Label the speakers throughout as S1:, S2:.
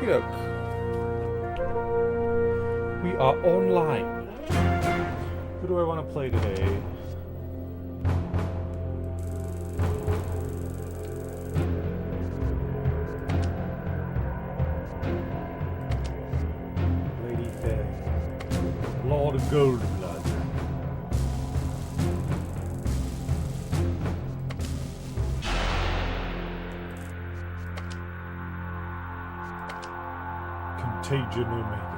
S1: Look. We are online. Who do I want to play today? Lady Faye. Lord Goldblood. Contagion Omega.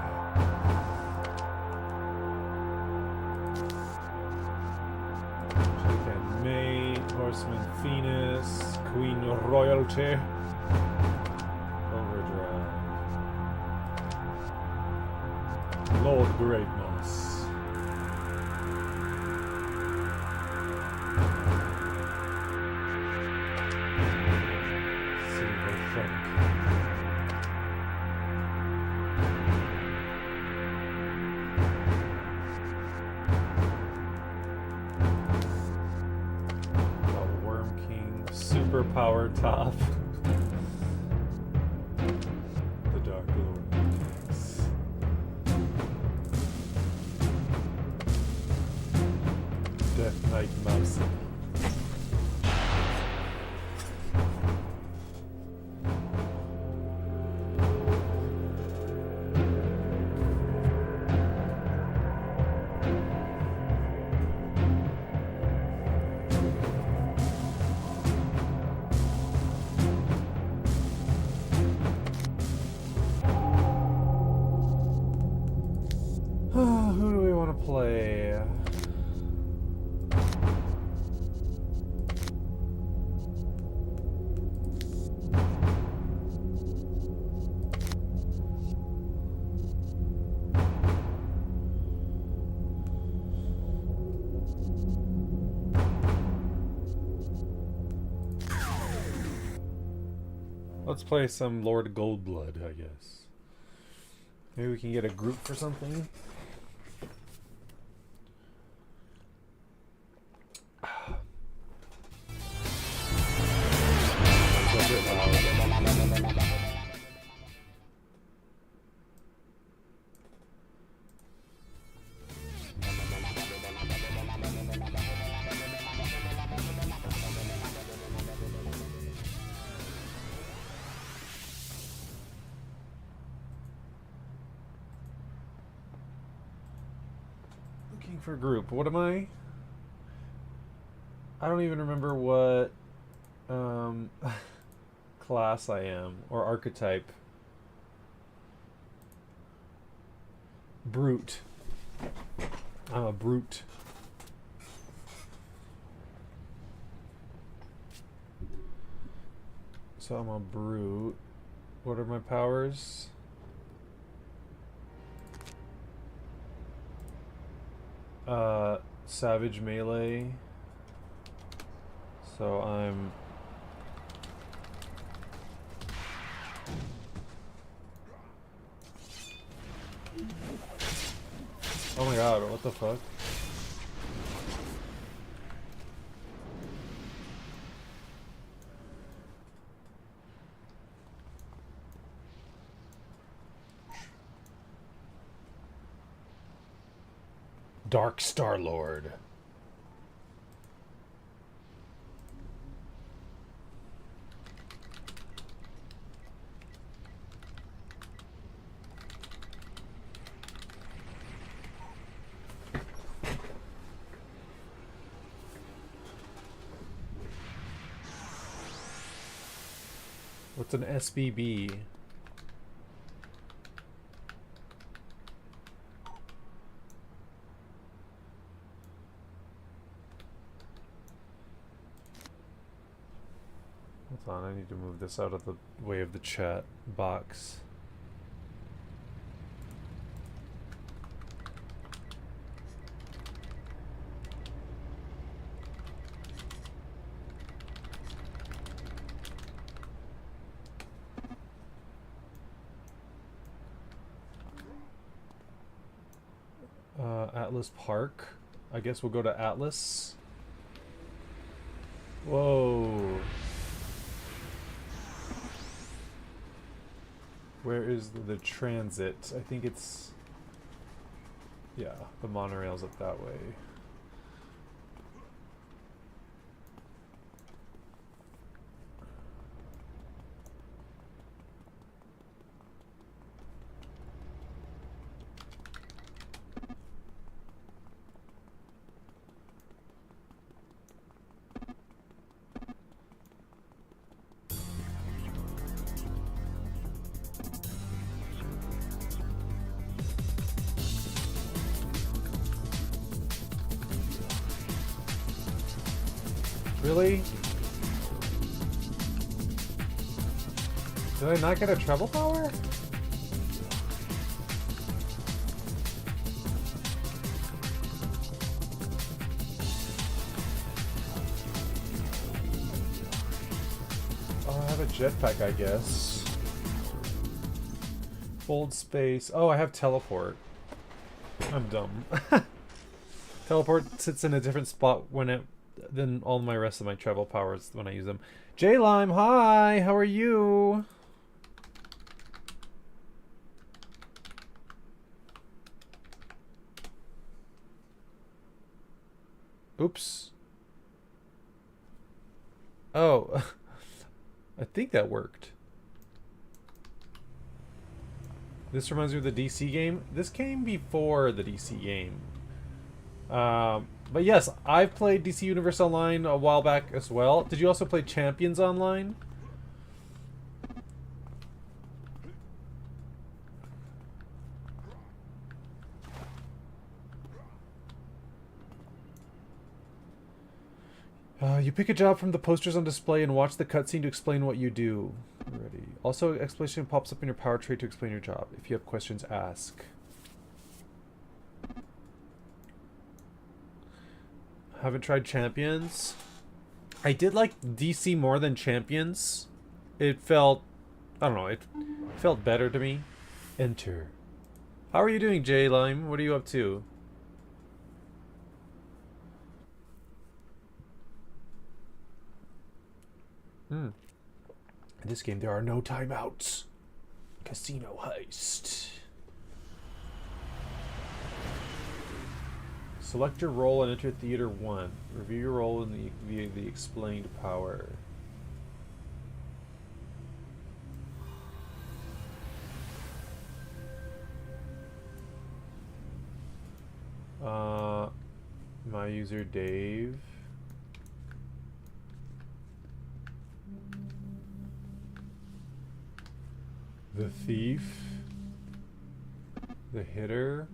S1: Chicken May, Horseman Venus, Queen Royalty, Overdrive, Lord Greatness. Silver Shank. Power top. The Dark Lord. Death Knight Mouse. Who do we want to play? Let's play some Lord Goldblood, I guess. Maybe we can get a group for something. Looking for a group. What am I? I don't even remember what class I am or archetype. Brute. I'm a brute. So I'm a brute. What are my powers? Savage melee. So I'm oh my god, what the fuck? Dark Star-Lord. What's an SBB? Hold on, I need to move this out of the way of the chat box. Atlas Park. I guess we'll go to Atlas. Whoa. Where is the transit? I think it's... Yeah, the monorail's up that way. Really? Did I not get a treble power? Oh, I have a jetpack, I guess. Fold space. Oh, I have teleport. I'm dumb. Teleport sits in a different spot than all my rest of my travel powers when I use them. J-Lime, hi! How are you? Oops. Oh. I think that worked. This reminds me of the DC game. This came before the DC game. But yes, I've played DC Universe Online a while back as well. Did you also play Champions Online? You pick a job from the posters on display and watch the cutscene to explain what you do. Ready. Also, explanation pops up in your power tree to explain your job. If you have questions, ask. Haven't tried Champions. I did like DC more than Champions. It felt... I don't know, it felt better to me. Enter. How are you doing, J-Lime? What are you up to? In this game, there are no timeouts. Casino heist. Select your role and enter Theater 1. Review your role via the explained power. My user Dave. The thief. The hitter.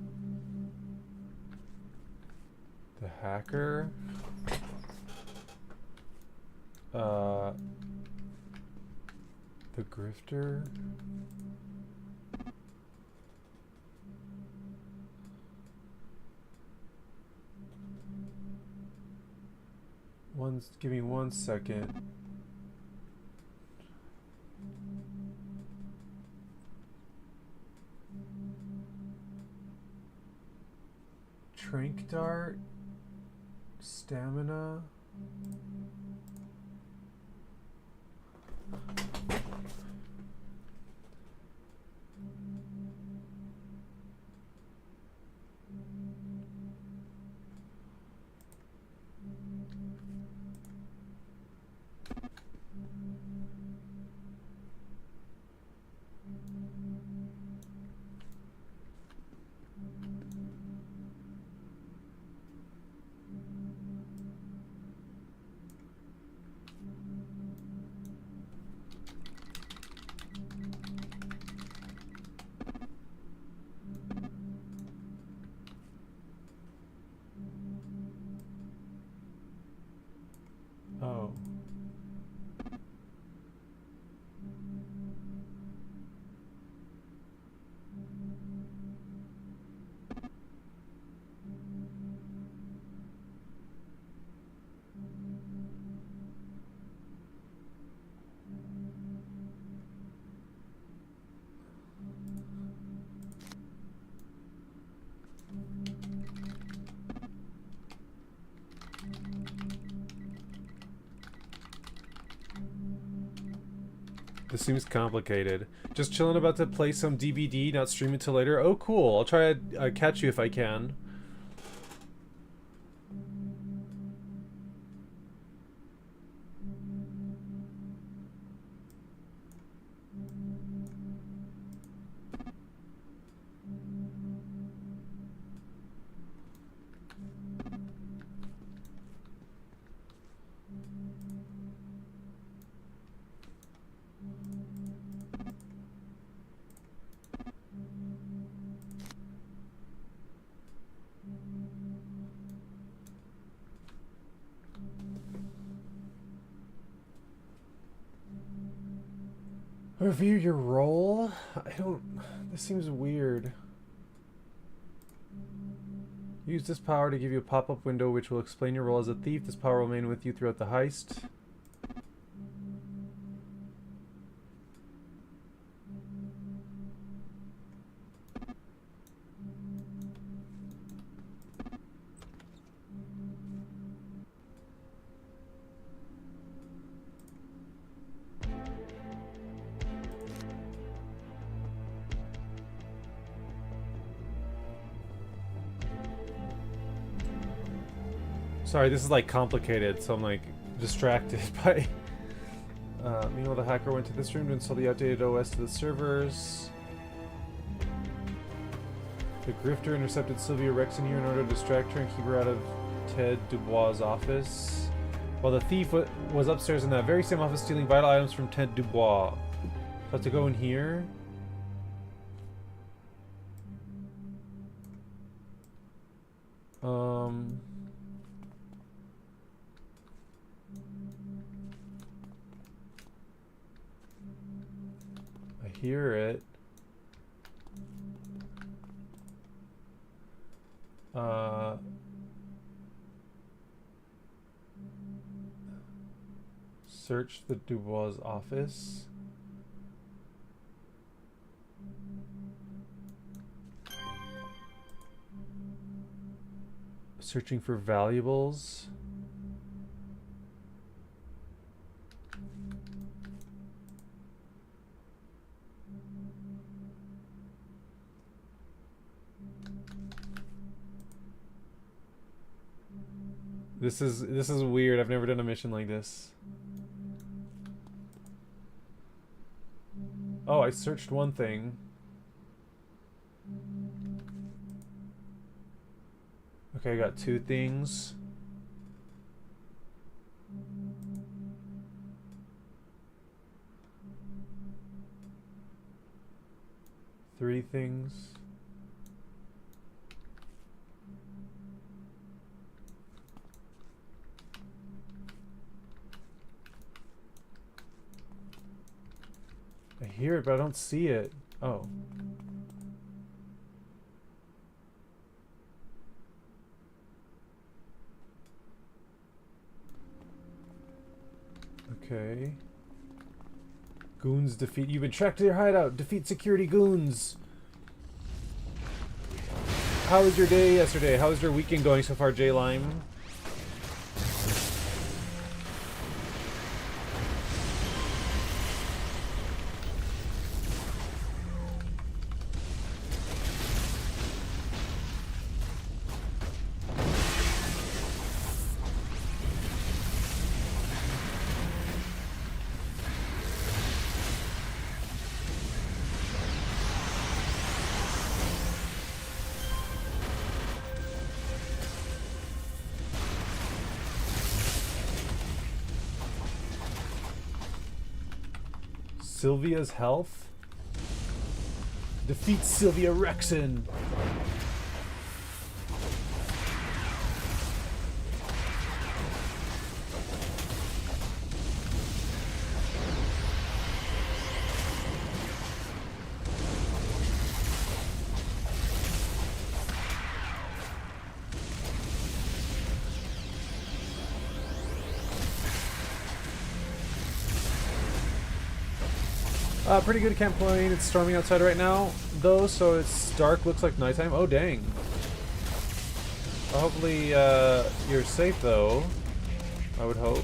S1: The hacker. The grifter. Give me 1 second. Trank dart. Stamina. This seems complicated. Just chilling, about to play some DBD, not stream it till later. Oh, cool. I'll try to catch you if I can. Review your role? I don't... This seems weird. Use this power to give you a pop-up window which will explain your role as a thief. This power will remain with you throughout the heist. Sorry, this is like complicated, so I'm like distracted by... meanwhile, the hacker went to this room to install the outdated OS to the servers. The grifter intercepted Sylvia Rexon here in order to distract her and keep her out of Ted Dubois' office. While the thief was upstairs in that very same office stealing vital items from Ted Dubois. So I have to go in here. I hear it. Search the Dubois office. Searching for valuables. This is weird. I've never done a mission like this. Oh, I searched one thing. Okay, I got two things. Three things. I hear it, but I don't see it. Oh. Okay. Goons defeat. You've been tracked to your hideout. Defeat security goons. How was your day yesterday? How was your weekend going so far, J Lime? Sylvia's health? Defeat Sylvia Rexon! Pretty good campaign. It's storming outside right now, though, so it's dark. Looks like nighttime. Oh, dang. Well, hopefully, you're safe, though. I would hope.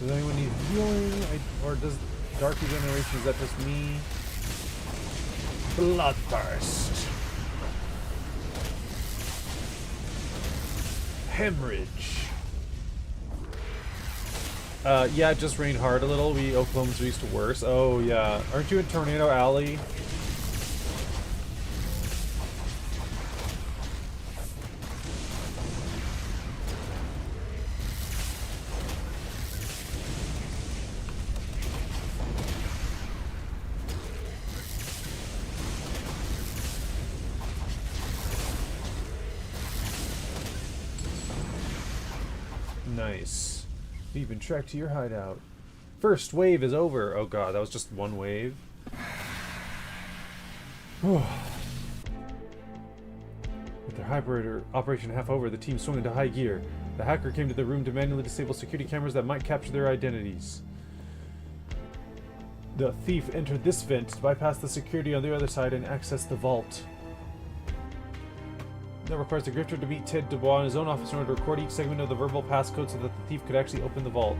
S1: Does anyone need healing? Or does dark regeneration, is that just me? Bloodthirst. Hemorrhage. Yeah, it just rained hard a little. Oklahoma's used to worse. Oh, yeah. Aren't you in Tornado Alley? Nice. You've been tracked to your hideout. First wave is over. Oh god, that was just one wave. With their hyper operation half over, the team swung into high gear. The hacker came to the room to manually disable security cameras that might capture their identities. The thief entered this vent to bypass the security on the other side and access the vault. That requires the Grifter to meet Ted Dubois in his own office in order to record each segment of the verbal passcode so that the thief could actually open the vault.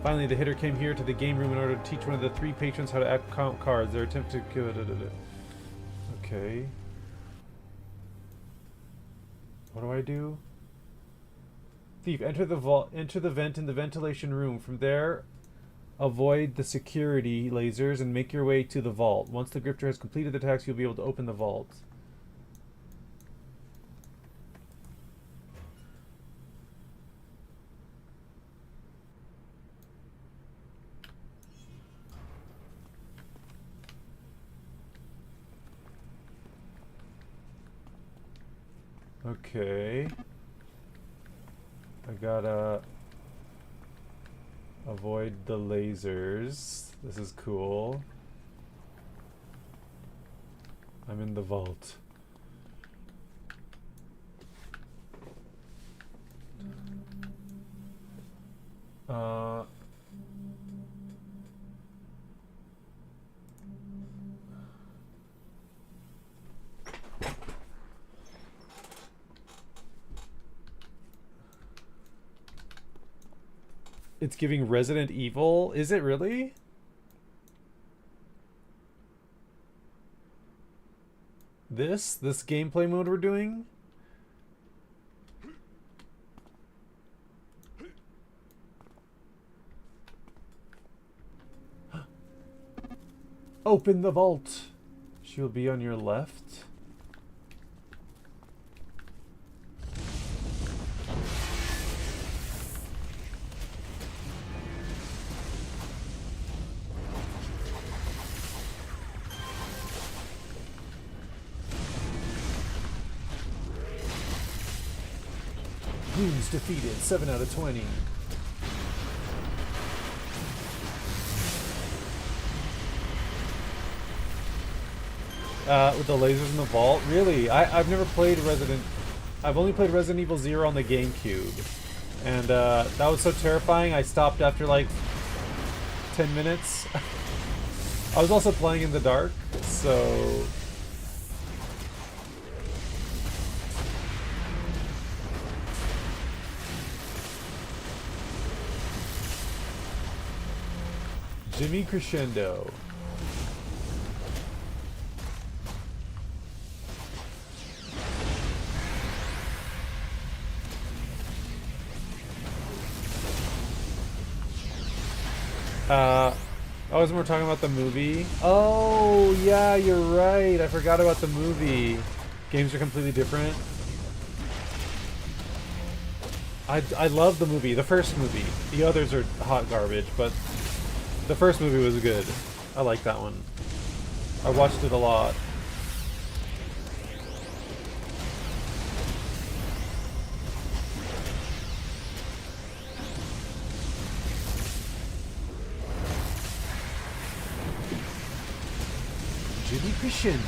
S1: Finally, the hitter came here to the game room in order to teach one of the three patrons how to count cards. Their attempt to... Okay. What do I do? Thief, enter the vault, enter the vent in the ventilation room. From there, avoid the security lasers and make your way to the vault. Once the Grifter has completed the task, you'll be able to open the vault. Okay. I gotta avoid the lasers. This is cool. I'm in the vault. It's giving Resident Evil. Is it really? This gameplay mode we're doing? Open the vault. She'll be on your left. Goons defeated, 7 out of 20. With the lasers in the vault? Really? I've never played I've only played Resident Evil 0 on the GameCube. And that was so terrifying, I stopped after like 10 minutes. I was also playing in the dark, so... Jimmy Crescendo. Oh, isn't we talking about the movie? Oh, yeah, you're right. I forgot about the movie. Games are completely different. I love the movie, the first movie. The others are hot garbage, but the first movie was good. I like that one. I watched it a lot. Jimmy Crescendo.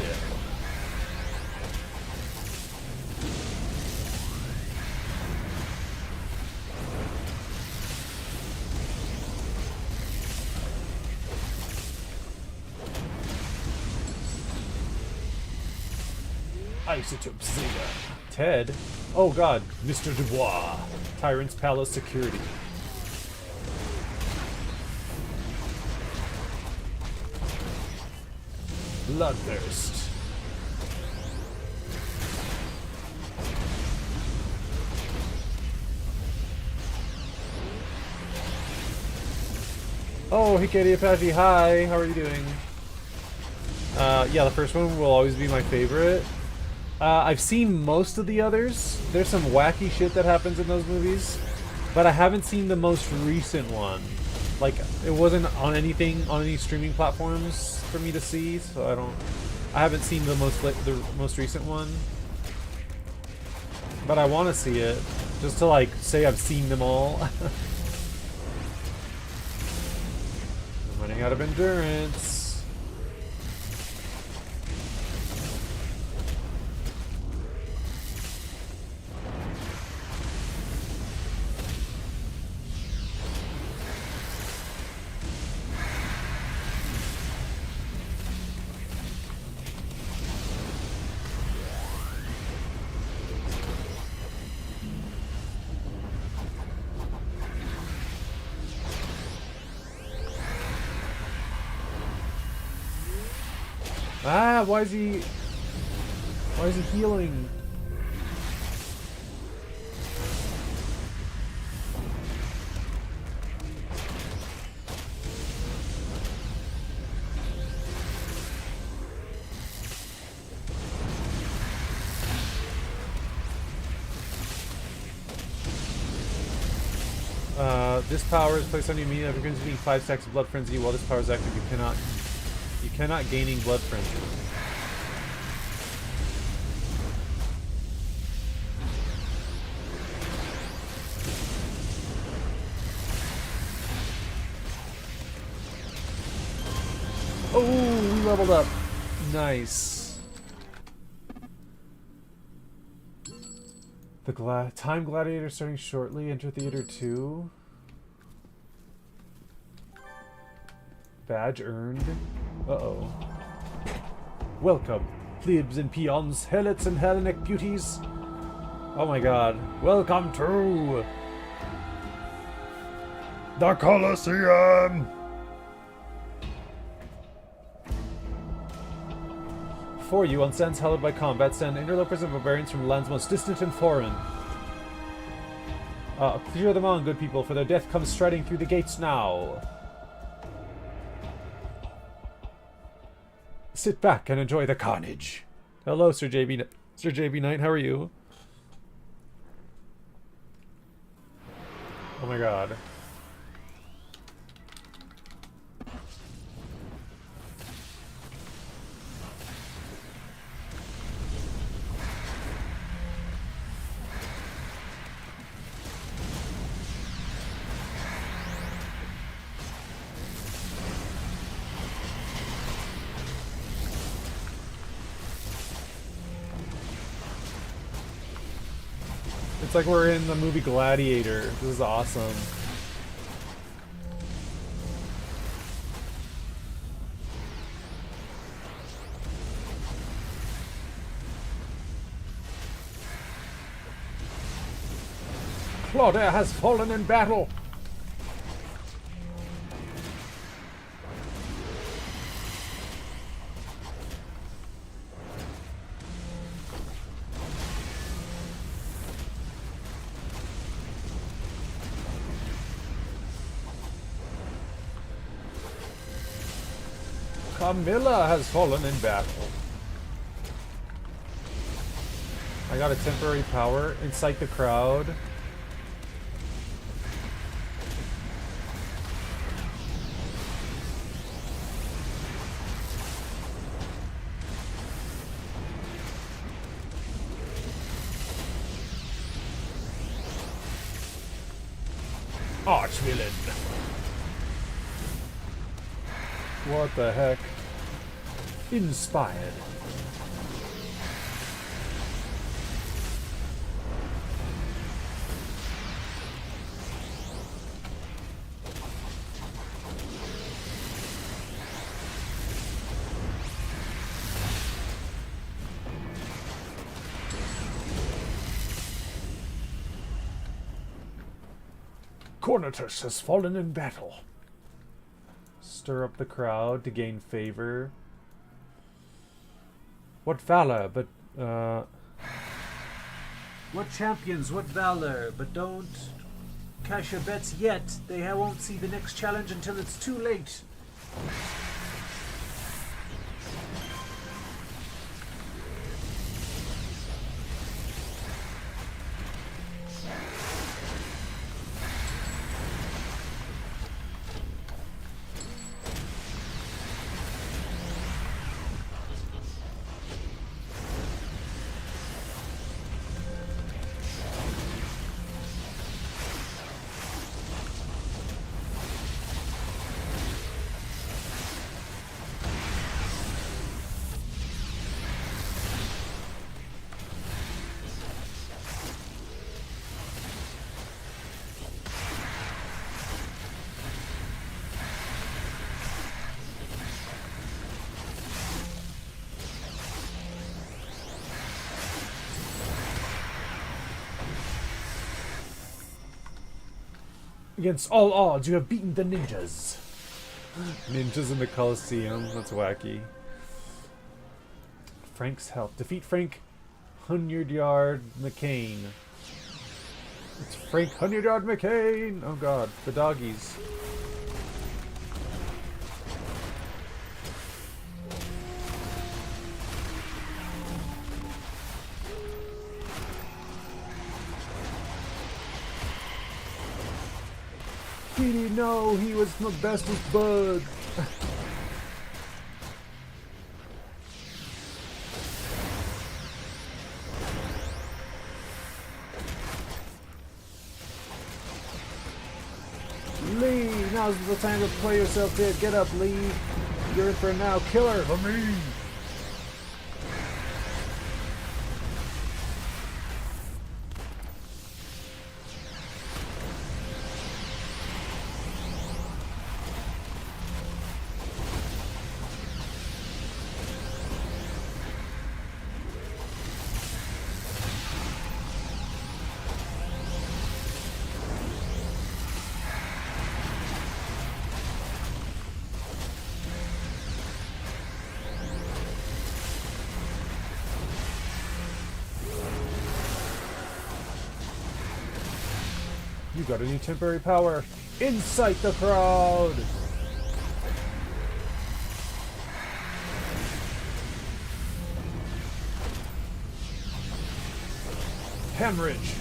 S1: Isotope Zeta. Ted? Oh god, Mr. Dubois. Tyrant's Palace Security. Bloodthirst. Oh, Hikari Apache, hi, how are you doing? Yeah, the first one will always be my favorite. I've seen most of the others. There's some wacky shit that happens in those movies, but I haven't seen the most recent one. Like, it wasn't on anything, on any streaming platforms for me to see, so I haven't seen the most recent one. But I want to see it, just to like, say I've seen them all. I'm running out of endurance. Ah, why is he healing? This power is placed on you immediately after consuming 5 stacks of Blood Frenzy. While this power is active, you cannot gaining Blood Frenzy. Oh, we leveled up. Nice. The Time Gladiator starting shortly. Enter Theater 2. Badge earned. Uh-oh. Welcome, plebes and peons, helots and Hellenic beauties. Oh my god. Welcome to the Colosseum! For you, on sands hallowed by combat, stand interlopers and barbarians from lands most distant and foreign. Clear them on, good people, for their death comes striding through the gates now. Sit back and enjoy the carnage. Hello, Sir JB Knight, how are you? Oh my god. It's like we're in the movie Gladiator. This is awesome. Claudia has fallen in battle. Camilla has fallen in battle. I got a temporary power. Incite the crowd. Archvillain. What the heck? Inspired. Cornutus has fallen in battle. Stir up the crowd to gain favor. What valor, but what champions, what valor, but don't cash your bets yet. They won't see the next challenge until it's too late. Against all odds, you have beaten the ninjas. Ninjas in the Colosseum. That's wacky. Frank's help. Defeat Frank 100-Yard McCain. It's Frank 100-Yard McCain! Oh god, the doggies. He didn't know he was my bestest bud. Lee, now's the time to play yourself dead. Get up, Lee. You're in for it now. Killer for me. You got a new temporary power. Incite the crowd. Hemorrhage.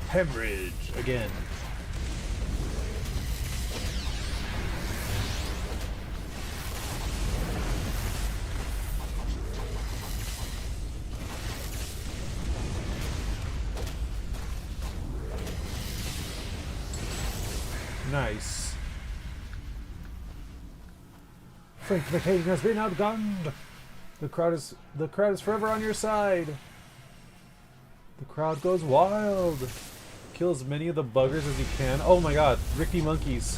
S1: Hemorrhage again. Nice. Frank McCain has been outgunned. The crowd is forever on your side. The crowd goes wild. Kill as many of the buggers as you can. Oh my god, Ricky monkeys.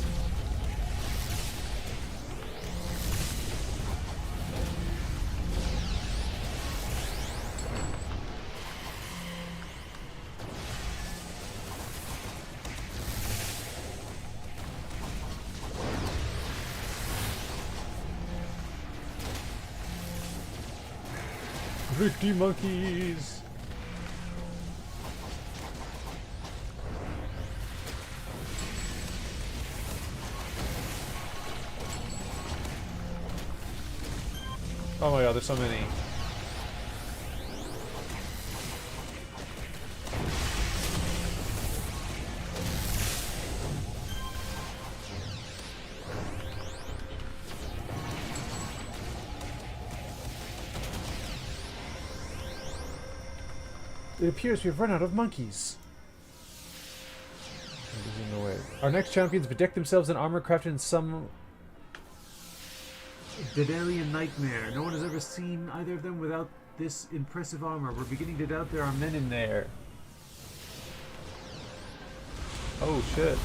S1: Ricky monkeys. Oh my god, there's so many. It appears we've run out of monkeys. Our next champions bedeck themselves in armor crafted in some Daedalian nightmare. No one has ever seen either of them without this impressive armor. We're beginning to doubt there are men in there. Oh shit.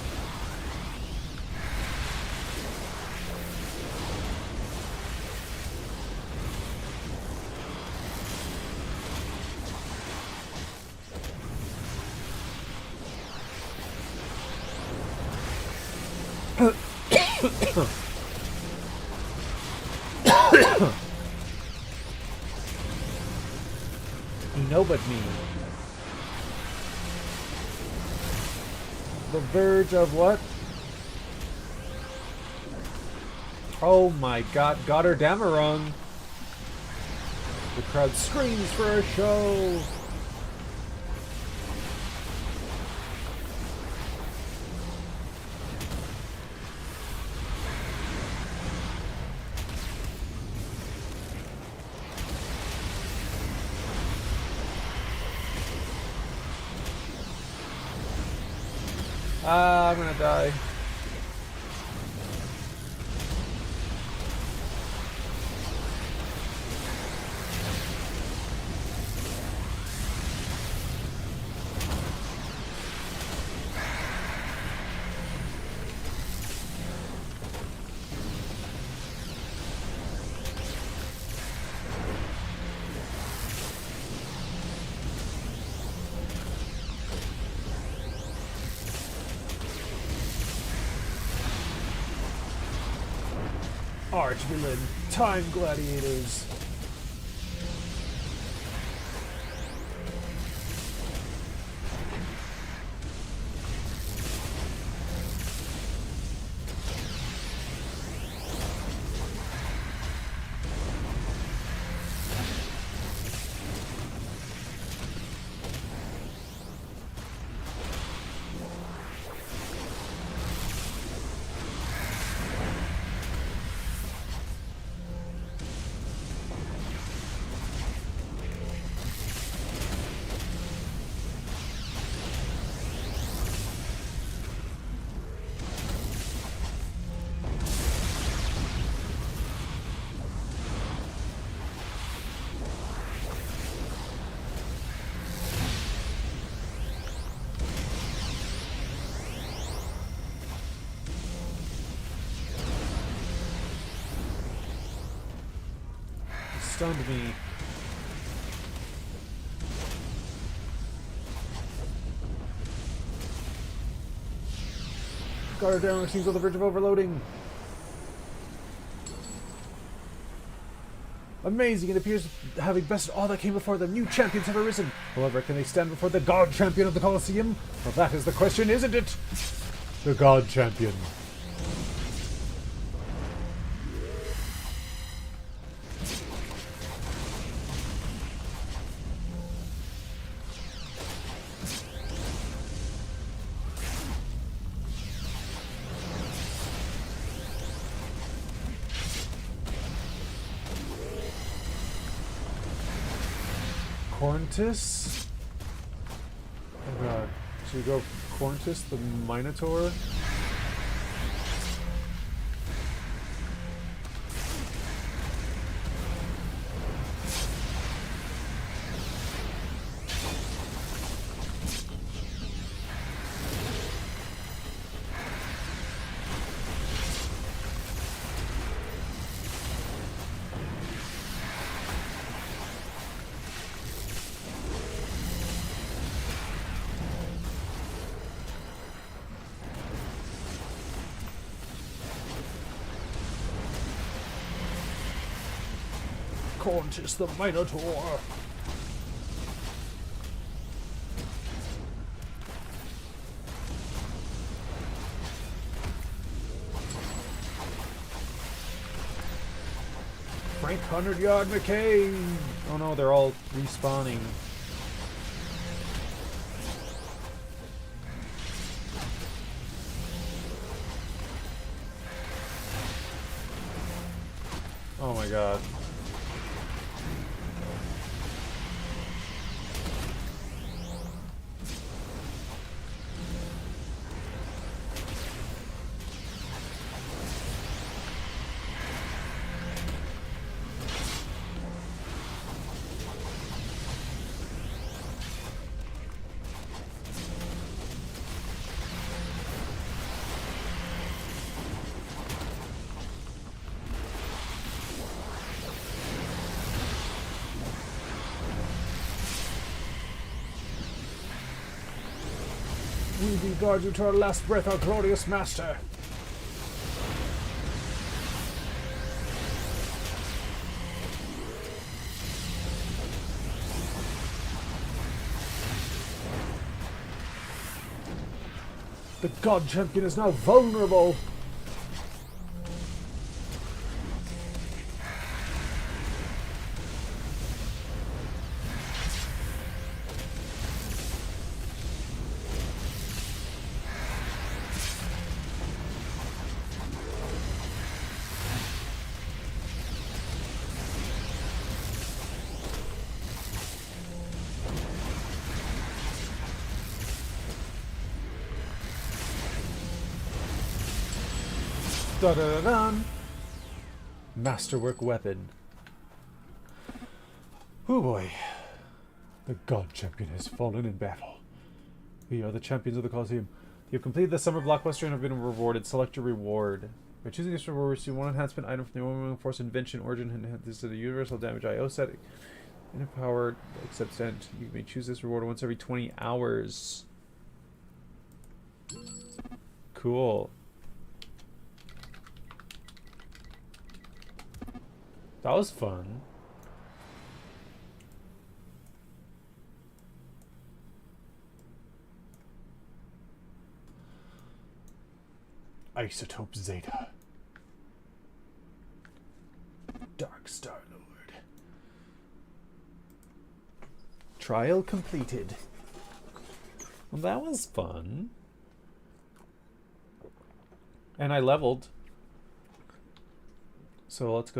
S1: No, but me. The verge of what? Oh my god, Gotterdammerung! The crowd screams for a show! Ah, I'm gonna die. Archvillain, time gladiators. Stunned me. Gotterdammerung seems on the verge of overloading. Amazing, it appears having bested all that came before them. New champions have arisen. However, can they stand before the God Champion of the Colosseum? Well, that is the question, isn't it? The God Champion. Corntis? Oh god. Should we go Corntis the Minotaur? Corntis the Minotaur! Frank 100-yard McCain! Oh no, they're all respawning. Oh my god. be guard you to our last breath, our glorious master. The God Champion is now vulnerable. Da-da-da-dun. Masterwork weapon. Oh boy. The God Champion has fallen in battle. We are the champions of the Colosseum. You have completed the summer blockbuster and have been rewarded. Select your reward. By choosing this reward, receive one enhancement item from the Overwhelming Force Invention Origin and this is the Universal Damage IO set. In a power except sent. You may choose this reward once every 20 hours. Cool. That was fun. Isotope Zeta. Dark Star Lord. Trial completed. Well, that was fun. And I leveled. So let's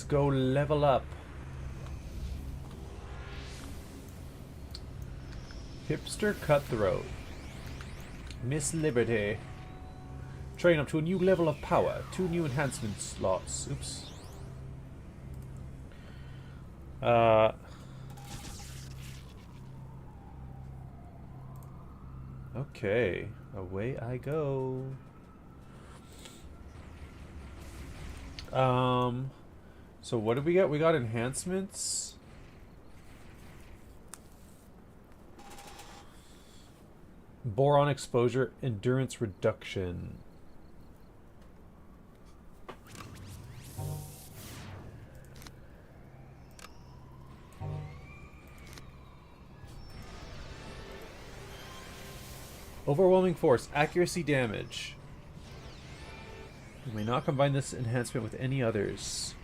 S1: go level up. Hipster Cutthroat. Miss Liberty. Train up to a new level of power. 2 new enhancement slots. Oops. Okay. Away I go. So what did we get? We got enhancements. Boron exposure, endurance reduction. Overwhelming force, accuracy damage. You may not combine this enhancement with any others.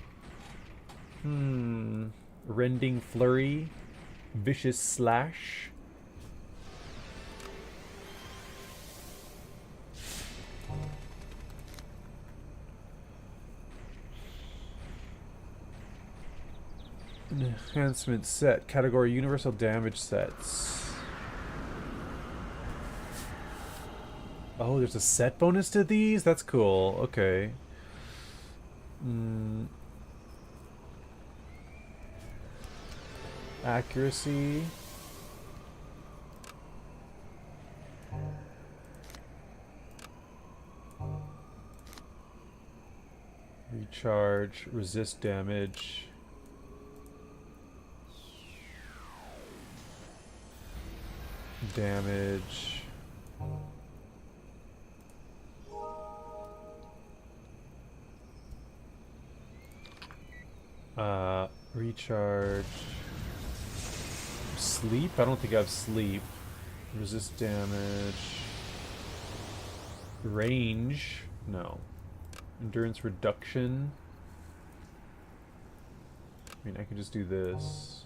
S1: Rending flurry, vicious slash. Enhancement set. Category universal damage sets. Oh, there's a set bonus to these? That's cool. Okay. Accuracy. Recharge. Resist damage. Damage. Recharge. Sleep? I don't think I have sleep. Resist damage. Range? No. Endurance reduction? I mean, I can just do this.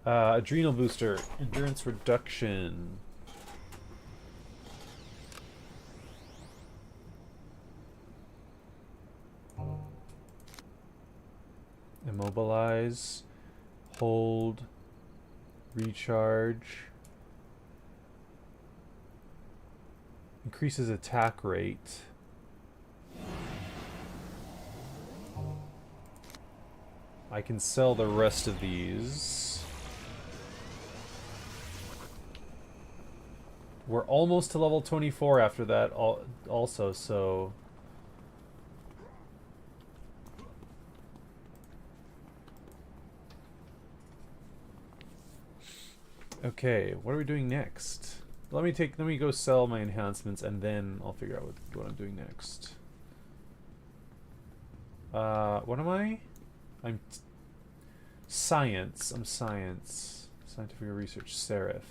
S1: Adrenal booster, endurance reduction. Immobilize, hold, recharge. Increases attack rate. I can sell the rest of these. We're almost to level 24 after that also, so... Okay, what are we doing next? Let me go sell my enhancements and then I'll figure out what I'm doing next. What am I? I'm science. I'm science. Scientific research, Serif.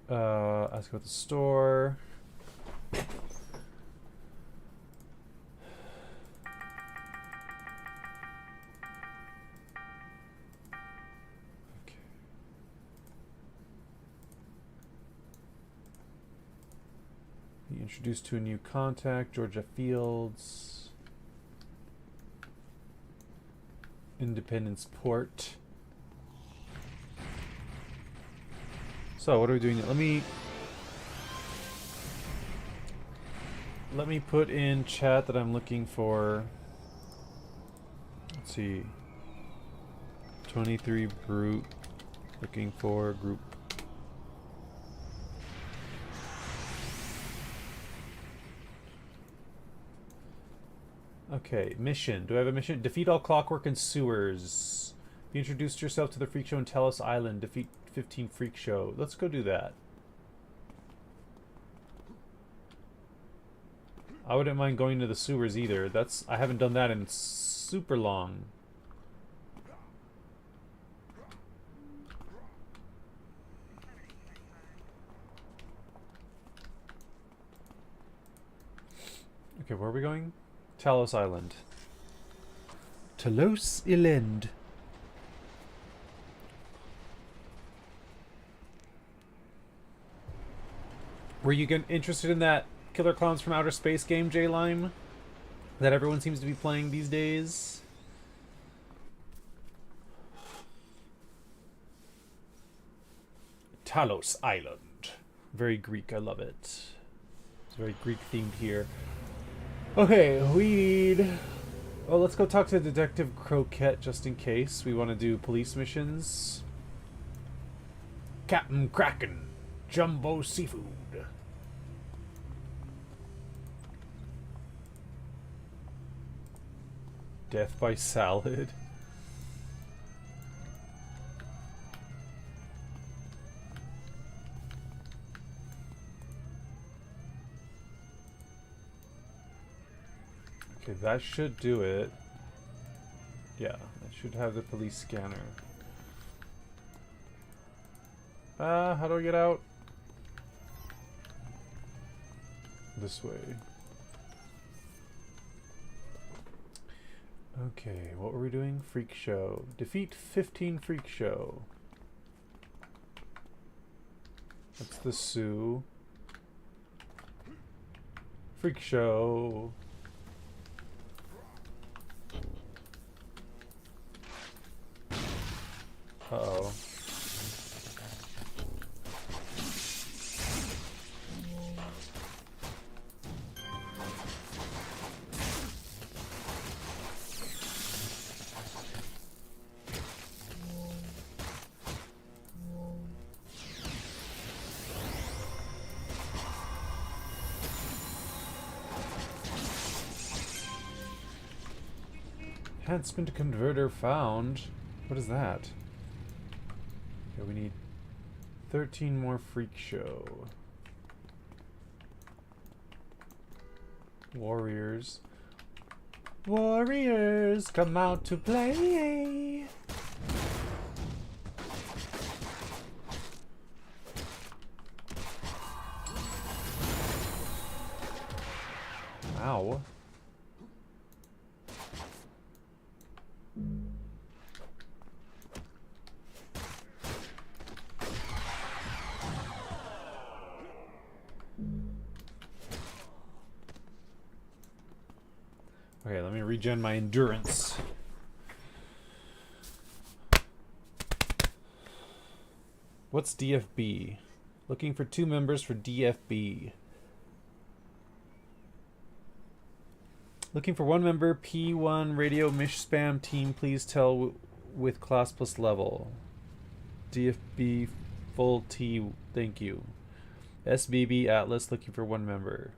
S1: Ask about the store. Introduced to a new contact, Georgia Fields. Independence Port. So, what are we doing? Let me put in chat that I'm looking for. Let's see. 23 brute. Looking for group. Okay, mission. Do I have a mission? Defeat all clockwork and sewers. Be introduced yourself to the freak show in Telos Island. Defeat 15 freak show. Let's go do that. I wouldn't mind going to the sewers either. I haven't done that in super long. Okay, where are we going? Talos Island. Talos Island. Were you interested in that Killer Clowns from Outer Space game, J-Lime? That everyone seems to be playing these days? Talos Island. Very Greek, I love it. It's very Greek themed here. Okay, weed. Oh, let's go talk to Detective Croquette just in case we want to do police missions. Captain Kraken. Jumbo Seafood. Death by salad. Okay, that should do it. Yeah, I should have the police scanner. How do I get out? This way. Okay, what were we doing? Freak show. Defeat 15 freak show. That's the Sioux. Freak show. Uh-oh. Enhancement converter found. What is that? Okay, we need 13 more freak show. Warriors. Warriors, come out to play. Ow. Okay, let me regen my endurance. What's DFB? Looking for 2 members for DFB. Looking for one member, P1 radio mish spam team. Please tell with class plus level. DFB full T. Thank you. SBB Atlas looking for one member.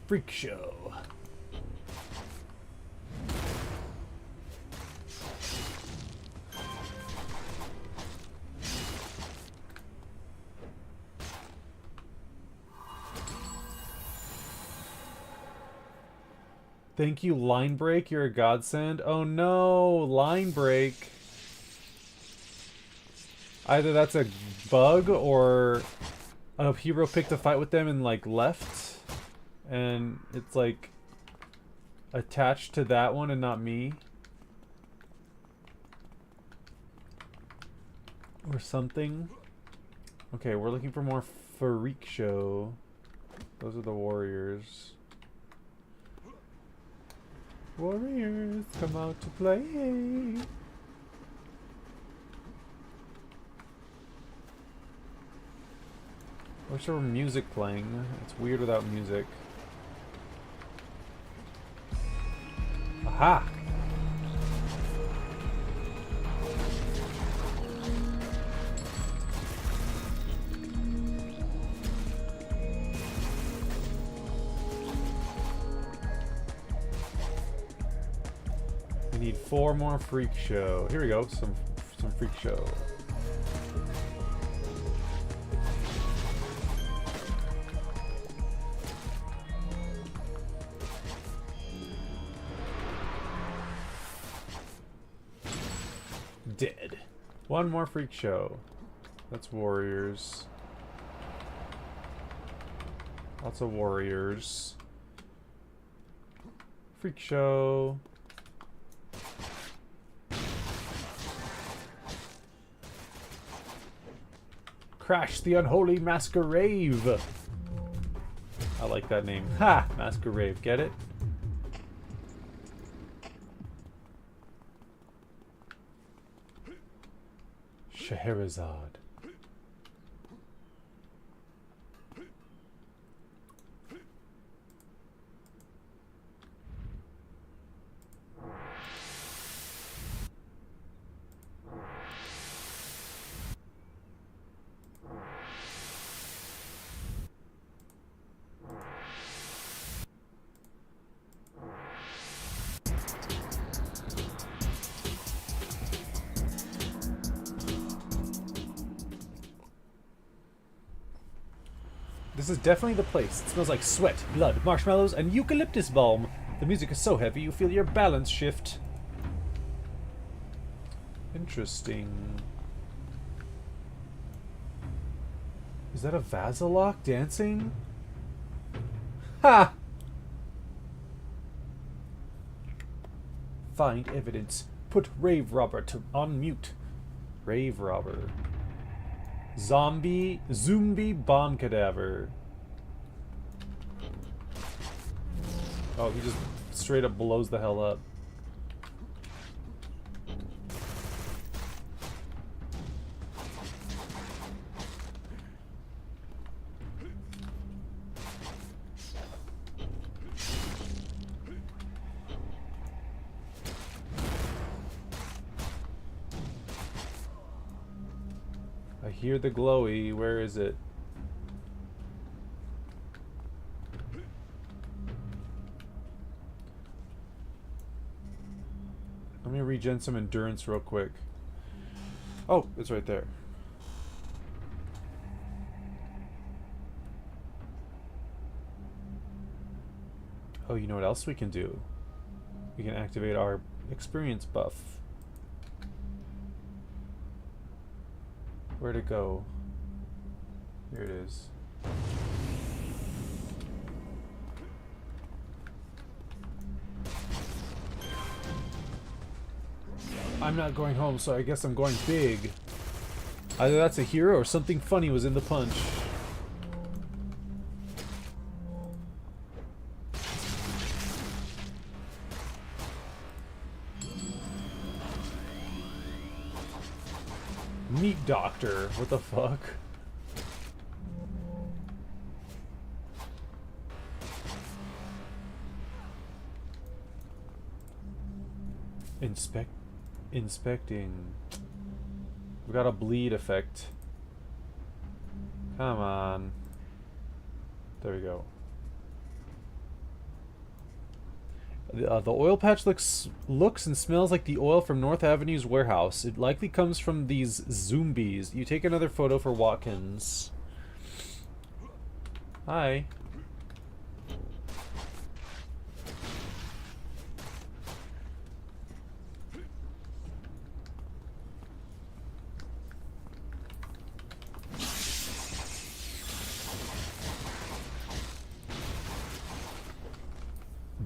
S1: Freak show. Thank you, Line Break. You're a godsend. Oh no, Line Break. Either that's a bug or a hero picked a fight with them and like left. And it's like attached to that one and not me. Or something. Okay, we're looking for more Freak Show. Those are the warriors. Warriors, come out to play. I wish there were music playing. It's weird without music. Aha! We need 4 more Freak Show. Here we go. Some Freak Show. Dead. 1 more Freak Show. That's warriors. Lots of warriors. Freak Show. Crash the Unholy Masquerade. I like that name. Ha! Masquerade. Get it? Scheherazade. This is definitely the place. It smells like sweat, blood, marshmallows, and eucalyptus balm. The music is so heavy you feel your balance shift. Interesting. Is that a Vasilok dancing? Ha! Find evidence. Put Rave Robber on mute. Rave Robber. Zombie bomb cadaver. Oh, he just straight up blows the hell up. I hear the glowy. Where is it? Let me regen some endurance real quick. Oh, it's right there. Oh, you know what else we can do? We can activate our experience buff. Where'd it go? Here it is. I'm not going home, so I guess I'm going big. Either that's a hero or something funny was in the punch. Meat doctor. What the fuck? Inspecting. We got a bleed effect. Come on. There we go. The oil patch looks and smells like the oil from North Avenue's warehouse. It likely comes from these zombies. You take another photo for Watkins. Hi.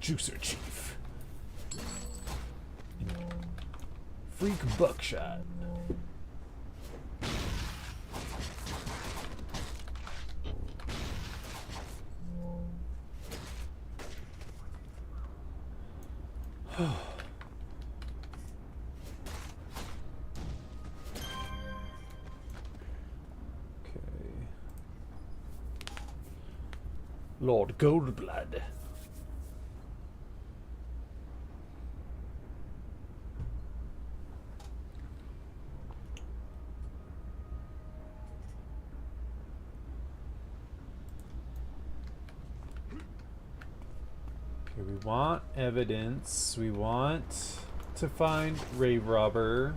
S1: Juicer Chief. Freak Buckshot. Lord Goldblood. Okay, we want evidence. We want to find Rave Robber.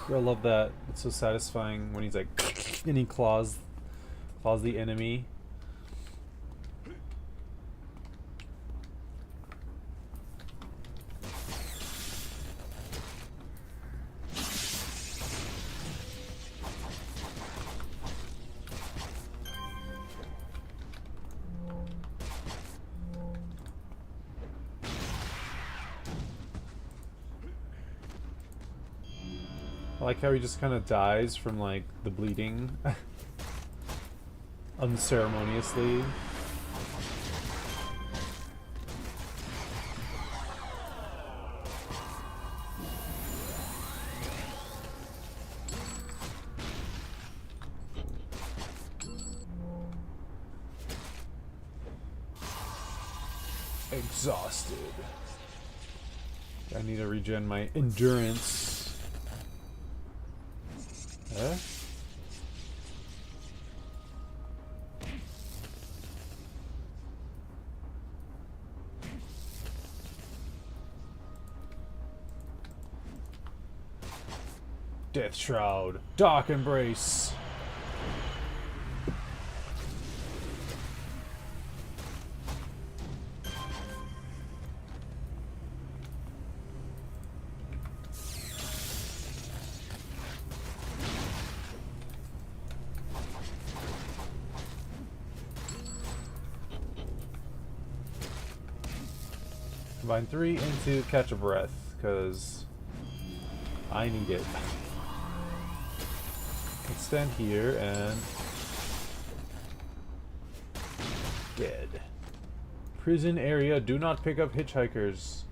S1: I love that. It's so satisfying when he's like, and he claws the enemy. I like how he just kind of dies from, like, the bleeding. Unceremoniously. Exhausted. I need to regen my endurance. Death Shroud. Dark Embrace. Combine 3 into Catch a Breath, because I need it. Extend here and dead. Prison area, do not pick up hitchhikers.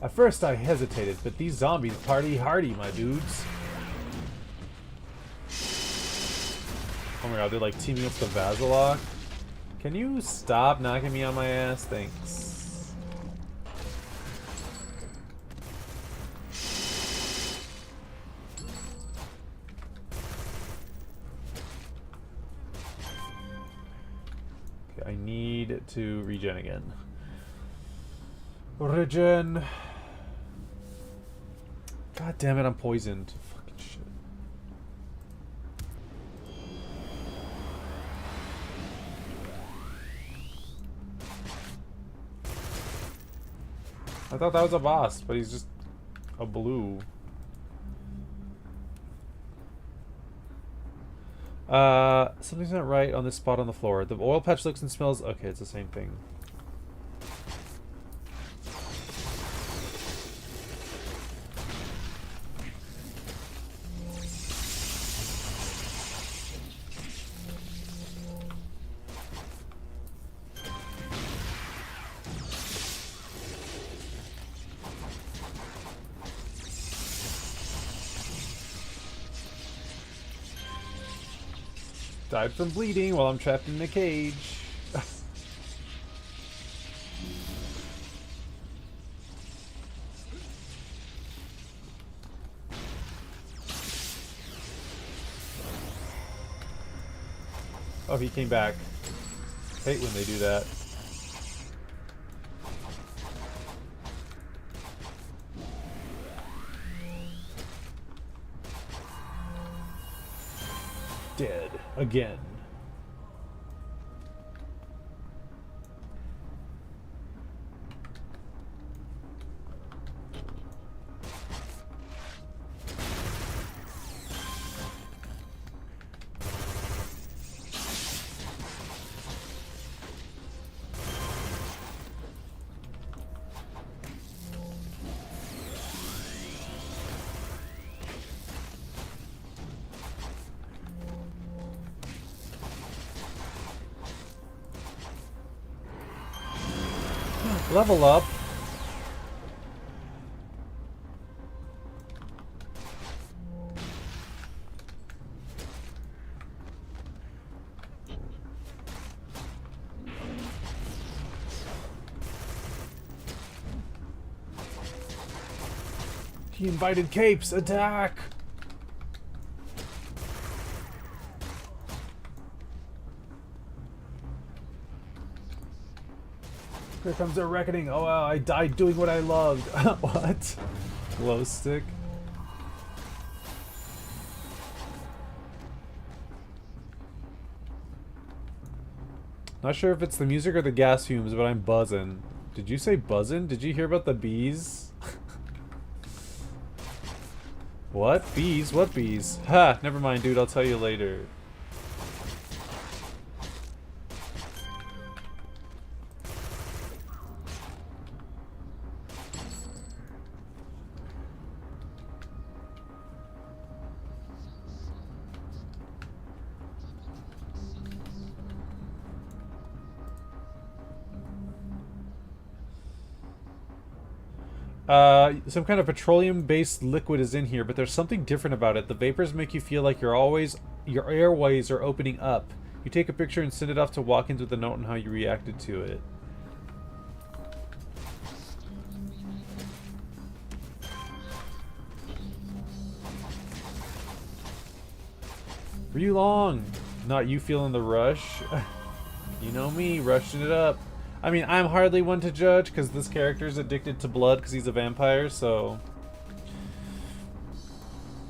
S1: At first I hesitated, but these zombies party hardy, my dudes. Oh my god, they're like teaming up with the Vazalok. Can you stop knocking me on my ass? Thanks. Okay, I need to regen again. Regen. God damn it, I'm poisoned. Fucking shit. I thought that was a boss, but he's just a blue. Something's not right on this spot on the floor. The oil patch looks and smells... Okay, it's the same thing. Died from bleeding while I'm trapped in a cage. Oh, he came back. Hate when they do that. Dead again. Level up. He invited capes. Attack! Here comes the reckoning. Oh, wow, I died doing what I loved. What? Glow stick? Not sure if it's the music or the gas fumes, but I'm buzzing. Did you say buzzing? Did you hear about the bees? What? Bees? What bees? Ha! Never mind, dude. I'll tell you later. Some kind of petroleum-based liquid is in here, but there's something different about it. The vapors make you feel like your airways are opening up. You take a picture and send it off to Watkins with a note on how you reacted to it. Ryu Long! Not you feeling the rush. You know me, rushing it up. I mean, I'm hardly one to judge, because this character's addicted to blood because he's a vampire, so...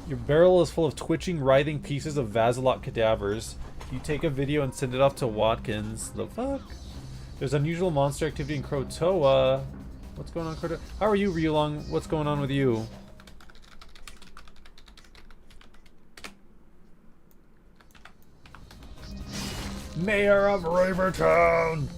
S1: Your barrel is full of twitching, writhing pieces of Vazalot cadavers. You take a video and send it off to Watkins. The fuck? There's unusual monster activity in Krotoa. What's going on, Krotoa? How are you, Ryulong? What's going on with you? Mayor of Ravertown!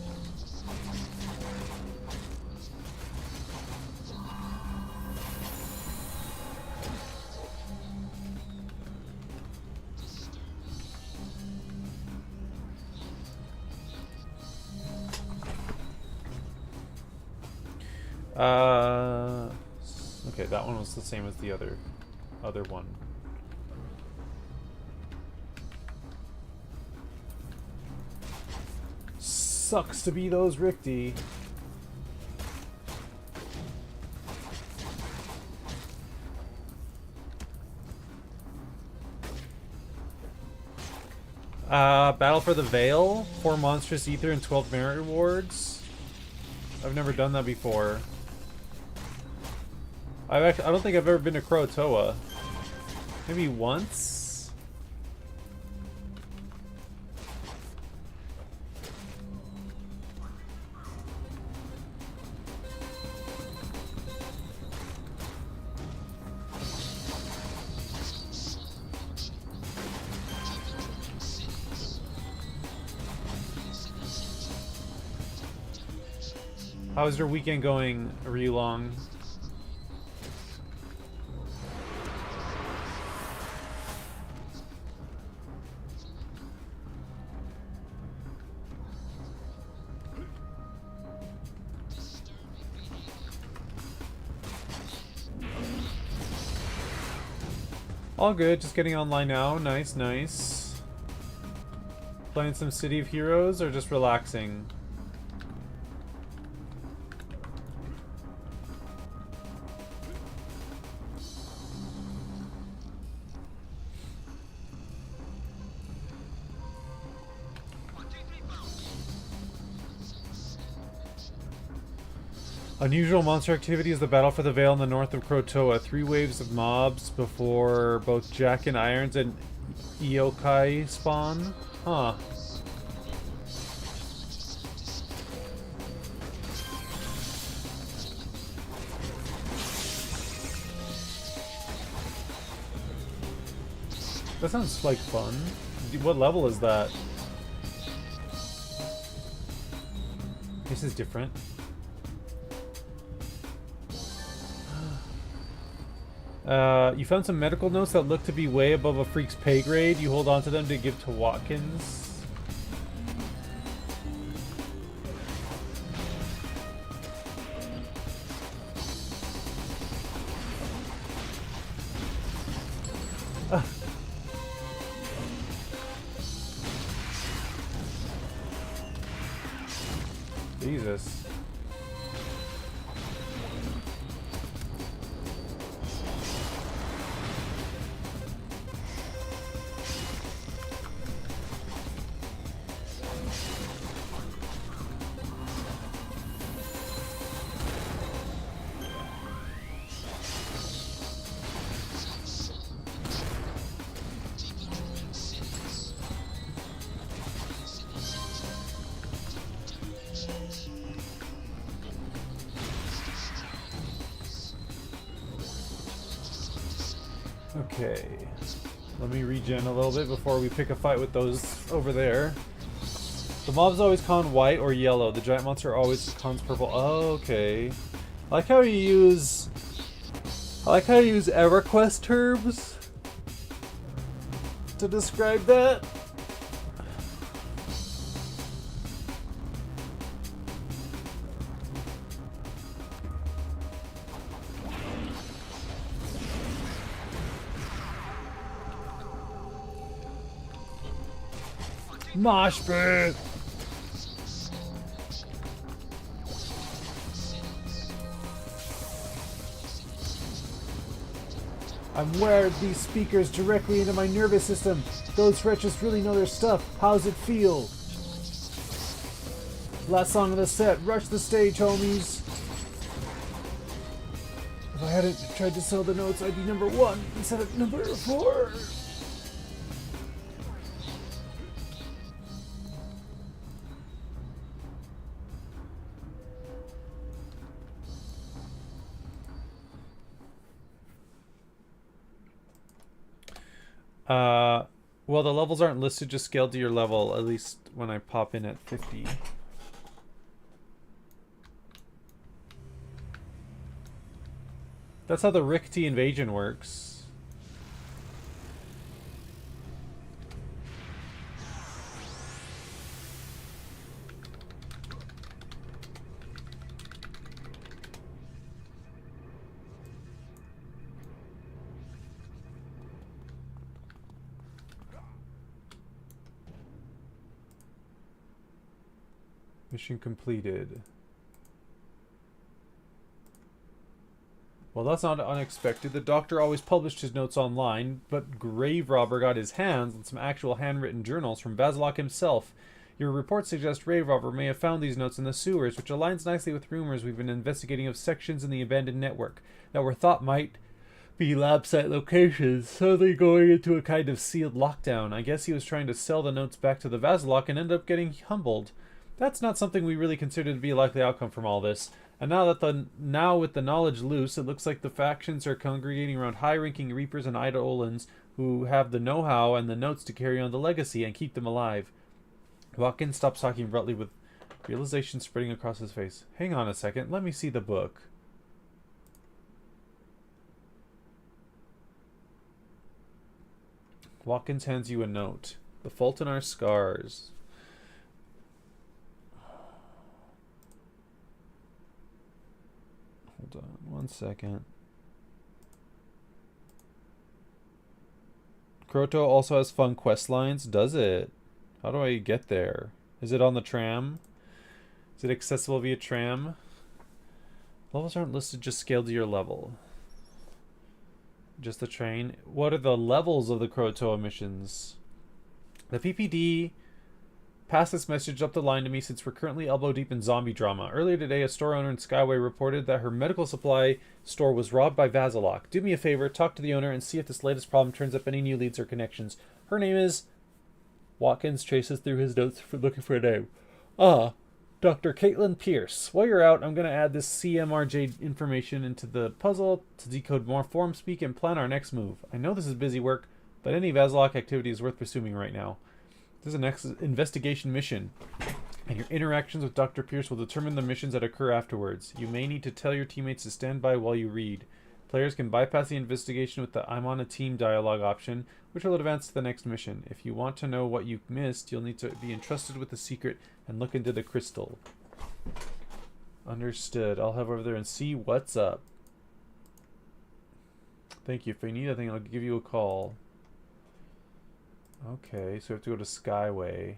S1: Okay, that one was the same as the other one. Sucks to be those Rikti. Battle for the Veil, 4 monstrous ether and 12 merit rewards. I've never done that before. I don't think I've ever been to Krotoa. Maybe once? How's your weekend going, Relong? All good, just getting online now. Nice, nice. Playing some City of Heroes or just relaxing? Unusual monster activity is the battle for the Vale in the north of Krotoa. 3 waves of mobs before both Jack and Irons and Iokai spawn. Huh. That sounds like fun. What level is that? This is different. You found some medical notes that look to be way above a freak's pay grade. You hold on to them to give to Watkins. Jesus. Okay, let me regen a little bit before we pick a fight with those over there. The mobs always con white or yellow. The giant monster always cons purple. Oh, okay. I like how you use EverQuest terms to describe that. Mosh pit! I'm wired these speakers directly into my nervous system. Those wretches really know their stuff. How's it feel? Last song of the set. Rush the stage, homies. If I hadn't tried to sell the notes, I'd be number 1 instead of number 4. Well, the levels aren't listed, just scaled to your level, at least when I pop in at 50. That's how the Rick T invasion works. Mission completed. Well, that's not unexpected. The doctor always published his notes online, but Grave Robber got his hands on some actual handwritten journals from Basilok himself. Your report suggests Grave Robber may have found these notes in the sewers, which aligns nicely with rumors we've been investigating of sections in the abandoned network that were thought might be lab site locations, suddenly going into a kind of sealed lockdown. I guess he was trying to sell the notes back to the Basilok and ended up getting humbled. That's not something we really consider to be a likely outcome from all this. And now with the knowledge loose, it looks like the factions are congregating around high-ranking Reapers and Eidolons who have the know-how and the notes to carry on the legacy and keep them alive. Watkins stops talking abruptly with Realization spreading across his face. Hang on a second. Let me see the book. Watkins hands you a note. The fault in our scars. Hold on 1 second. Kroto also has fun quest lines. Does it? How do I get there? Is it on the tram? Is it accessible via tram? Levels aren't listed, just scaled to your level. Just the train. What are the levels of the Kroto missions? The PPD passed this message up the line to me since we're currently elbow deep in zombie drama. Earlier today, a store owner in Skyway reported that her medical supply store was robbed by Vasilok. Do me a favor, talk to the owner and see if this latest problem turns up any new leads or connections. Her name is... Watkins traces through his notes looking for a name. Dr. Caitlin Pierce. While you're out, I'm going to add this CMRJ information into the puzzle to decode more form speak and plan our next move. I know this is busy work, but any Vasilok activity is worth pursuing right now. This is an investigation mission, and your interactions with Dr. Pierce will determine the missions that occur afterwards. You may need to tell your teammates to stand by while you read. Players can bypass the investigation with the I'm on a team dialogue option, which will advance to the next mission. If you want to know what you missed, you'll need to be entrusted with the secret and look into the crystal. Understood. I'll head over there and see what's up. Thank you. If you need anything, I'll give you a call. Okay, so we have to go to Skyway.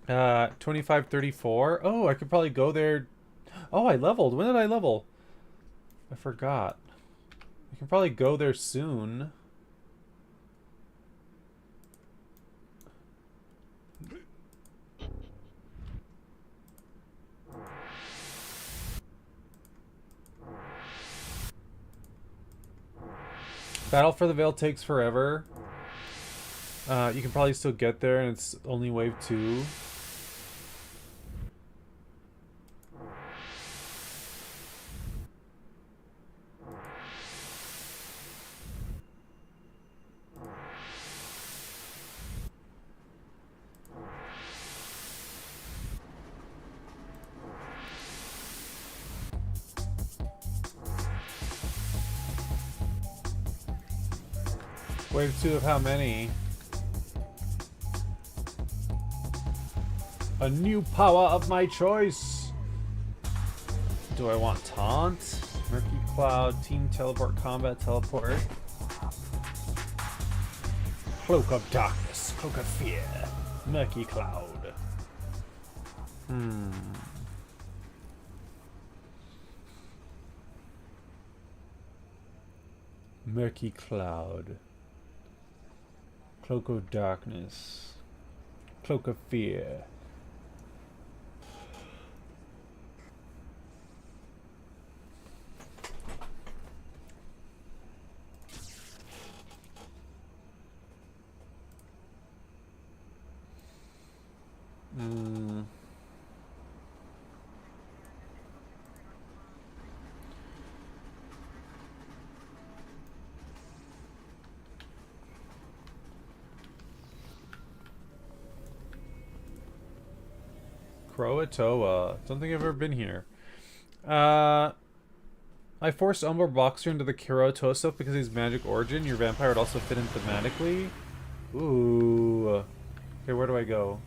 S1: Uh, 2534. Oh, I could probably go there. Oh, I leveled. When did I level? I forgot. I can probably go there soon. Battle for the Veil takes forever. You can probably still get there, and it's only wave 2. Wave 2 of how many? A new power of my choice! Do I want Taunt? Murky Cloud, Team Teleport, Combat Teleport. Cloak of Darkness, Cloak of Fear, Murky Cloud. Murky Cloud. Cloak of Darkness. Cloak of Fear. Croatoa. Don't think I've ever been here. I forced Umbra Boxer into the Croatoa stuff because he's magic origin. Your vampire would also fit in thematically. Ooh. Okay, where do I go?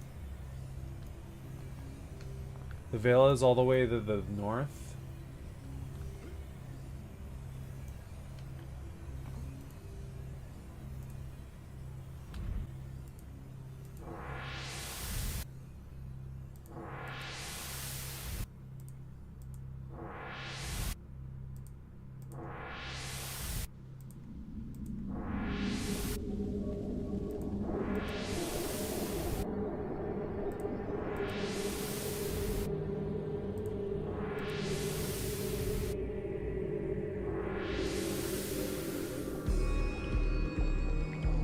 S1: The Veil is all the way to the north.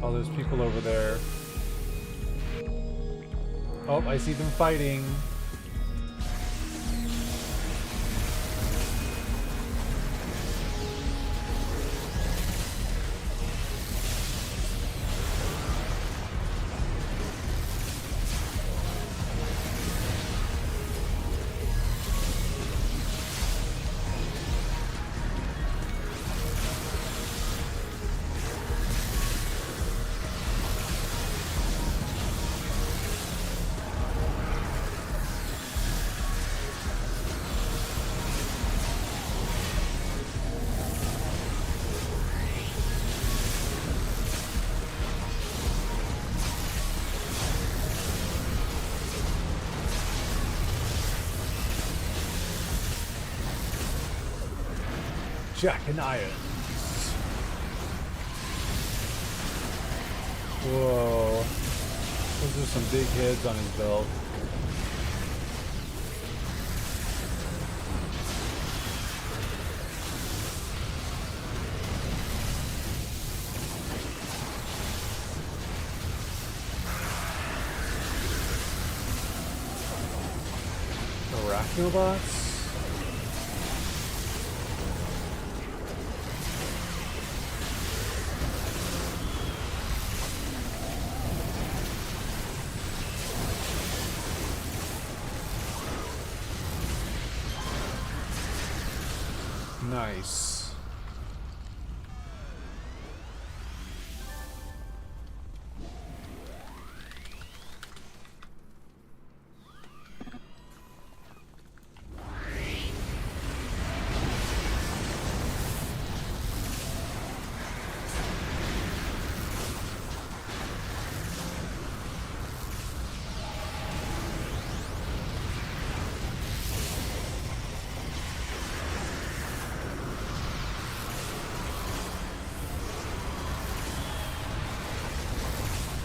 S1: Oh, there's people over there. Oh, I see them fighting. Jack and Irons. Whoa. Those are some big heads on his belt. Arachnobots? Nice.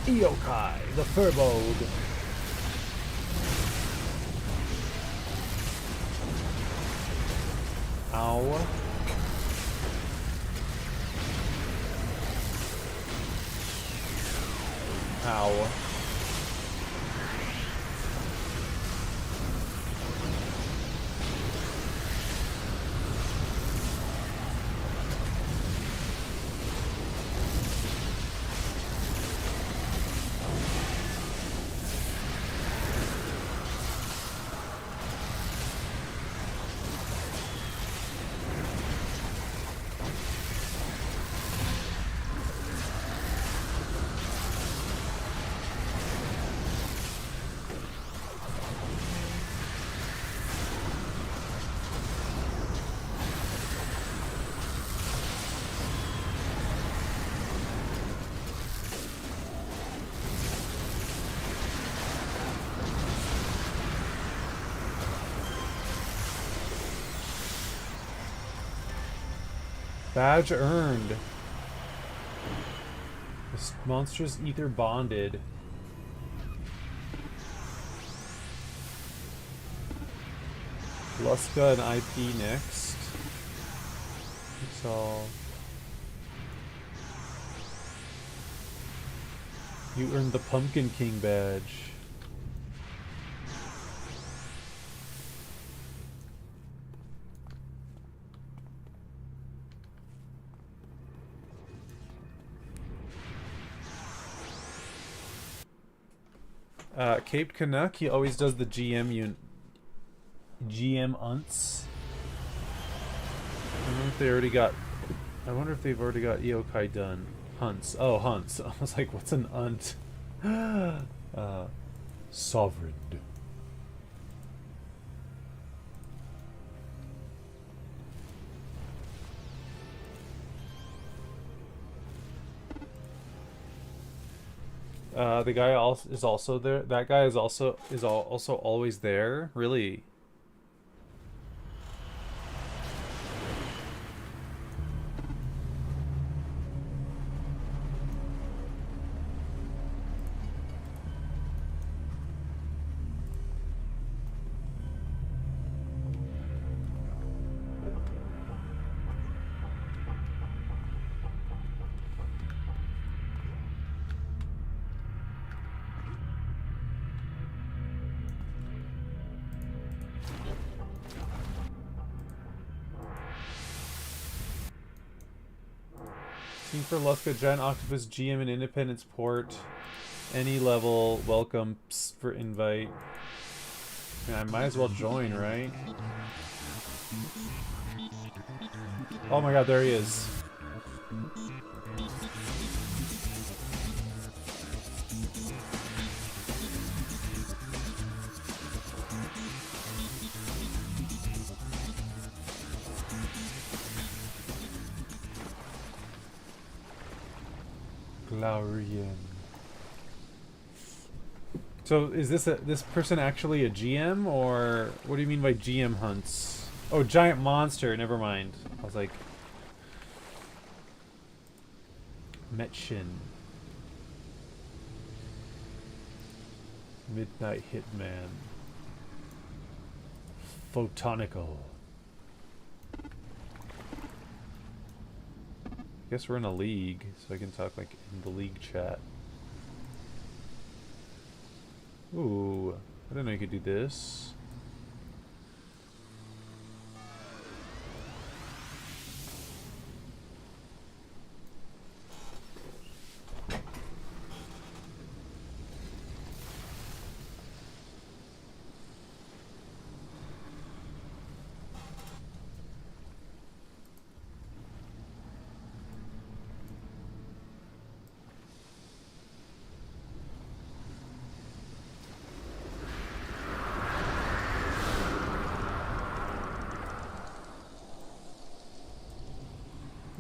S1: Yokai, the Furbode. Ow. Ow. Badge earned. This monstrous ether bonded. Luska and IP next. So you earned the Pumpkin King badge. Cape Canuck, he always does the GM unts. I wonder if they already got. I wonder if they've already got Yokai done. Hunts. Oh, hunts. I was like, what's an unt? Sovereign. The guy is also there. That guy is also always there. Really. Team for Luska, Giant Octopus, GM and Independence Port. Any level, welcome for invite. Man, I might as well join, right? Oh my god, there he is. Glaurian. So is this person actually a GM, or what do you mean by GM hunts? Oh, giant monster. Never mind. I was like, Metshin. Midnight Hitman. Photonical. Guess we're in a league, so I can talk like in the league chat. Ooh, I didn't know you could do this.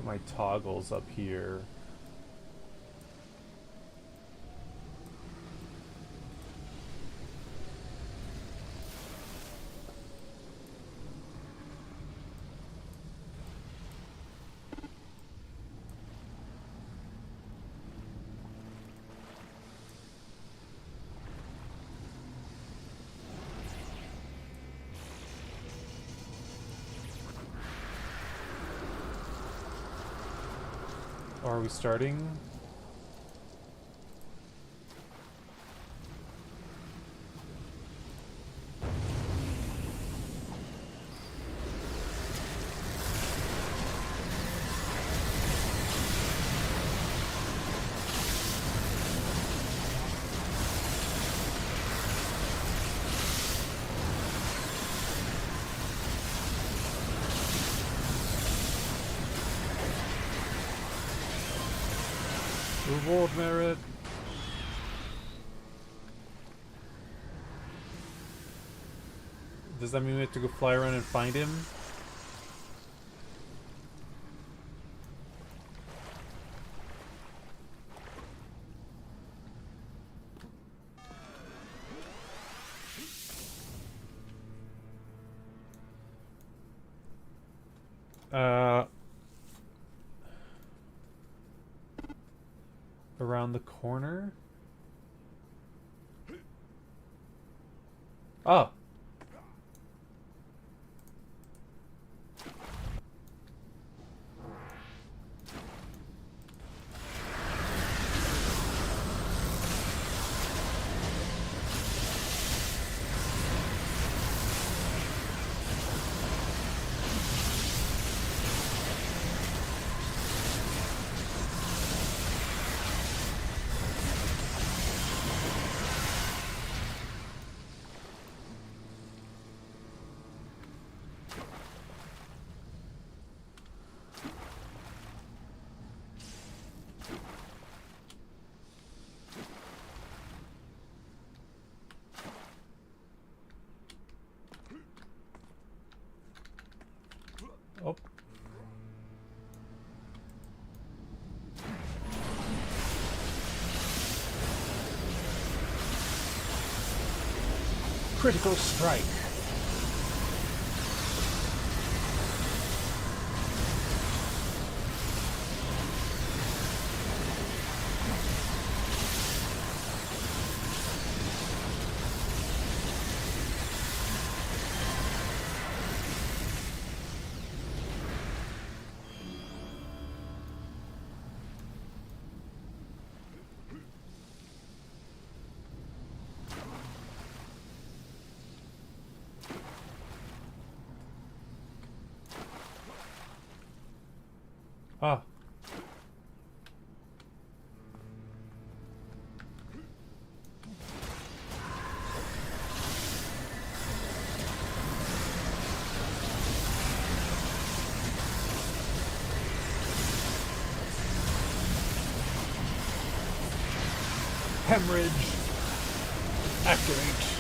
S1: My toggles up here. Are we starting? Reward merit. Does that mean we have to go fly around and find him? Around the corner? Oh. Oh. Critical strike. Ah. Hemorrhage. Activate.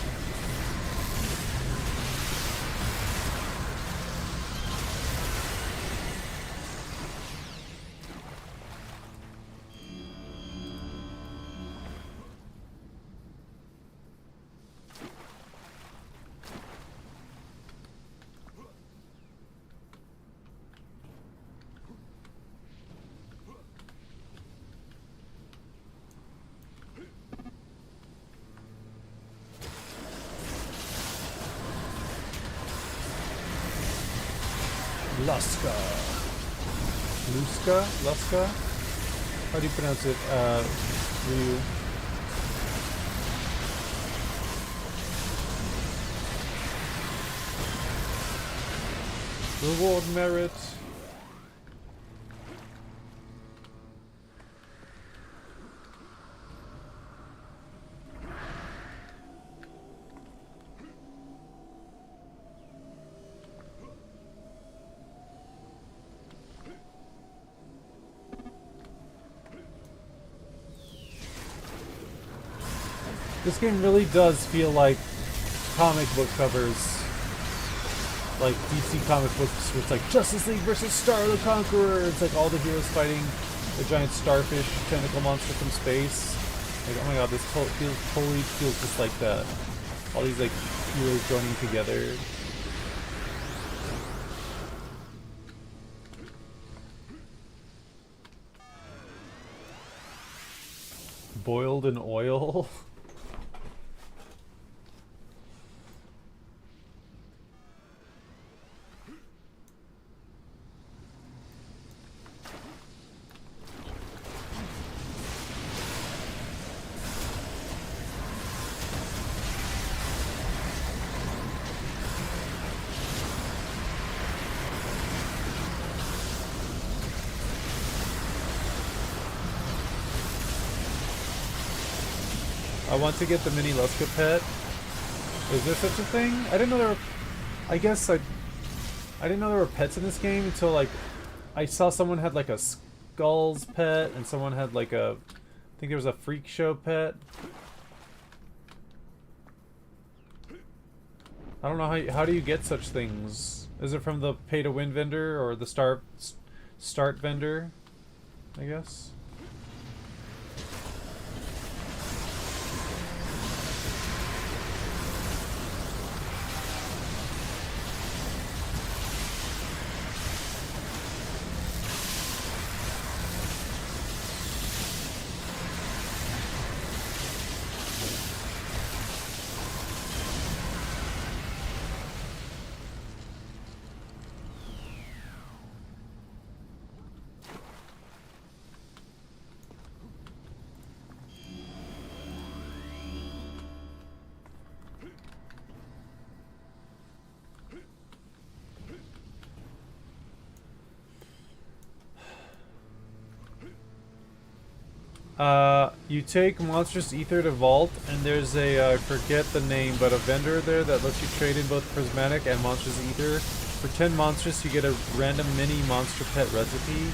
S1: Luska. Luska? Luska? How do you pronounce it, Ryu? Reward merit. This game really does feel like comic book covers. Like DC comic books where it's like Justice League versus Star the Conqueror. It's like all the heroes fighting the giant starfish tentacle monster from space. Like, oh my god, this totally feels just like that. All these like heroes joining together. Boiled in oil. I want to get the mini Luska pet. Is there such a thing? I didn't know there were... I guess I didn't know there were pets in this game until, like, I saw someone had, like, a Skulls pet, and someone had, like, a... I think there was a Freak Show pet. I don't know how do you get such things? Is it from the pay-to-win vendor, or the start vendor, I guess? You take Monstrous Ether to Vault, and there's a, I forget the name, but a vendor there that lets you trade in both Prismatic and Monstrous Ether. For 10 Monstrous, you get a random mini monster pet recipe.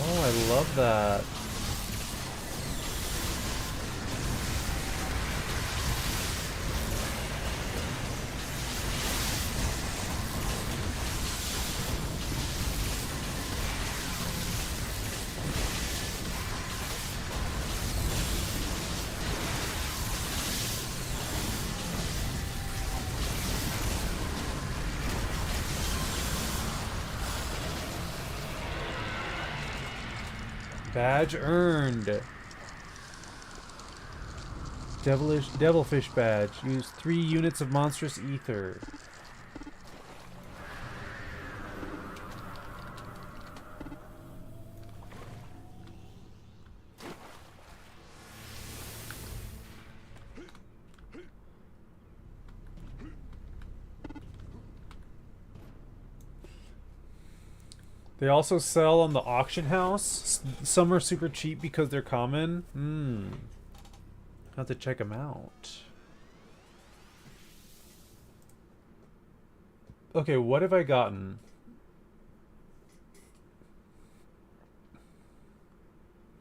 S1: Oh, I love that. Badge earned. Devilfish badge. Use 3 units of Monstrous Ether. They also sell on the auction house. Some are super cheap because they're common. Have to check them out. Okay, what have I gotten?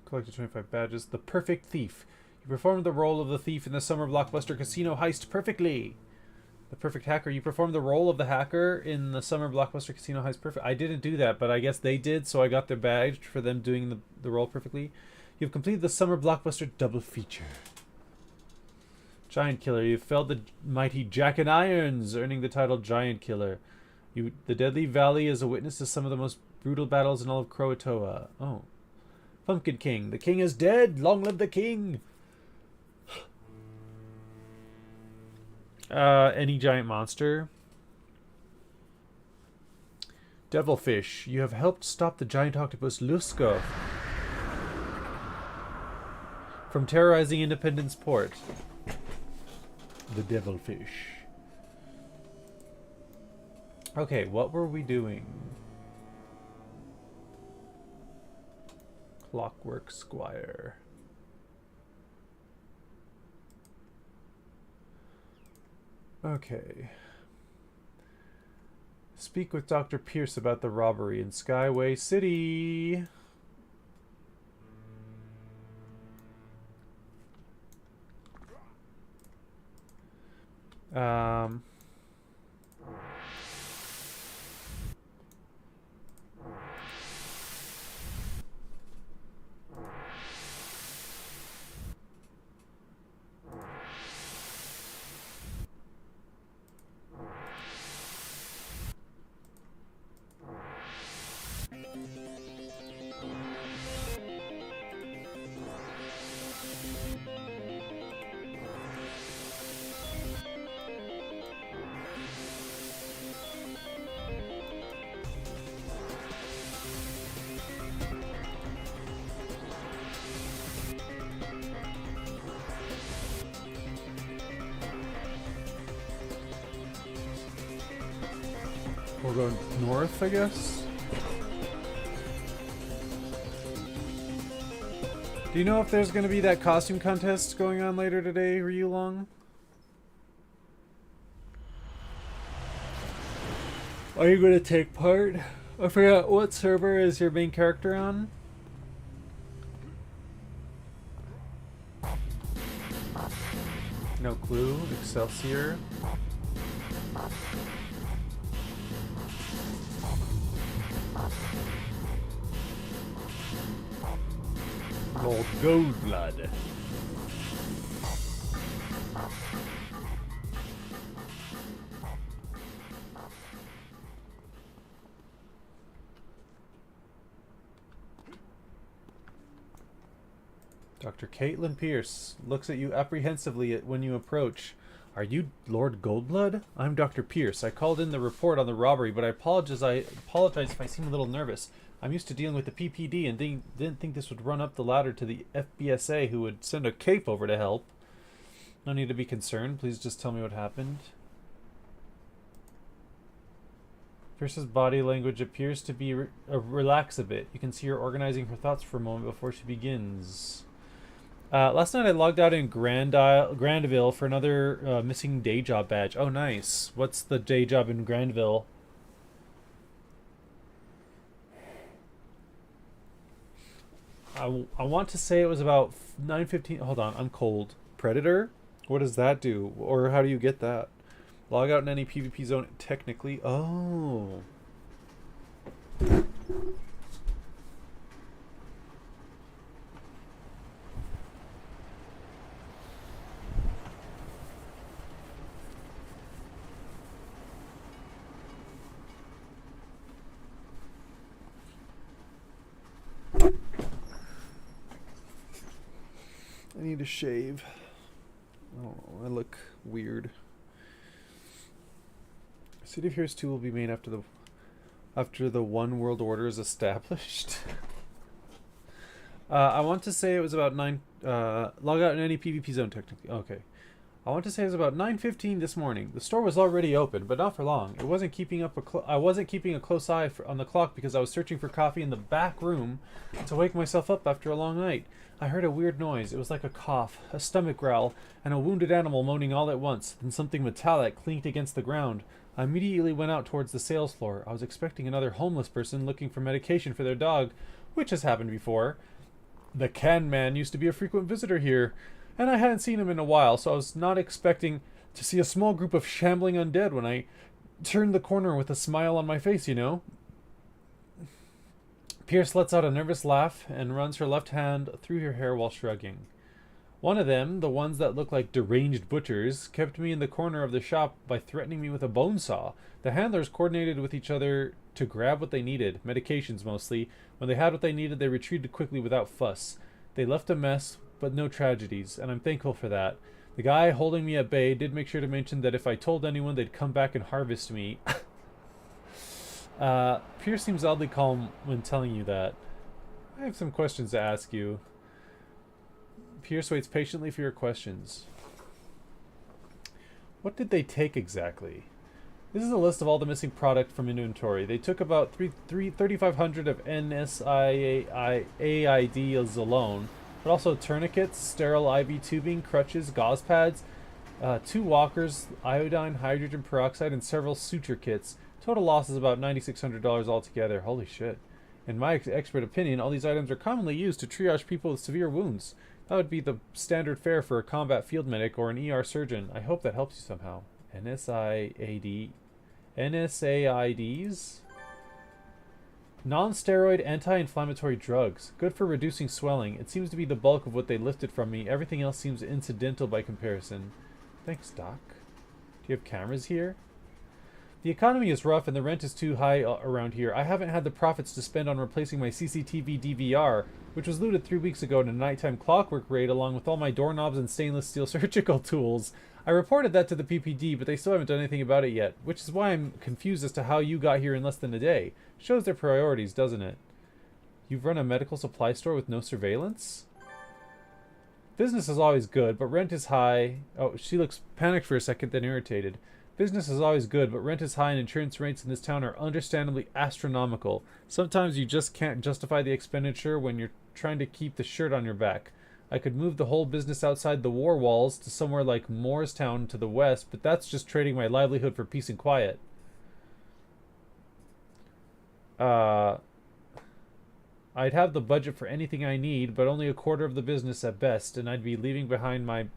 S1: Collected 25 badges. The Perfect Thief. You performed the role of the thief in the Summer Blockbuster Casino heist perfectly. The Perfect Hacker. You performed the role of the hacker in the Summer Blockbuster Casino heist perfect. I didn't do that, but I guess they did, so I got their badge for them doing the role perfectly. You've completed the Summer Blockbuster double feature. Giant Killer. You've felled the mighty Jack and Irons, earning the title Giant Killer. The Deadly Valley is a witness to some of the most brutal battles in all of Croatoa. Oh. Pumpkin King. The king is dead. Long live the king. Any giant monster. Devilfish, you have helped stop the giant octopus Lusko from terrorizing Independence Port. The Devilfish. Okay, what were we doing? Clockwork Squire. Okay. Speak with Dr. Pierce about the robbery in Skyway City. We'll go north, I guess. Do you know if there's going to be that costume contest going on later today, Ryu Long? Are you going to take part? I forgot, what server is your main character on? No clue. Excelsior. Lord Goldblood. Dr. Caitlin Pierce looks at you apprehensively when you approach. Are you Lord Goldblood? I'm Dr. Pierce. I called in the report on the robbery, but I apologize if I seem a little nervous. I'm used to dealing with the PPD and didn't think this would run up the ladder to the FBSA, who would send a cape over to help. No need to be concerned. Please just tell me what happened. Pierce's body language appears to be relax a bit. You can see her organizing her thoughts for a moment before she begins. Last night I logged out in Grandville for another missing day job badge. Oh, nice. What's the day job in Grandville? I want to say it was about 9:15. Hold on, I'm cold. Predator? What does that do? Or how do you get that? Log out in any PvP zone, technically. Oh. I need to shave. Oh, I look weird. City of Heroes 2 will be made after the One World Order is established. I want to say it was about 9. Log out in any PvP zone, technically. Okay. I want to say it was about 9:15 this morning. The store was already open, but not for long. I wasn't keeping a close eye on the clock because I was searching for coffee in the back room to wake myself up after a long night. I heard a weird noise. It was like a cough, a stomach growl, and a wounded animal moaning all at once. Then something metallic clinked against the ground. I immediately went out towards the sales floor. I was expecting another homeless person looking for medication for their dog, which has happened before. The Can Man used to be a frequent visitor here, and I hadn't seen him in a while, so I was not expecting to see a small group of shambling undead when I turned the corner with a smile on my face, you know? Pierce lets out a nervous laugh and runs her left hand through her hair while shrugging. One of them, the ones that look like deranged butchers, kept me in the corner of the shop by threatening me with a bone saw. The handlers coordinated with each other to grab what they needed, medications mostly. When they had what they needed, they retreated quickly without fuss. They left a mess, but no tragedies, and I'm thankful for that. The guy holding me at bay did make sure to mention that if I told anyone, they'd come back and harvest me. Pierce seems oddly calm when telling you that. I have some questions to ask you. Pierce waits patiently for your questions. What did they take exactly? This is a list of all the missing product from inventory. They took about 3,500 of NSAIDs alone, but also tourniquets, sterile IV tubing, crutches, gauze pads, 2 walkers, iodine, hydrogen peroxide, and several suture kits. Total loss is about $9,600 altogether. Holy shit. In my expert opinion, all these items are commonly used to triage people with severe wounds. That would be the standard fare for a combat field medic or an ER surgeon. I hope that helps you somehow. NSAIDs? Non-steroid anti-inflammatory drugs. Good for reducing swelling. It seems to be the bulk of what they lifted from me. Everything else seems incidental by comparison. Thanks, Doc. Do you have cameras here? The economy is rough and the rent is too high around here. I haven't had the profits to spend on replacing my CCTV DVR, which was looted 3 weeks ago in a nighttime clockwork raid along with all my doorknobs and stainless steel surgical tools. I reported that to the PPD, but they still haven't done anything about it yet, which is why I'm confused as to how you got here in less than a day. Shows their priorities, doesn't it? You've run a medical supply store with no surveillance? Business is always good, but rent is high. Oh, she looks panicked for a second, then irritated. Business is always good, but rent is high and insurance rates in this town are understandably astronomical. Sometimes you just can't justify the expenditure when you're trying to keep the shirt on your back. I could move the whole business outside the war walls to somewhere like Moorestown to the west, but that's just trading my livelihood for peace and quiet. I'd have the budget for anything I need, but only a quarter of the business at best, and I'd be leaving behind my...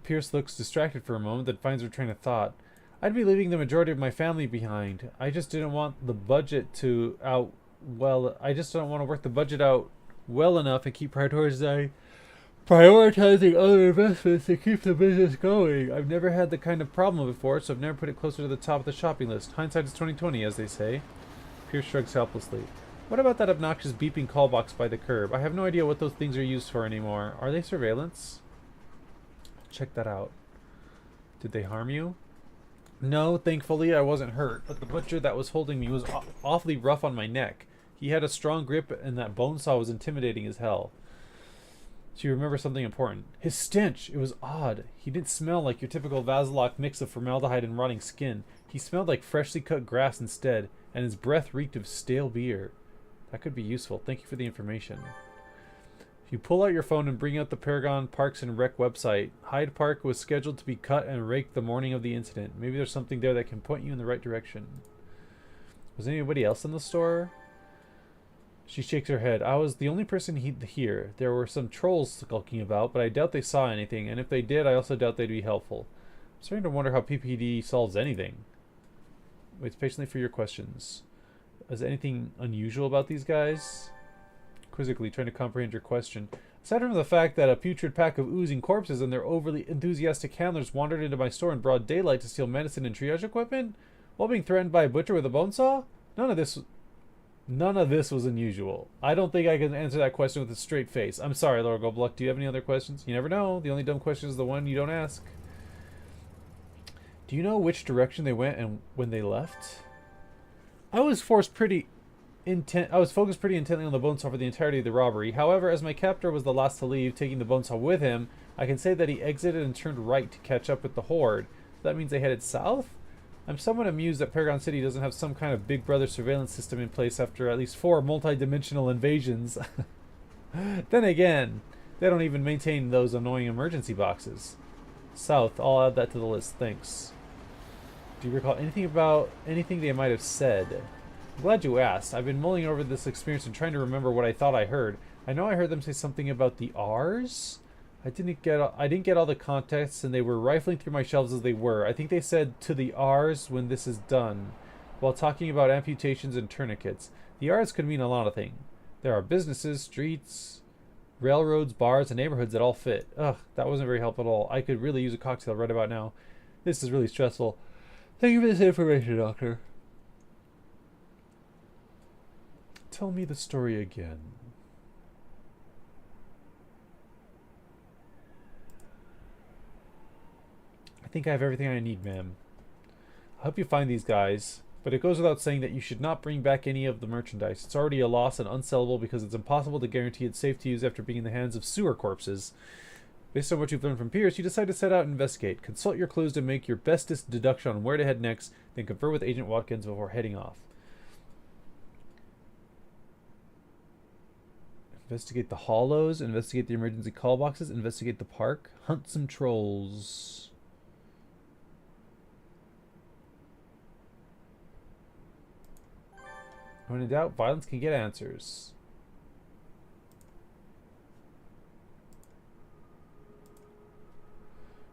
S1: Pierce looks distracted for a moment, then finds her train of thought. I'd be leaving the majority of my family behind. I just didn't want the budget to I just don't want to work the budget out well enough and keep prioritizing other investments to keep the business going. I've never had the kind of problem before, so I've never put it closer to the top of the shopping list. Hindsight is 20/20, as they say. Pierce shrugs helplessly. What about that obnoxious beeping call box by the curb? I have no idea what those things are used for anymore. Are they surveillance? Check that out. Did they harm you? No, thankfully I wasn't hurt, but the butcher that was holding me was awfully rough on my neck. He had a strong grip and that bone saw was intimidating as hell. She remembers something important. His stench! It was odd. He didn't smell like your typical Vasilok mix of formaldehyde and rotting skin. He smelled like freshly cut grass instead, and his breath reeked of stale beer. That could be useful. Thank you for the information. You pull out your phone and bring out the Paragon Parks and Rec website. Hyde Park was scheduled to be cut and raked the morning of the incident. Maybe there's something there that can point you in the right direction. Was anybody else in the store? She shakes her head. I was the only person here. There were some trolls skulking about, but I doubt they saw anything, and if they did, I also doubt they'd be helpful. I'm starting to wonder how PPD solves anything. Waits patiently for your questions. Is anything unusual about these guys? Quizzically, trying to comprehend your question. Aside from the fact that a putrid pack of oozing corpses and their overly enthusiastic handlers wandered into my store in broad daylight to steal medicine and triage equipment, while being threatened by a butcher with a bone saw, none of this was unusual. I don't think I can answer that question with a straight face. I'm sorry, Laura Goldbluck. Do you have any other questions? You never know. The only dumb question is the one you don't ask. Do you know which direction they went and when they left? I was focused pretty intently on the bone saw for the entirety of the robbery. However, as my captor was the last to leave, taking the bone saw with him, I can say that he exited and turned right to catch up with the horde. So that means they headed south? I'm somewhat amused that Paragon City doesn't have some kind of Big Brother surveillance system in place after at least 4 multi-dimensional invasions. Then again, they don't even maintain those annoying emergency boxes. South, I'll add that to the list, thanks. Do you recall anything they might have said? I'm glad you asked. I've been mulling over this experience and trying to remember what I thought I heard. I know I heard them say something about the R's. I didn't get all the context, and they were rifling through my shelves as they were. I think they said to the R's when this is done, while talking about amputations and tourniquets. The R's could mean a lot of things. There are businesses, streets, railroads, bars, and neighborhoods that all fit. Ugh, that wasn't very helpful at all. I could really use a cocktail right about now. This is really stressful. Thank you for this information, Doctor. Tell me the story again. I think I have everything I need, ma'am. I hope you find these guys. But it goes without saying that you should not bring back any of the merchandise. It's already a loss and unsellable because it's impossible to guarantee it's safe to use after being in the hands of sewer corpses. Based on what you've learned from Pierce, you decide to set out and investigate. Consult your clues to make your bestest deduction on where to head next, then confer with Agent Watkins before heading off. Investigate the hollows, investigate the emergency call boxes, investigate the park, hunt some trolls. When in doubt, violence can get answers.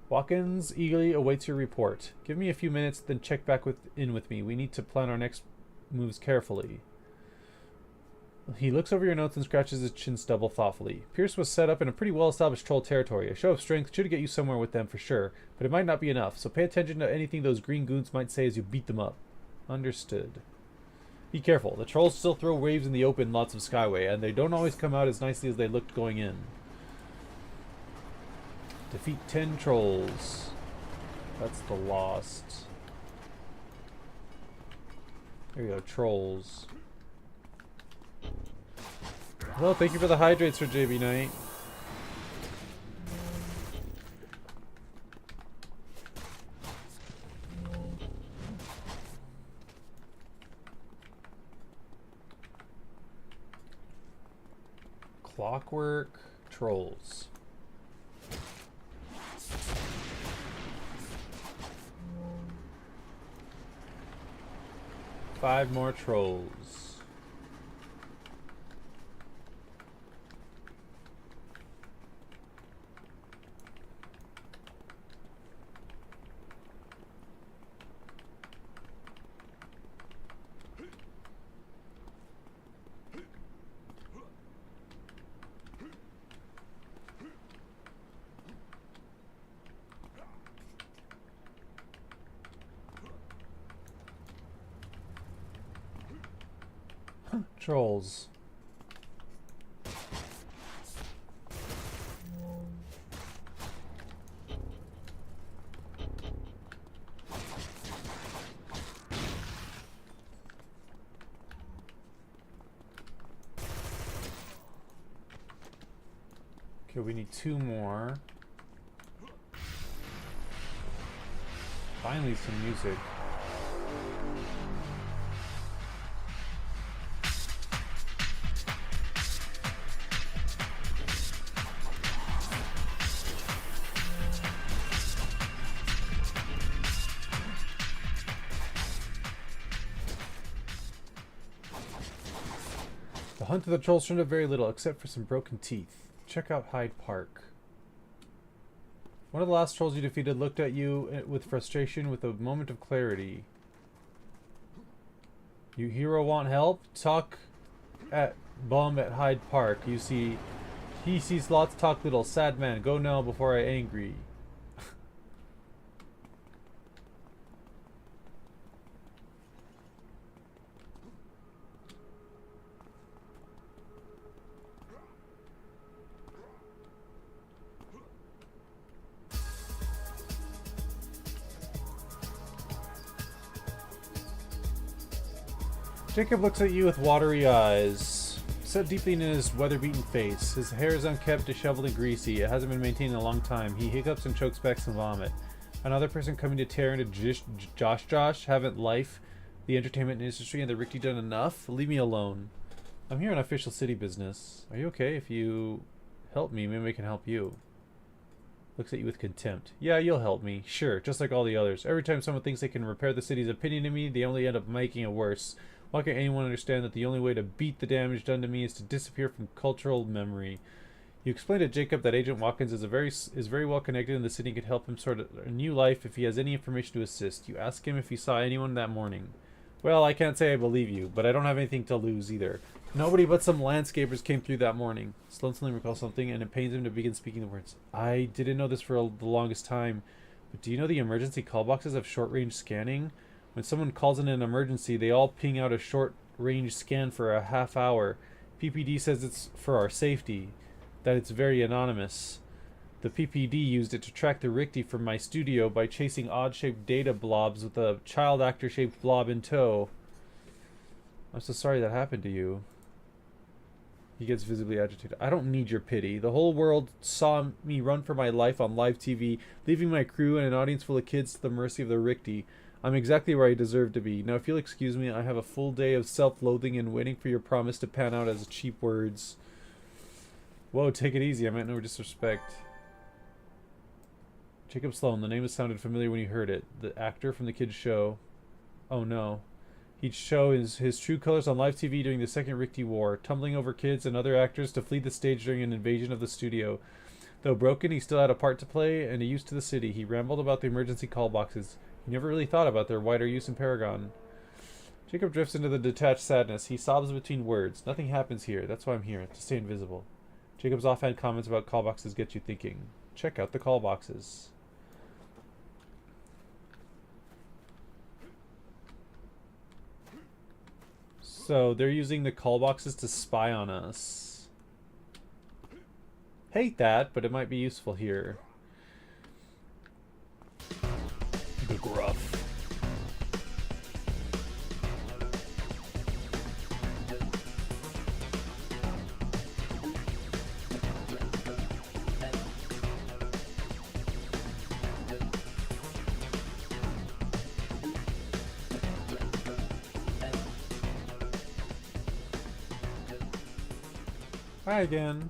S1: Watkins eagerly awaits your report. Give me a few minutes, then check back in with me. We need to plan our next moves carefully. He looks over your notes and scratches his chin stubble thoughtfully. Pierce was set up in a pretty well-established troll territory. A show of strength should get you somewhere with them for sure, but it might not be enough, so pay attention to anything those green goons might say as you beat them up. Understood. Be careful. The trolls still throw waves in the open lots of Skyway, and they don't always come out as nicely as they looked going in. Defeat 10 trolls. That's the lost. There you go, trolls. Well, thank you for the hydrates for JB Knight. Clockwork trolls. Five more trolls. Trolls. Okay, we need two more. Finally, some music. The hunt of the trolls turned up very little, except for some broken teeth. Check out Hyde Park. One of the last trolls you defeated looked at you with frustration with a moment of clarity. You hero want help? Talk at Bum at Hyde Park. You see, he sees lots, talk little. Sad man, go now before I angry. Jacob looks at you with watery eyes, set deeply in his weather-beaten face. His hair is unkempt, disheveled, and greasy. It hasn't been maintained in a long time. He hiccups and chokes back some vomit. Another person coming to tear into Josh. Haven't life, the entertainment industry, and the Ricky done enough? Leave me alone. I'm here on official city business. Are you okay? If you help me, maybe I can help you. Looks at you with contempt. Yeah, you'll help me. Sure, just like all the others. Every time someone thinks they can repair the city's opinion of me, they only end up making it worse. Why can't anyone understand that the only way to beat the damage done to me is to disappear from cultural memory? You explained to Jacob that Agent Watkins is very well connected in the city and could help him sort a new life if he has any information to assist. You ask him if he saw anyone that morning. Well, I can't say I believe you, but I don't have anything to lose either. Nobody but some landscapers came through that morning. Sloan suddenly recalls something, and it pains him to begin speaking the words. I didn't know this for the longest time, but do you know the emergency call boxes have short-range scanning? When someone calls in an emergency, they all ping out a short-range scan for a half hour. PPD says it's for our safety, that it's very anonymous. The PPD used it to track the Richtie from my studio by chasing odd-shaped data blobs with a child actor-shaped blob in tow. I'm so sorry that happened to you. He gets visibly agitated. I don't need your pity. The whole world saw me run for my life on live TV, leaving my crew and an audience full of kids to the mercy of the Richtie. I'm exactly where I deserve to be. Now, if you'll excuse me, I have a full day of self-loathing and waiting for your promise to pan out as cheap words. Whoa, take it easy. I meant no disrespect. Jacob Sloan. The name has sounded familiar when you heard it. The actor from the kids' show. Oh no. He'd show his true colors on live TV during the Second Richtie War, tumbling over kids and other actors to flee the stage during an invasion of the studio. Though broken, he still had a part to play and a use to the city. He rambled about the emergency call boxes. He never really thought about their wider use in Paragon. Jacob drifts into the detached sadness. He sobs between words. Nothing happens here. That's why I'm here, to stay invisible. Jacob's offhand comments about call boxes get you thinking. Check out the call boxes. So they're using the call boxes to spy on us. Hate that, but it might be useful here. The gruff. Hi again.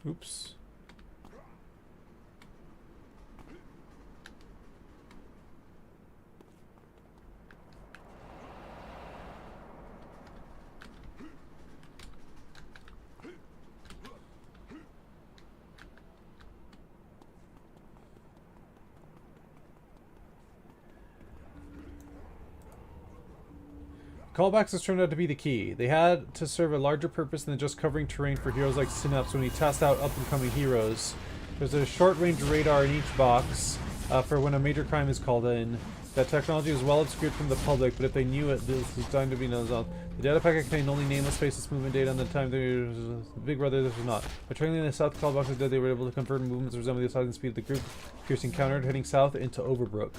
S1: Oops. Callbacks turned out to be the key. They had to serve a larger purpose than just covering terrain for heroes like Synapse when he tasked out up-and-coming heroes. There's a short-range radar in each box for when a major crime is called in. That technology is well obscured from the public, but if they knew it, this was time to be known. The data packet contained only nameless faceless movement data, and the time Big Brother this was not. By trailing in the south, callbacks was dead. They were able to convert movements resembling the size and speed of the group. Pierce encountered heading south into Overbrook.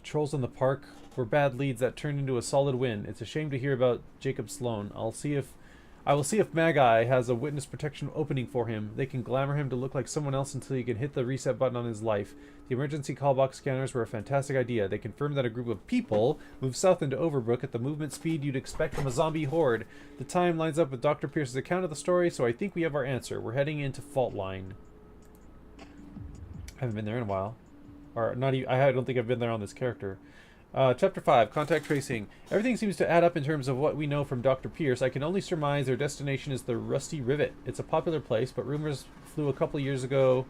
S1: Trolls in the park were bad leads that turned into a solid win. It's a shame to hear about Jacob Sloan. I will see if Magi has a witness protection opening for him. They can glamour him to look like someone else until he can hit the reset button on his life. The emergency callbox scanners were a fantastic idea. They confirmed that a group of people moved south into Overbrook at the movement speed you'd expect from a zombie horde. The time lines up with Dr. Pierce's account of the story, so I think we have our answer. We're heading into Fault Line. I haven't been there in a while. Or not even, I don't think I've been there on this character. Chapter 5, Contact Tracing. Everything seems to add up in terms of what we know from Dr. Pierce. I can only surmise their destination is the Rusty Rivet. It's a popular place, but rumors flew a couple years ago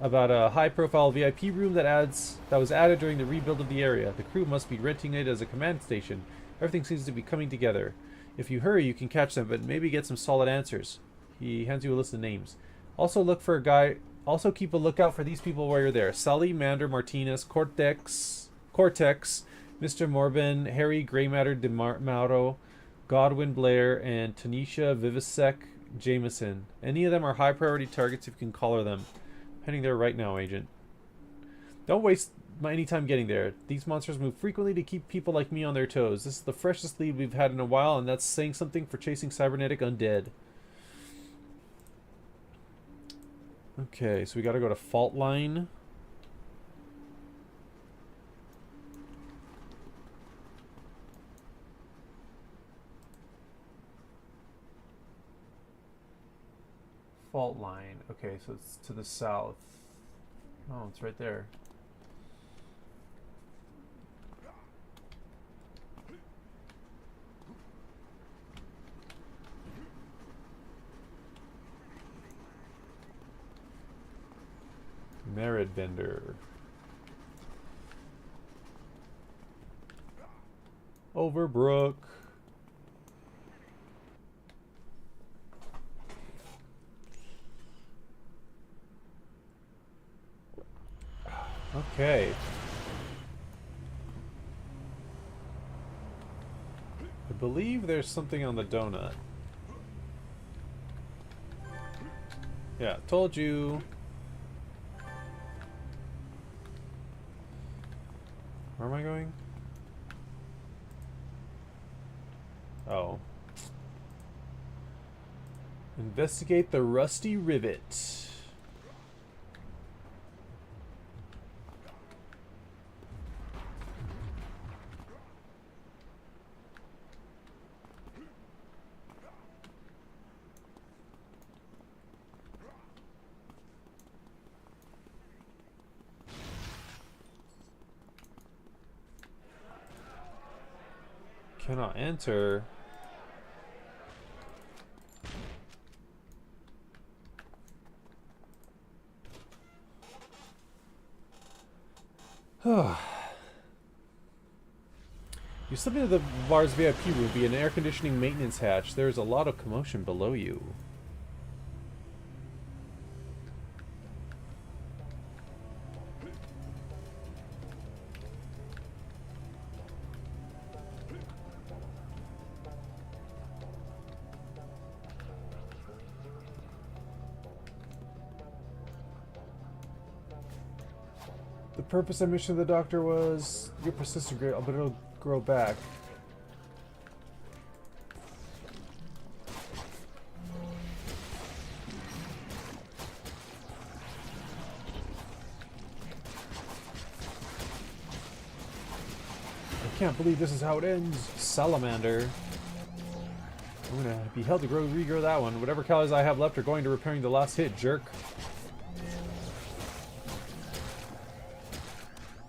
S1: about a high-profile VIP room that was added during the rebuild of the area. The crew must be renting it as a command station. Everything seems to be coming together. If you hurry, you can catch them, but maybe get some solid answers. He hands you a list of names. Also look for a guy. Also keep a lookout for these people while you're there: Sully, Mander, Martinez, Cortex, Mr. Morbin, Harry Greymatter DeMauro, Godwin Blair, and Tanisha Vivisek Jameson. Any of them are high priority targets if you can collar them. I'm heading there right now, Agent. Don't waste any time getting there. These monsters move frequently to keep people like me on their toes. This is the freshest lead we've had in a while, and that's saying something for chasing cybernetic undead. Okay, so we gotta go to Fault Line. Fault Line. Okay, so it's to the south. Oh, it's right there. Merit Bender. Overbrook. Okay. I believe there's something on the donut. Yeah, told you. Where am I going? Oh. Investigate the rusty rivet. Cannot enter. You slip into the bar's VIP room via an air conditioning maintenance hatch. There is a lot of commotion below you. The purpose and mission of the doctor was you're persistent, but it'll grow back. I can't believe this is how it ends. Salamander. I'm gonna be held to regrow that one. Whatever calories I have left are going to repairing the last hit, jerk.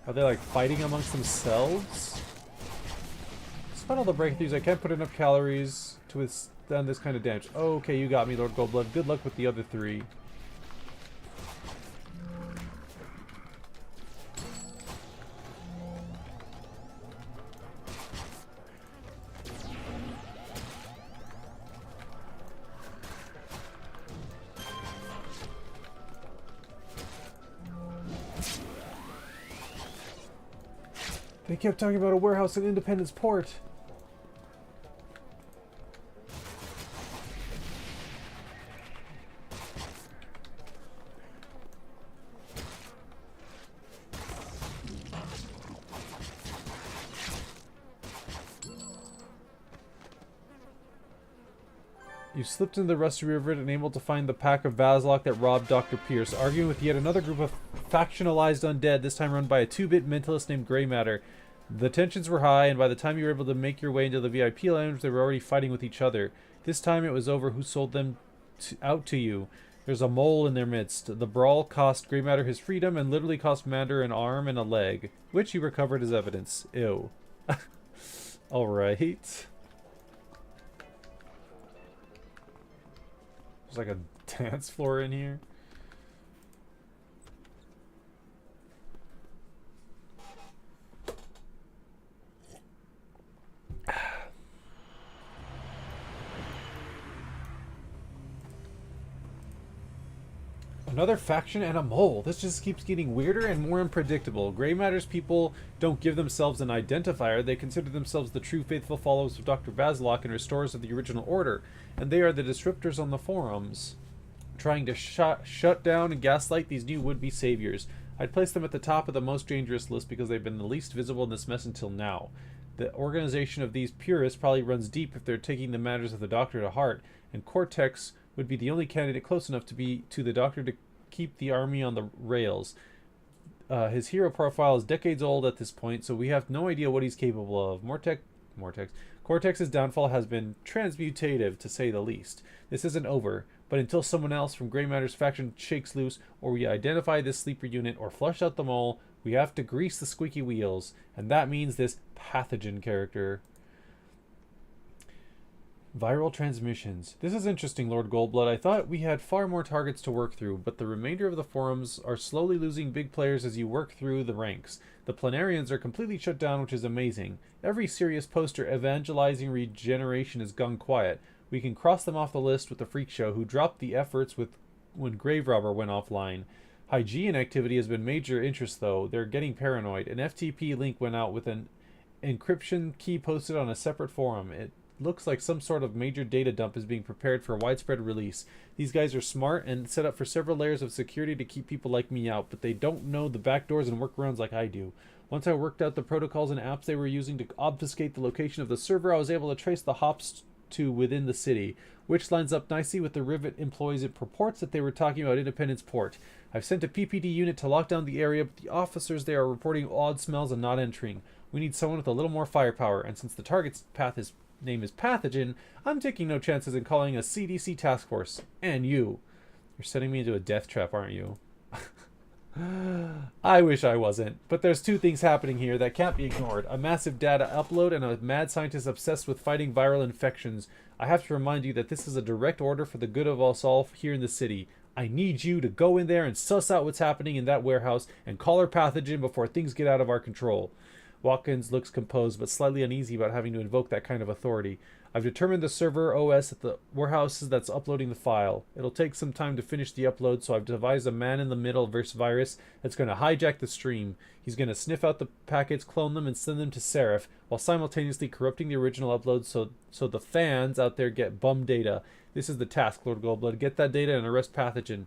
S1: Are they like fighting amongst themselves? Despite all the breakthroughs, I can't put enough calories to withstand this kind of damage. Oh, okay, you got me, Lord Goldblood. Good luck with the other three. They kept talking about a warehouse in Independence Port. You slipped into the Rusty River and able to find the pack of Vazlock that robbed Dr. Pierce, arguing with yet another group of factionalized undead, this time run by a 2-bit mentalist named Greymatter. The tensions were high, and by the time you were able to make your way into the VIP lounge, they were already fighting with each other. This time it was over who sold them out to you. There's a mole in their midst. The brawl cost Greymatter his freedom and literally cost Mander an arm and a leg, which he recovered as evidence. Ew. Alright. There's like a dance floor in here. Another faction and a mole. This just keeps getting weirder and more unpredictable. Grey Matter's people don't give themselves an identifier. They consider themselves the true faithful followers of Dr. Vasilok and restorers of the original order. And they are the disruptors on the forums, trying to shut down and gaslight these new would-be saviors. I'd place them at the top of the most dangerous list because they've been the least visible in this mess until now. The organization of these purists probably runs deep if they're taking the matters of the Doctor to heart, and Cortex would be the only candidate close enough to the Doctor to keep the army on the rails. His hero profile is decades old at this point, so we have no idea what he's capable of. Cortex's downfall has been transmutative, to say the least. This isn't over, but until someone else from Grey Matter's faction shakes loose, or we identify this sleeper unit, or flush out the mole, we have to grease the squeaky wheels, and that means this pathogen character. Viral transmissions. This is interesting, Lord Goldblood. I thought we had far more targets to work through, but the remainder of the forums are slowly losing big players as you work through the ranks. The Planarians are completely shut down, which is amazing. Every serious poster evangelizing regeneration has gone quiet. We can cross them off the list with the Freak Show, who dropped the efforts when Grave Robber went offline. Hygiene activity has been major interest, though. They're getting paranoid. An FTP link went out with an encryption key posted on a separate forum. It looks like some sort of major data dump is being prepared for a widespread release. These guys are smart and set up for several layers of security to keep people like me out, but they don't know the backdoors and workarounds like I do. Once I worked out the protocols and apps they were using to obfuscate the location of the server, I was able to trace the hops to within the city, which lines up nicely with the Rivet employees. It purports that they were talking about Independence Port. I've sent a PPD unit to lock down the area, but the officers there are reporting odd smells and not entering. We need someone with a little more firepower, and since the target's name is Pathogen, I'm taking no chances in calling a CDC task force. And you. You're setting me into a death trap, aren't you? I wish I wasn't. But there's two things happening here that can't be ignored. A massive data upload and a mad scientist obsessed with fighting viral infections. I have to remind you that this is a direct order for the good of us all here in the city. I need you to go in there and suss out what's happening in that warehouse and call her Pathogen before things get out of our control. Watkins looks composed but slightly uneasy about having to invoke that kind of authority. I've determined the server OS at the warehouse that's uploading the file. It'll take some time to finish the upload, so I've devised a man-in-the-middle verse virus that's going to hijack the stream. He's going to sniff out the packets, clone them, and send them to Seraph, while simultaneously corrupting the original upload so the fans out there get bum data. This is the task, Lord Goldblood. Get that data and arrest Pathogen.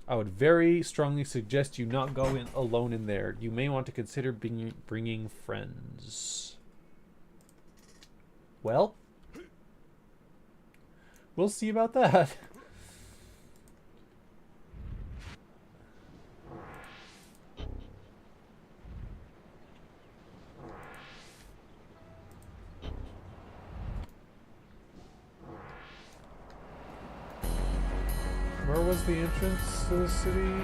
S1: I would very strongly suggest you not go in alone in there. You may want to consider bringing friends. Well, we'll see about that. Where was the entrance to the city?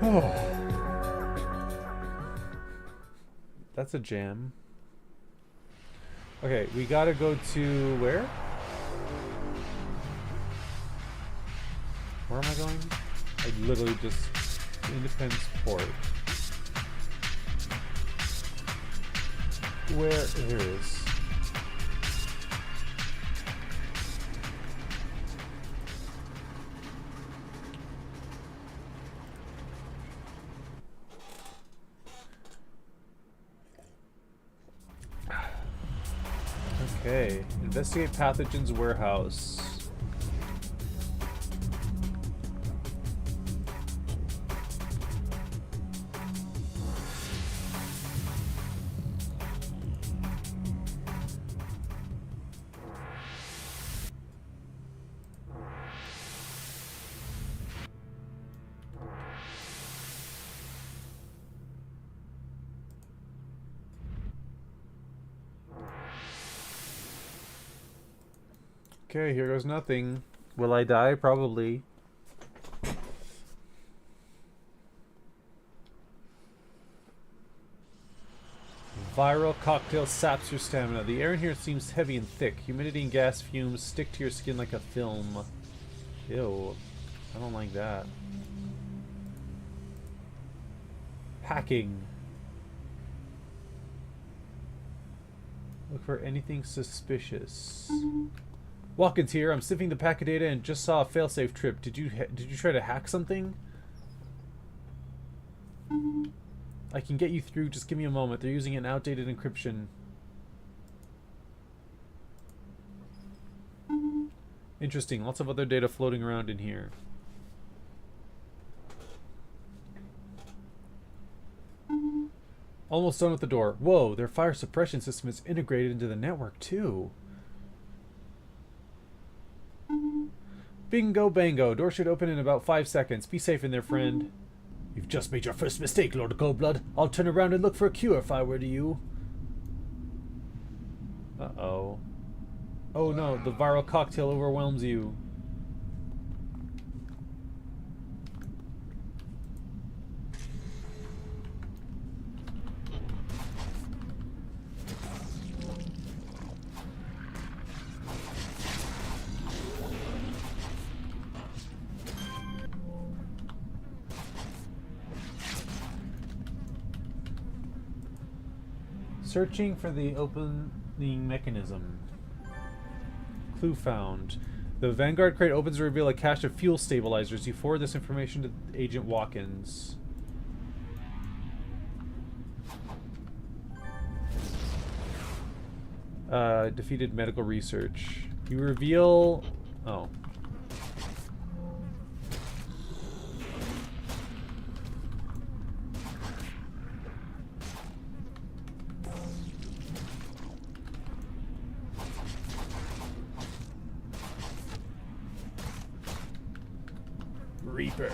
S1: Oh. That's a jam. Okay, we gotta go to where? Where am I going? I literally just... Independence Port. Where there is. Okay, investigate Pathogen's warehouse. Okay, here goes nothing. Will I die? Probably. Viral cocktail saps your stamina. The air in here seems heavy and thick. Humidity and gas fumes stick to your skin like a film. Ew. I don't like that. Hacking. Look for anything suspicious. Watkins here. I'm sniffing the packet data and just saw a failsafe trip. Did you try to hack something? I can get you through. Just give me a moment. They're using an outdated encryption. Interesting. Lots of other data floating around in here. Almost done with the door. Whoa, their fire suppression system is integrated into the network too. Bingo bango. Door should open in about 5 seconds. Be safe in there, friend. You've just made your first mistake, Lord Coldblood. I'll turn around and look for a cure if I were to you. Uh-oh. Oh no, the viral cocktail overwhelms you. Searching for the opening mechanism. Clue found. The Vanguard crate opens to reveal a cache of fuel stabilizers. You forward this information to Agent Watkins. Defeated medical research. You reveal... Oh. Reaper.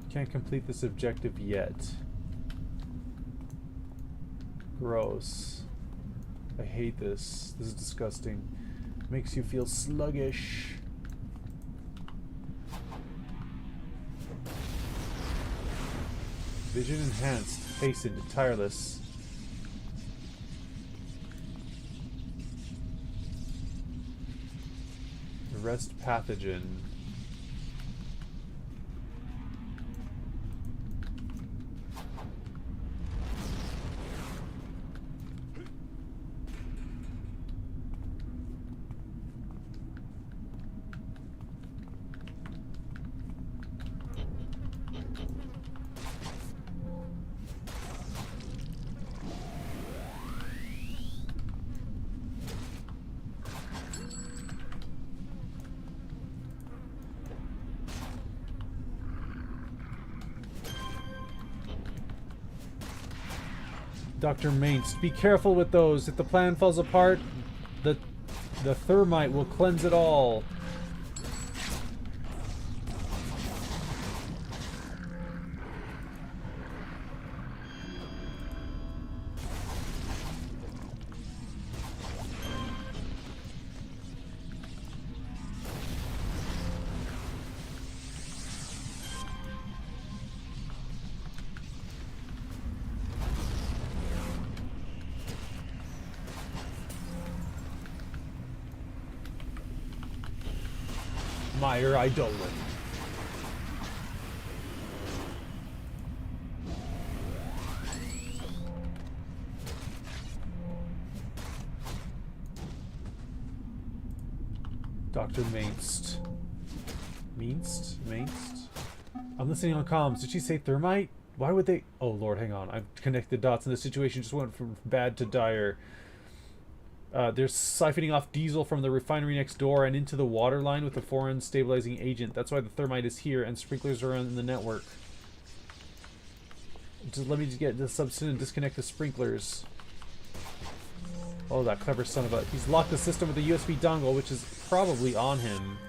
S1: Can't complete this objective yet. Gross. I hate this. This is disgusting. Makes you feel sluggish. Vision enhanced, hastened, tireless. Arrest pathogen. Dr. Mainz, be careful with those. If the plan falls apart, the thermite will cleanse it all. Meyer Eidolon. Dr. Mainst. Mainst? I'm listening on comms. Did she say thermite? Why would they... Oh, Lord, hang on. I've connected the dots and the situation just went from bad to dire. They're siphoning off diesel from the refinery next door and into the water line with a foreign stabilizing agent. That's why the thermite is here, and sprinklers are in the network. Just let me just get this substance and disconnect the sprinklers. Oh, that clever son of a... He's locked the system with a USB dongle, which is probably on him.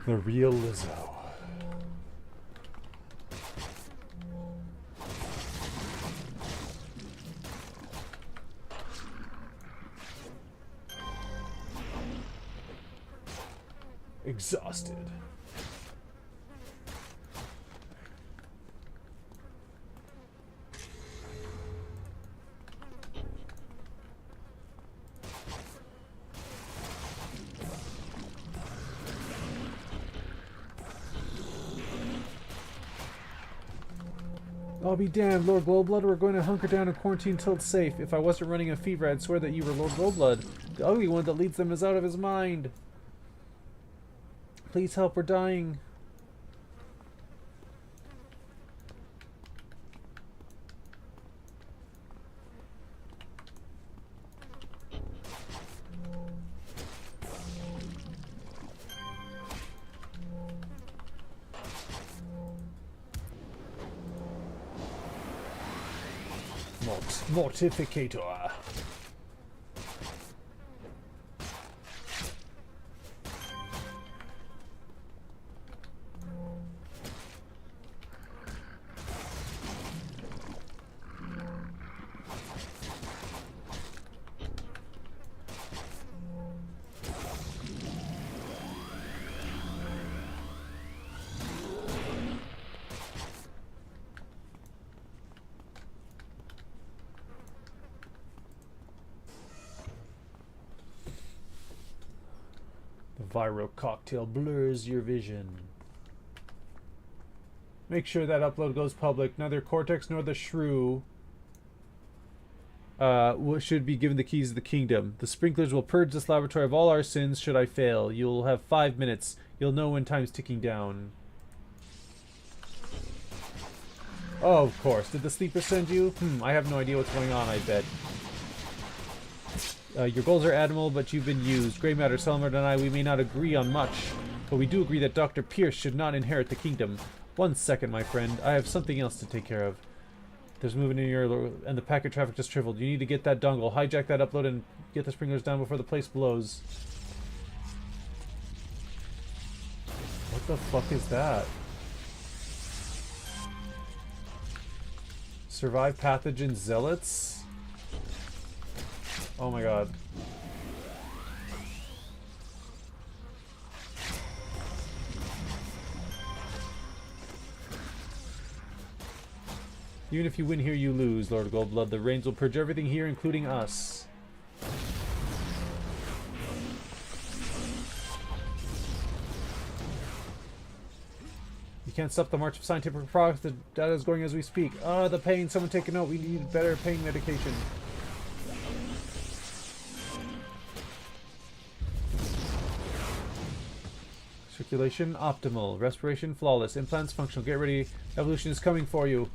S1: The real Lizzo. Exhausted. I'll be damned, Lord Glowblood. We're going to hunker down and quarantine until it's safe. If I wasn't running a fever, I'd swear that you were Lord Glowblood. The ugly one that leads them is out of his mind. Please help, we're dying. Mortificator. The viral cocktail blurs your vision. Make sure that upload goes public. Neither Cortex nor the Shrew should be given the keys of the kingdom. The sprinklers will purge this laboratory of all our sins should I fail. You'll have 5 minutes. You'll know when time's ticking down. Oh, of course. Did the sleeper send you? I have no idea what's going on, I bet. Your goals are admirable, but you've been used. Grey Matter, Selmer, and I, we may not agree on much, but we do agree that Dr. Pierce should not inherit the kingdom. 1 second, my friend. I have something else to take care of. There's movement in your... and the packet traffic just tripled. You need to get that dongle, hijack that upload, and get the sprinklers down before the place blows. What the fuck is that? Survive pathogen zealots? Oh my god. Even if you win here, you lose, Lord Goldblood. The rains will purge everything here, including us. You can't stop the march of scientific progress. The data is going as we speak. Ah, the pain. Someone take a note. We need better pain medication. Circulation optimal. Respiration flawless. Implants functional. Get ready. Evolution is coming for you.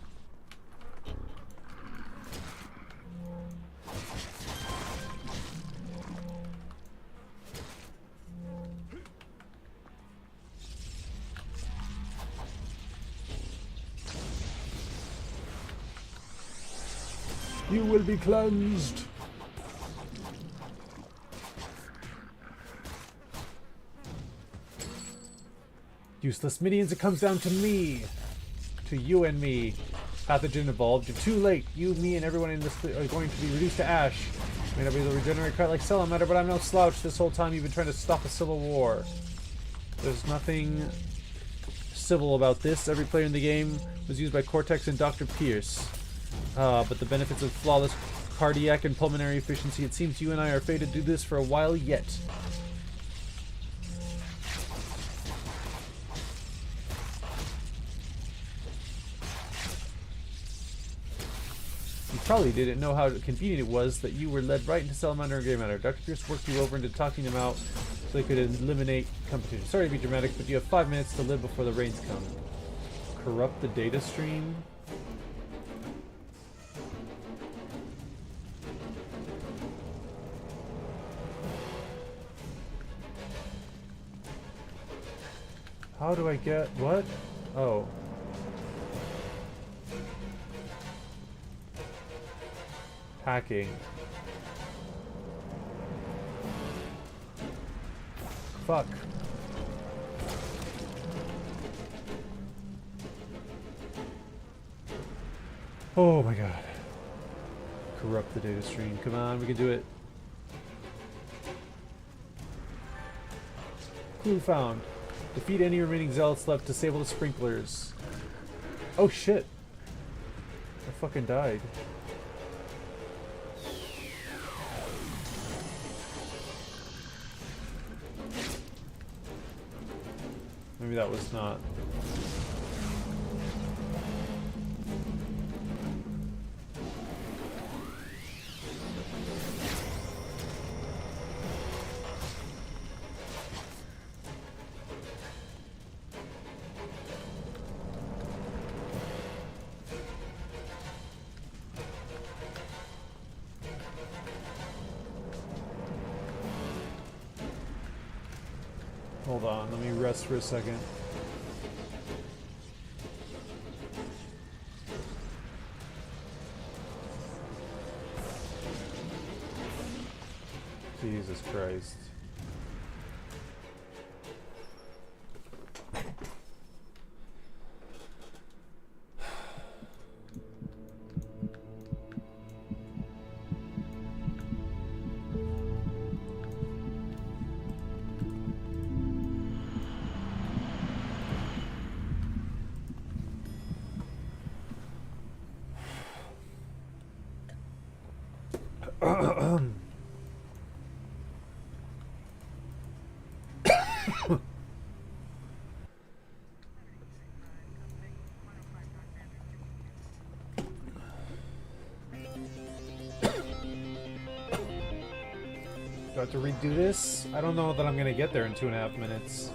S1: You will be cleansed. Useless minions, it comes down to me. To you and me. Pathogen evolved. You're too late. You, me, and everyone in this are going to be reduced to ash. May not be able to regenerate quite like Salamander, but I'm no slouch. This whole time you've been trying to stop a civil war. There's nothing civil about this. Every player in the game was used by Cortex and Dr. Pierce. But the benefits of flawless cardiac and pulmonary efficiency, it seems you and I are fated to do this for a while yet. You probably didn't know how convenient it was that you were led right into Salamander and Grey Matter. Dr. Pierce worked you over into talking them out so they could eliminate competition. Sorry to be dramatic, but you have 5 minutes to live before the rains come. Corrupt the data stream? How do I get... what? Oh. Hacking. Fuck. Oh my god. Corrupt the data stream. Come on, we can do it. Clue found. Defeat any remaining zealots left. Disable the sprinklers. Oh shit. I fucking died. Maybe that was not. Hold on, let me rest for a second. Jesus Christ. Do I have to redo this? I don't know that I'm gonna get there in 2.5 minutes.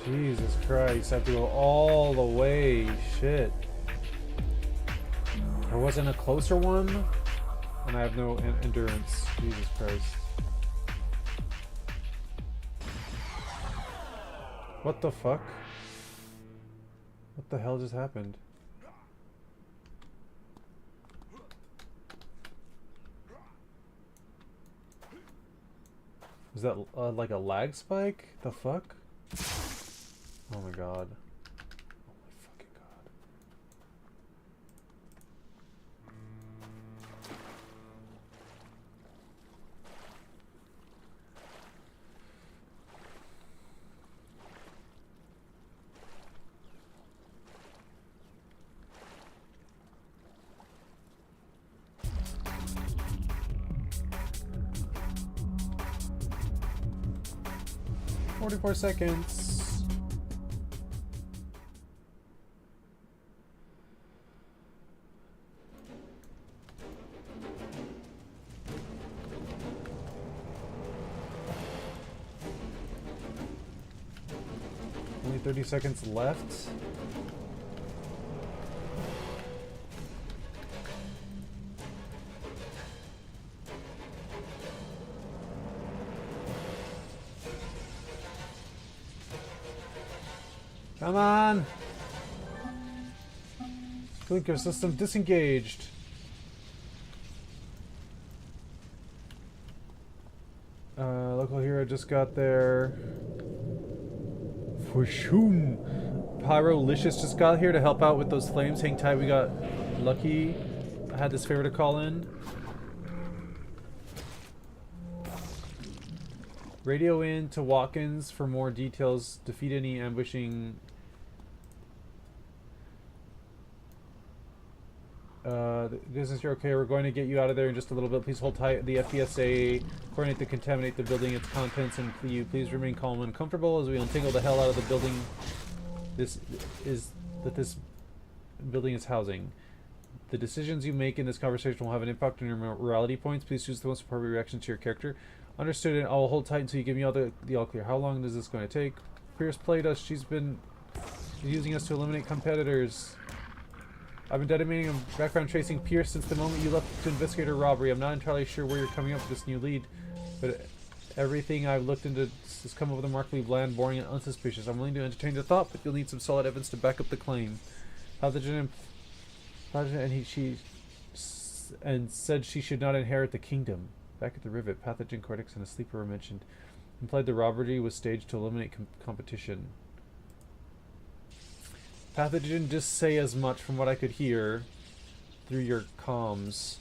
S1: Jesus Christ, I have to go all the way. Shit. There wasn't a closer one? And I have no endurance. Jesus Christ. What the fuck? What the hell just happened? Is that like a lag spike? The fuck? Oh my god. Oh my fucking god. "44 seconds. Only 30 seconds left. Come on! Blinker system disengaged. Local hero just got there. Fushoom! Pyrolicious just got here to help out with those flames. Hang tight, we got lucky. I had this favor to call in. Radio in to Watkins for more details. Defeat any ambushing... business, you're okay. We're going to get you out of there in just a little bit. Please hold tight. The FBSA coordinate to contaminate the building, its contents, and please remain calm and comfortable as we untangle the hell out of the building. This building is housing. The decisions you make in this conversation will have an impact on your morality points. Please choose the most appropriate reaction to your character. Understood, and I'll hold tight until you give me all the all clear. How long is this going to take? Pierce played us. She's using us to eliminate competitors. I've been detonating a background tracing Pierce since the moment you left to investigate her robbery. I'm not entirely sure where you're coming up with this new lead, but everything I've looked into has come up with remarkably bland, boring, and unsuspicious. I'm willing to entertain the thought, but you'll need some solid evidence to back up the claim. Pathogen and said she should not inherit the kingdom. Back at the Rivet, Pathogen, Cortex, and a sleeper were mentioned. Implied the robbery was staged to eliminate competition. Pathogen didn't just say as much from what I could hear through your comms.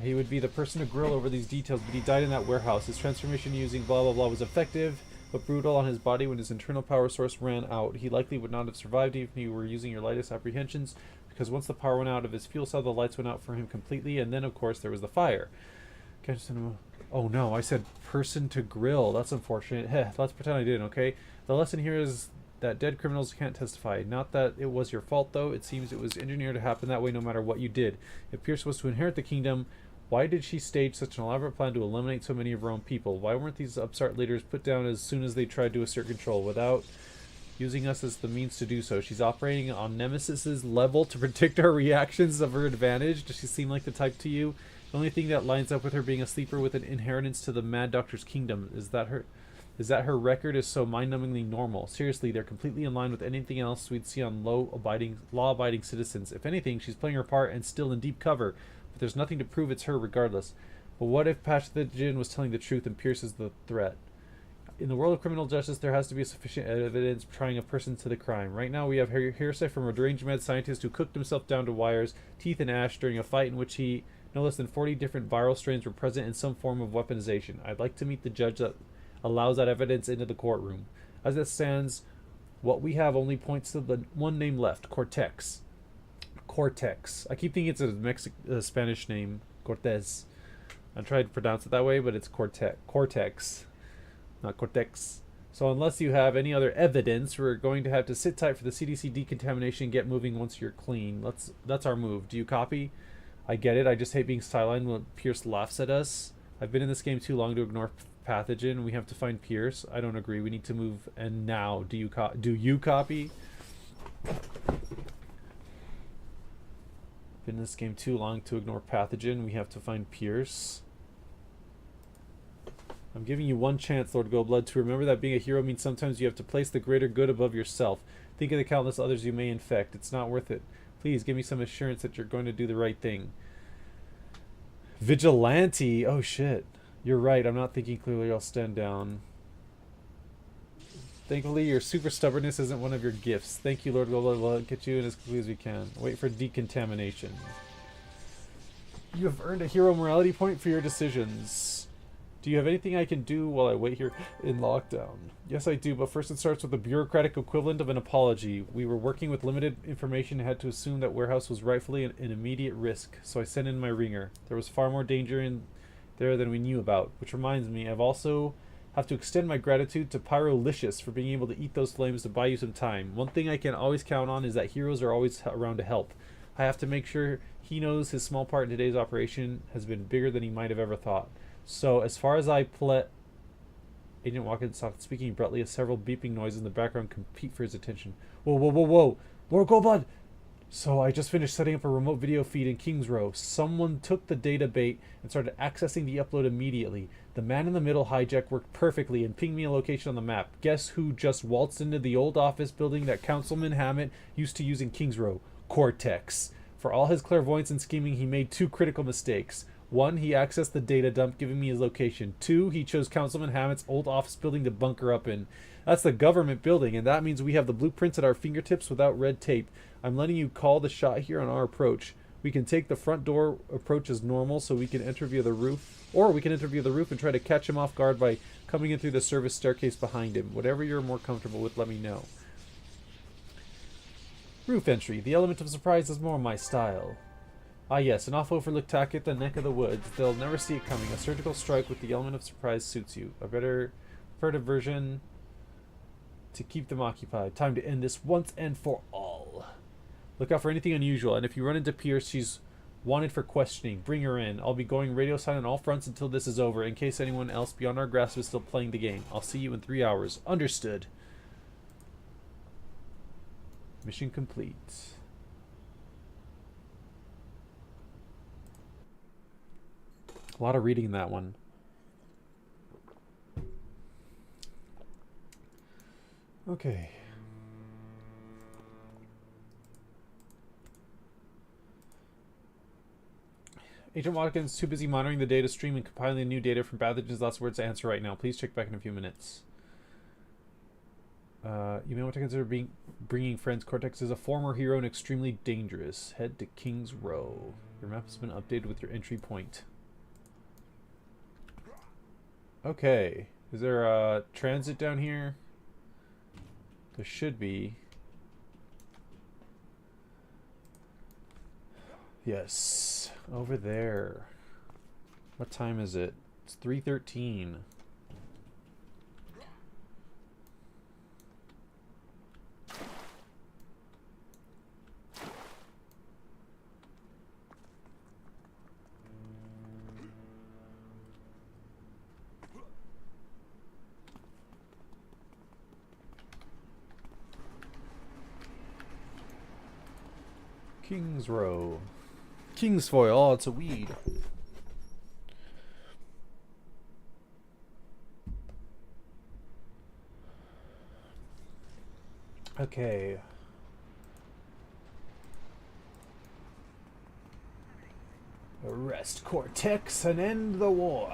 S1: He would be the person to grill over these details, but he died in that warehouse. His transformation using blah blah blah was effective, but brutal on his body when his internal power source ran out. He likely would not have survived even if you were using your lightest apprehensions, because once the power went out of his fuel cell, the lights went out for him completely, and then of course there was the fire. Oh no, I said person to grill. That's unfortunate. Heh, let's pretend I didn't, okay? The lesson here is that dead criminals can't testify. Not that it was your fault, though. It seems it was engineered to happen that way no matter what you did. If Pierce was to inherit the kingdom, why did she stage such an elaborate plan to eliminate so many of her own people? Why weren't these upstart leaders put down as soon as they tried to assert control without using us as the means to do so? She's operating on Nemesis's level to predict our reactions of her advantage. Does she seem like the type to you? The only thing that lines up with her being a sleeper with an inheritance to the Mad Doctor's kingdom is that her record is so mind-numbingly normal. Seriously, they're completely in line with anything else we'd see on law-abiding citizens. If anything, she's playing her part and still in deep cover, but there's nothing to prove it's her regardless. But what if Pathogen was telling the truth and Pierce is the threat? In the world of criminal justice, there has to be sufficient evidence trying a person to the crime. Right now, we have hearsay from a deranged mad scientist who cooked himself down to wires, teeth, and ash during a fight in which no less than 40 different viral strains were present in some form of weaponization. I'd like to meet the judge that allows that evidence into the courtroom. As it stands, what we have only points to the one name left, Cortex. Cortex. I keep thinking it's a Spanish name, Cortez. I tried to pronounce it that way, but it's Cortex, not Cortex. So unless you have any other evidence, we're going to have to sit tight for the CDC decontamination and get moving once you're clean. That's our move. Do you copy? I get it. I just hate being sidelined when Pierce laughs at us. I've been in this game too long to ignore Pathogen. We have to find Pierce. I don't agree. We need to move, and now. Do you copy? Been in this game too long to ignore Pathogen. We have to find Pierce. I'm giving you one chance, Lord Goldblood, to remember that being a hero means sometimes you have to place the greater good above yourself. Think of the countless others you may infect. It's not worth it. Please give me some assurance that you're going to do the right thing. Vigilante? Oh shit. You're right. I'm not thinking clearly. I'll stand down. Thankfully, your super stubbornness isn't one of your gifts. Thank you, Lord Goldblood. We'll get you in as quickly as we can. Wait for decontamination. You have earned a hero morality point for your decisions. Do you have anything I can do while I wait here in lockdown? Yes, I do, but first it starts with the bureaucratic equivalent of an apology. We were working with limited information and had to assume that warehouse was rightfully an immediate risk, so I sent in my ringer. There was far more danger in there than we knew about, which reminds me, I've also have to extend my gratitude to Pyrolicious for being able to eat those flames to buy you some time. One thing I can always count on is that heroes are always around to help. I have to make sure he knows his small part in today's operation has been bigger than he might have ever thought. So, as far as Agent Watkins stopped speaking abruptly as several beeping noises in the background compete for his attention. Whoa, whoa, whoa, whoa! Lord Goldblood! So, I just finished setting up a remote video feed in Kings Row. Someone took the data bait and started accessing the upload immediately. The man in the middle hijack worked perfectly and pinged me a location on the map. Guess who just waltzed into the old office building that Councilman Hammett used to use in Kings Row? Cortex. For all his clairvoyance and scheming, he made two critical mistakes. 1, he accessed the data dump, giving me his location. 2, he chose Councilman Hammett's old office building to bunker up in. That's the government building, and that means we have the blueprints at our fingertips without red tape. I'm letting you call the shot here on our approach. We can take the front door approach as normal, so we can enter via the roof. Or we can enter via the roof and try to catch him off guard by coming in through the service staircase behind him. Whatever you're more comfortable with, let me know. Roof entry. The element of surprise is more my style. Ah yes, an off-overlooked tack at the neck of the woods. They'll never see it coming. A surgical strike with the element of surprise suits you. A better version to keep them occupied. Time to end this once and for all. Look out for anything unusual, and if you run into Pierce, she's Wanted for questioning. Bring her in. I'll be going radio silent on all fronts until this is over, in case anyone else beyond our grasp is still playing the game. I'll see you in 3 hours. Understood. Mission complete. A lot of reading in that one. Okay. Agent Watkins too busy monitoring the data stream and compiling the new data from pathogens. Last words to answer right now. Please check back in a few minutes. You may want to consider bringing friends. Cortex is a former hero and extremely dangerous. Head to King's Row. Your map has been updated with your entry point. Okay. Is there a transit down here? There should be. Yes. Over there. What time is it? It's 3:13. King's Row. Kingsfoil. Oh, it's a weed. Okay. Arrest Cortex and end the war.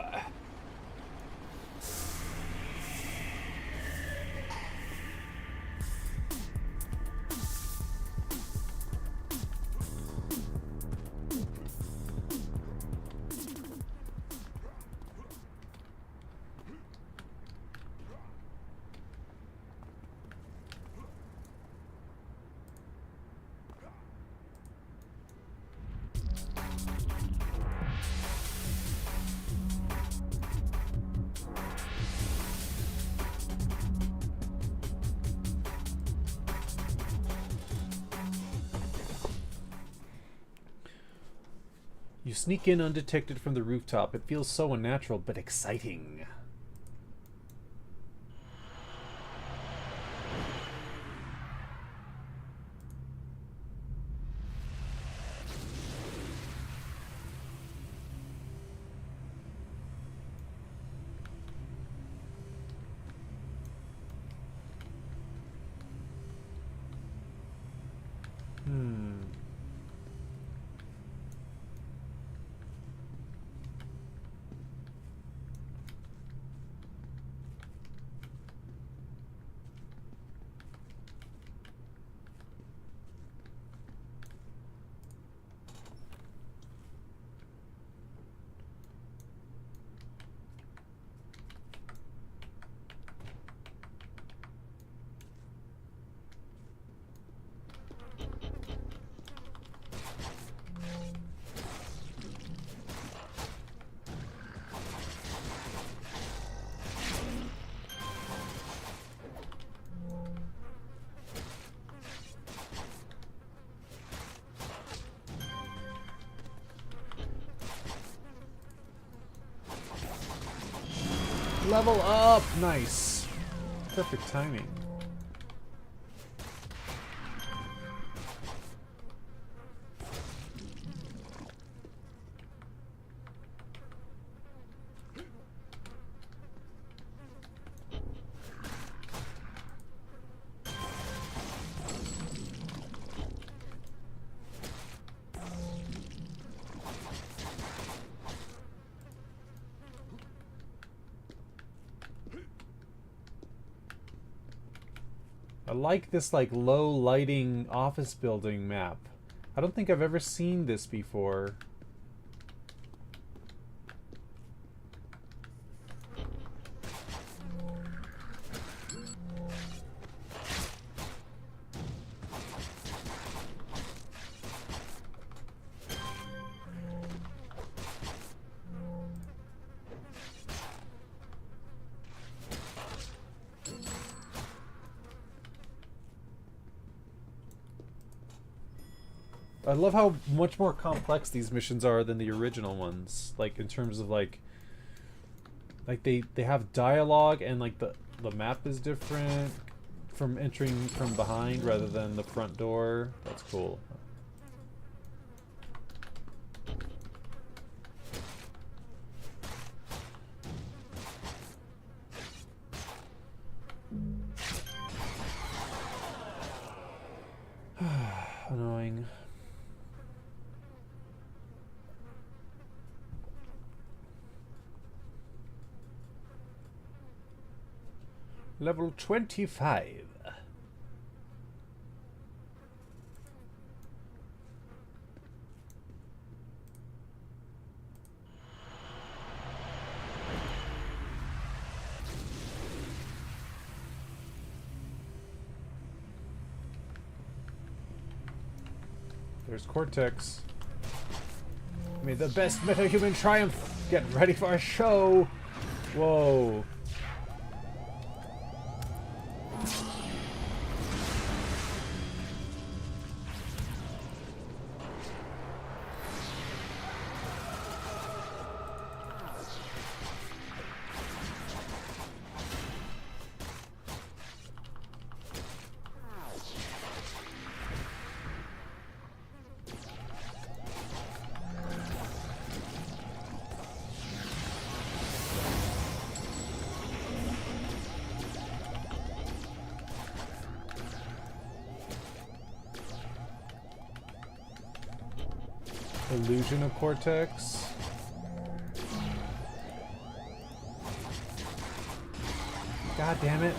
S1: You sneak in undetected from the rooftop. It feels so unnatural, but exciting. Level up! Nice. Perfect timing. I like this like low lighting office building map. I don't think I've ever seen this before. I love how much more complex these missions are than the original ones. Like in terms of like they have dialogue, and like the map is different from entering from behind rather than the front door. That's cool. Annoying. Level 25. There's Cortex. May the best metahuman triumph! Get ready for a show! Whoa. Illusion of Cortex. God damn it.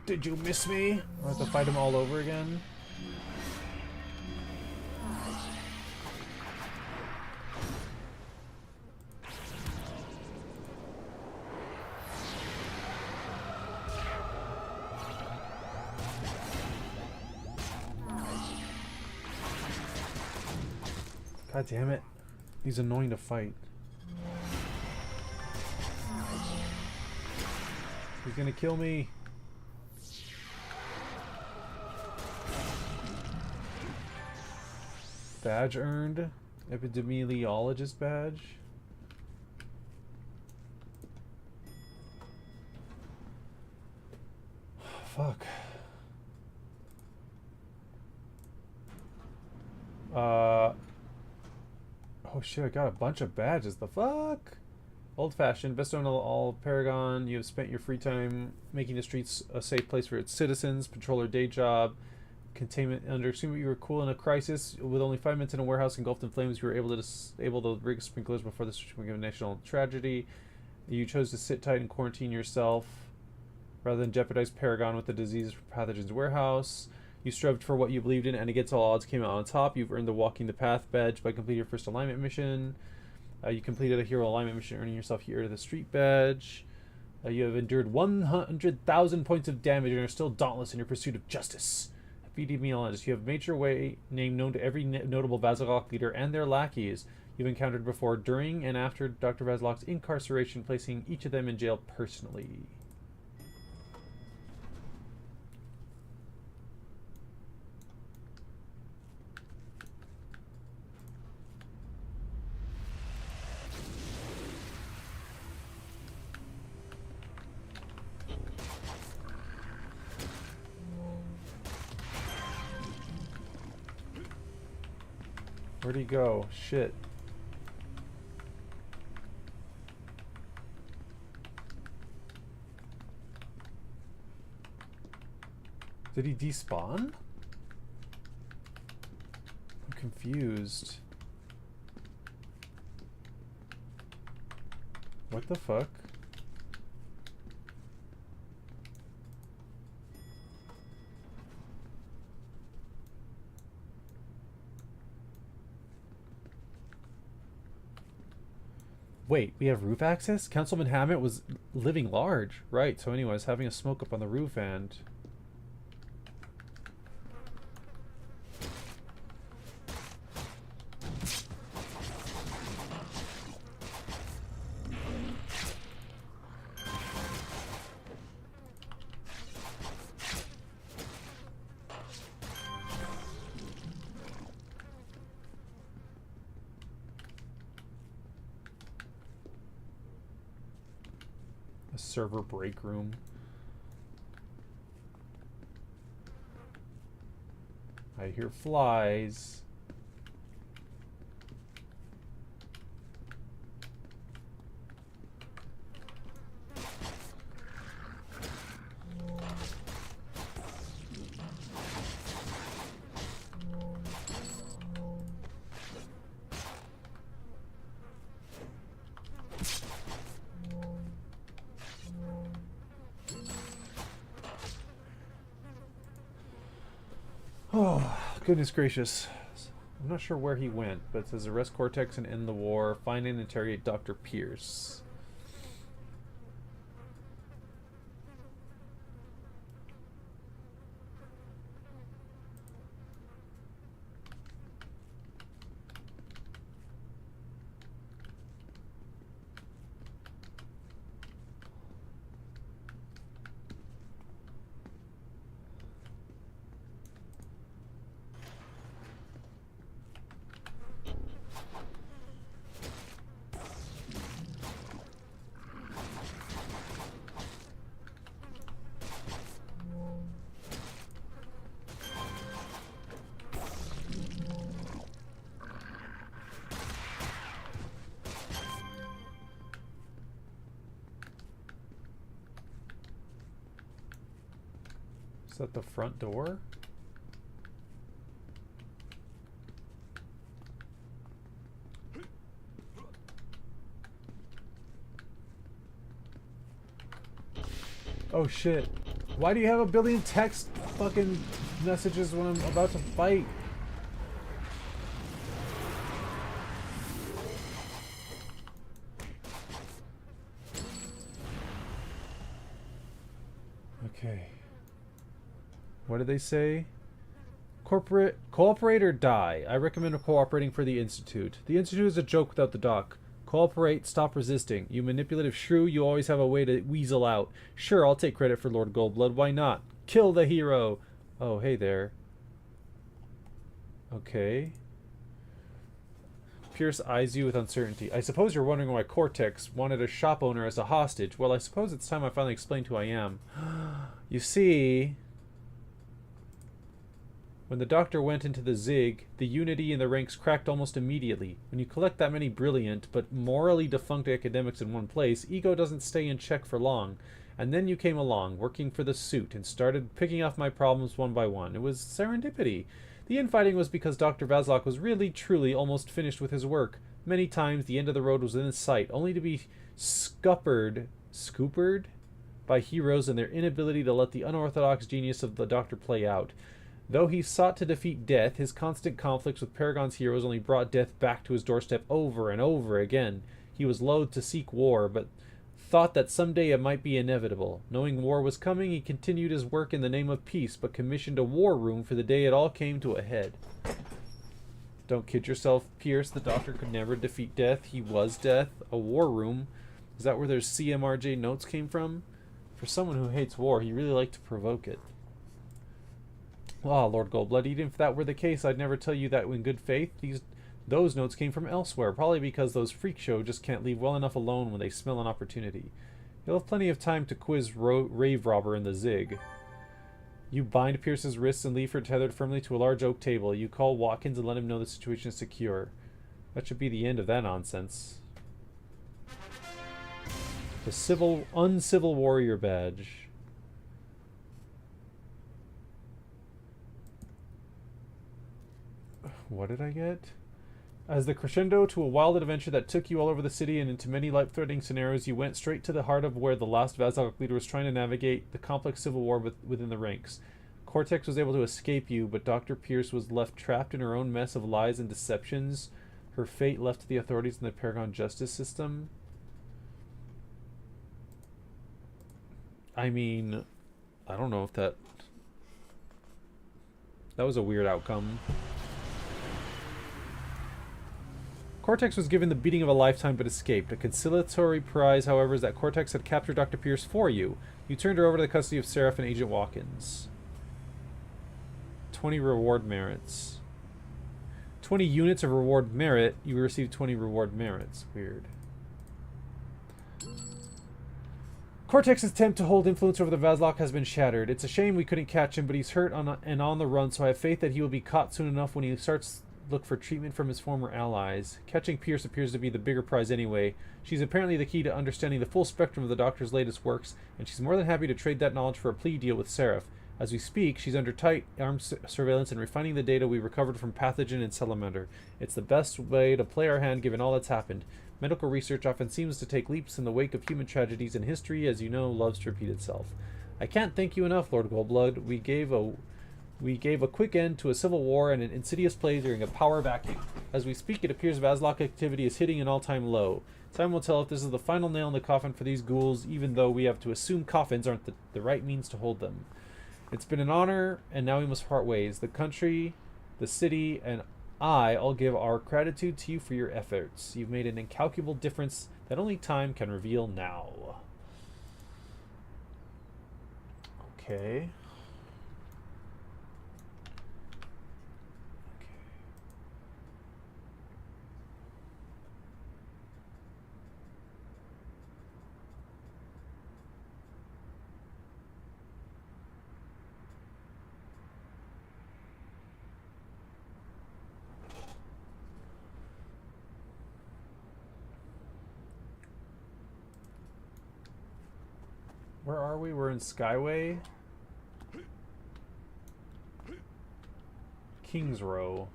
S1: Did you miss me? I have to fight him all over again. God damn it. He's annoying to fight. He's gonna kill me. Badge earned. Epidemiologist badge. Fuck. Oh shit, I got a bunch of badges. The fuck? Old-fashioned. Best known all Paragon. You have spent your free time making the streets a safe place for its citizens. Patroller day job. Containment under. Assuming you were cool in a crisis. With only 5 minutes in a warehouse engulfed in flames, you were able to disable the rig sprinklers before the situation became a national tragedy. You chose to sit tight and quarantine yourself rather than jeopardize Paragon with the disease pathogens warehouse. You strove for what you believed in, and against all odds came out on top. You've earned the Walking the Path badge by completing your first alignment mission. You completed a hero alignment mission, earning yourself Hero of the Street badge. You have endured 100,000 points of damage and are still dauntless in your pursuit of justice. Epidemiologist, you have made your way name known to every notable Vazalok leader and their lackeys you've encountered before, during, and after Dr. Vazalok's incarceration, placing each of them in jail personally. Where'd he go? Shit. Did he despawn? I'm confused. What the fuck? Wait, we have roof access? Councilman Hammett was living large. Right, so anyways, having a smoke up on the roof and... A server break room. I hear flies. Oh, goodness gracious. I'm not sure where he went, but it says arrest Cortex and end the war. Find and interrogate Dr. Pierce. Is that the front door? Oh shit. Why do you have a billion text fucking messages when I'm about to fight? Okay. What did they say? Cooperate or die. I recommend cooperating for the Institute. The Institute is a joke without the doc. Cooperate, stop resisting. You manipulative shrew, you always have a way to weasel out. Sure, I'll take credit for Lord Goldblood, why not? Kill the hero! Oh, hey there. Okay. Pierce eyes you with uncertainty. I suppose you're wondering why Cortex wanted a shop owner as a hostage. Well, I suppose it's time I finally explained who I am. You see... When the doctor went into the Zig, the unity in the ranks cracked almost immediately. When you collect that many brilliant, but morally defunct academics in one place, ego doesn't stay in check for long. And then you came along, working for the suit, and started picking off my problems one by one. It was serendipity. The infighting was because Dr. Vazlok was really, truly almost finished with his work. Many times the end of the road was in sight, only to be scuppered by heroes and their inability to let the unorthodox genius of the Doctor play out. Though he sought to defeat death, his constant conflicts with Paragon's heroes only brought death back to his doorstep over and over again. He was loath to seek war, but thought that someday it might be inevitable. Knowing war was coming, he continued his work in the name of peace, but commissioned a war room for the day it all came to a head. Don't kid yourself, Pierce. The Doctor could never defeat death. He was death. A war room. Is that where their CMRJ notes came from? For someone who hates war, he really liked to provoke it. Ah, Lord Goldblood, even if that were the case, I'd never tell you that in good faith. Those notes came from elsewhere, probably because those freak show just can't leave well enough alone when they smell an opportunity. You'll have plenty of time to quiz Rave Robber in the Zig. You bind Pierce's wrists and leave her tethered firmly to a large oak table. You call Watkins and let him know the situation is secure. That should be the end of that nonsense. The uncivil warrior badge. What did I get? As the crescendo to a wild adventure that took you all over the city and into many life-threatening scenarios, you went straight to the heart of where the last Vazalok leader was trying to navigate the complex civil war within the ranks. Cortex was able to escape you, but Dr. Pierce was left trapped in her own mess of lies and deceptions. Her fate left to the authorities in the Paragon justice system. I mean, I don't know if that was a weird outcome. Cortex was given the beating of a lifetime but escaped. A conciliatory prize, however, is that Cortex had captured Dr. Pierce for you. You turned her over to the custody of Seraph and Agent Watkins. 20 reward merits. 20 units of reward merit. You received 20 reward merits. Weird. Cortex's attempt to hold influence over the Vazlok has been shattered. It's a shame we couldn't catch him, but he's hurt and on the run, so I have faith that he will be caught soon enough when he starts look for treatment from his former allies. Catching Pierce appears to be the bigger prize anyway. She's apparently the key to understanding the full spectrum of the Doctor's latest works, and she's more than happy to trade that knowledge for a plea deal with Seraph. As we speak, she's under tight armed surveillance and refining the data we recovered from Pathogen and Salamander. It's the best way to play our hand given all that's happened. Medical research often seems to take leaps in the wake of human tragedies, and history, as you know, loves to repeat itself. I can't thank you enough, Lord Goldblood. We gave a quick end to a civil war and an insidious plague during a power vacuum. As we speak, it appears Vazlok activity is hitting an all-time low. Time will tell if this is the final nail in the coffin for these ghouls, even though we have to assume coffins aren't the right means to hold them. It's been an honor, and now we must part ways. The country, the city, and I all give our gratitude to you for your efforts. You've made an incalculable difference that only time can reveal now. Okay. Where are we? We're in Skyway. King's Row.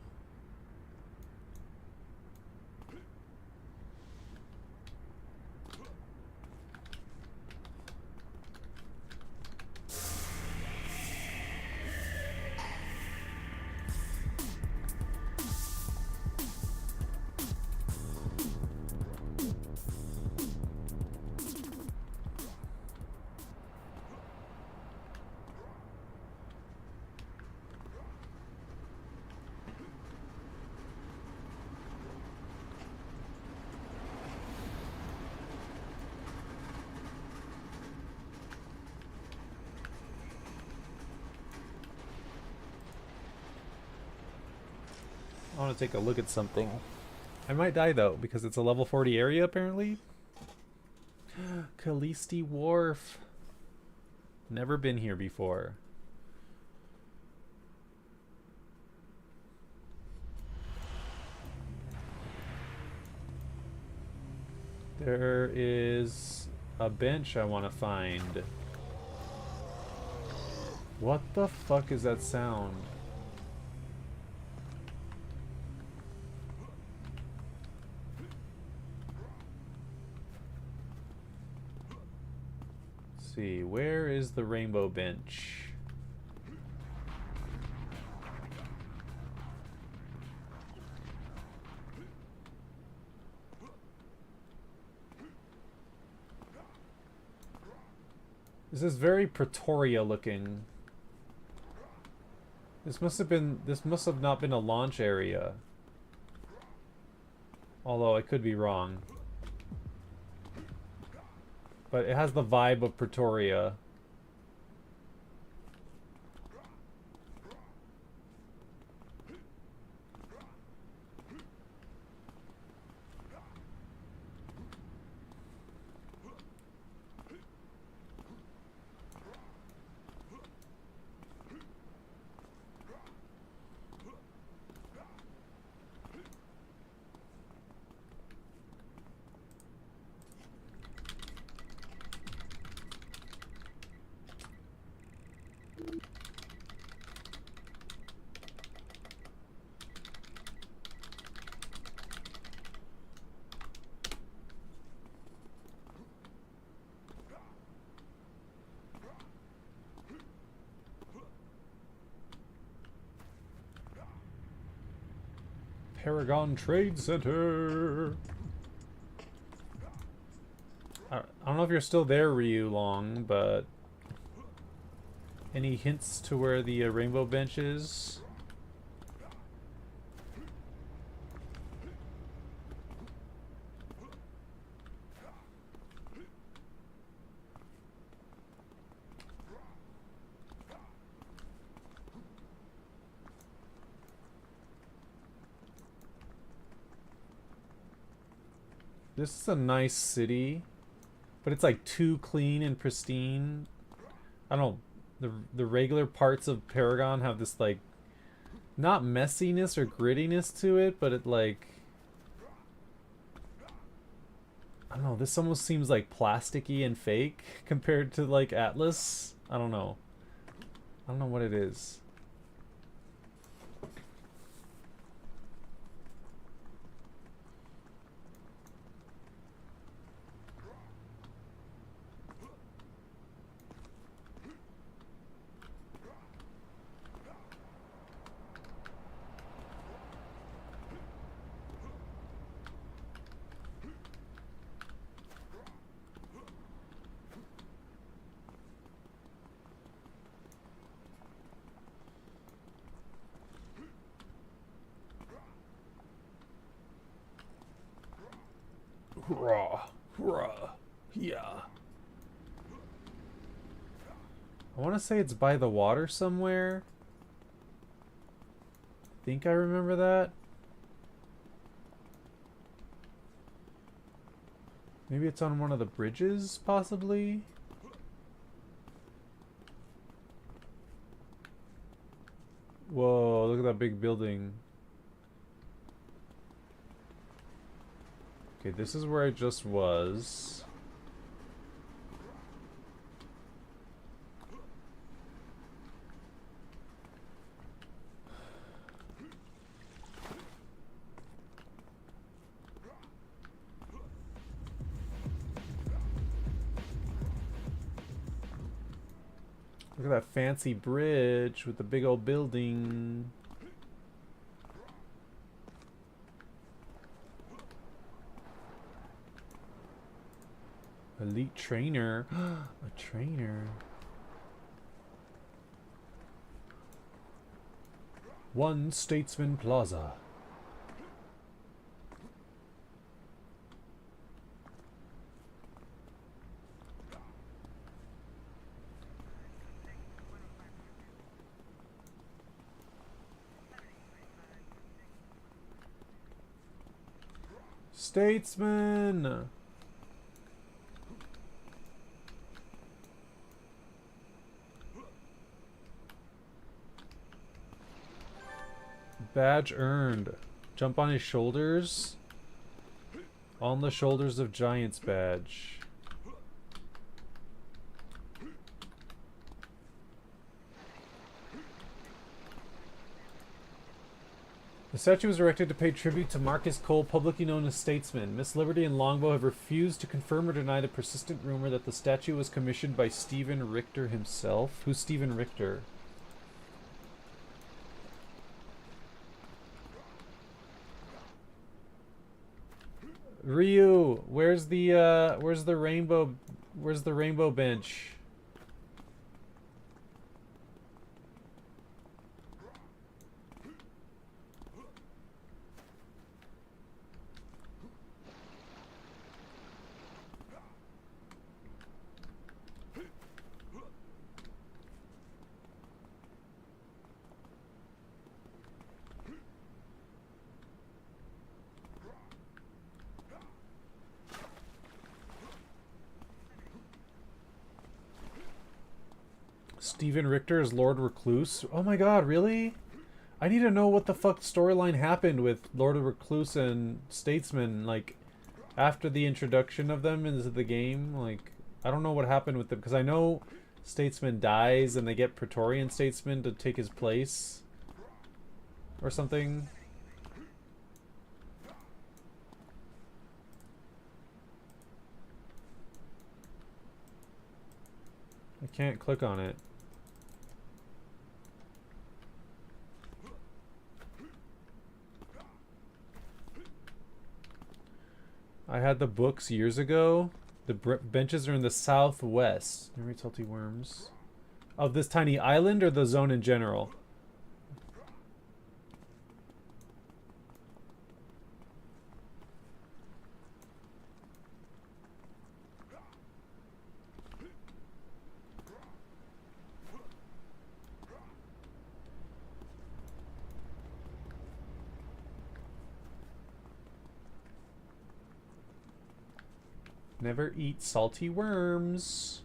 S1: I want to take a look at something. I might die though, because it's a level 40 area apparently. Callisti Wharf. Never been here before. There is a bench I want to find. What the fuck is that sound? See, where is the rainbow bench? This is very Pretoria looking. This must have not been a launch area. Although I could be wrong. But it has the vibe of Pretoria. Paragon Trade Center. I don't know if you're still there, Ryu Long, but any hints to where the rainbow bench is? This is a nice city, but it's like too clean and pristine. I don't know. The regular parts of Paragon have this like not messiness or grittiness to it, but it like I don't know, this almost seems like plasticky and fake compared to like Atlas. I don't know. I don't know what it is. Raw. Raw. Yeah. I want to say it's by the water somewhere. I think I remember that. Maybe it's on one of the bridges, possibly? Whoa, look at that big building. Okay, this is where I just was. Look at that fancy bridge with the big old building. Elite trainer. A trainer. One Statesman Plaza. Statesman! Badge earned. Jump on his shoulders. On the shoulders of Giants badge. The statue was erected to pay tribute to Marcus Cole, publicly known as Statesman. Miss Liberty and Longbow have refused to confirm or deny the persistent rumor that the statue was commissioned by Stephen Richter himself. Who's Stephen Richter? Ryu, where's the rainbow bench? Stephen Richter is Lord Recluse. Oh my god, really? I need to know what the fuck storyline happened with Lord of Recluse and Statesman, like, after the introduction of them into the game. Like, I don't know what happened with them, because I know Statesman dies and they get Praetorian Statesman to take his place. Or something. I can't click on it. I had the books years ago. The benches are in the southwest. Never salty worms. Of this tiny island or the zone in general? Never eat salty worms.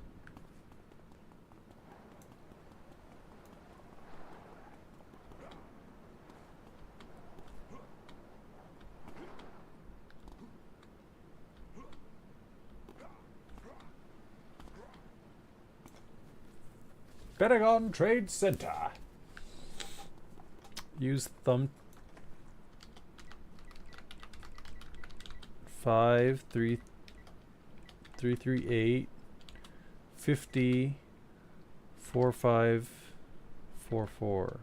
S1: Pentagon Trade Center. Use thumb. 5 3 3 3 8 50 4 5 4 4.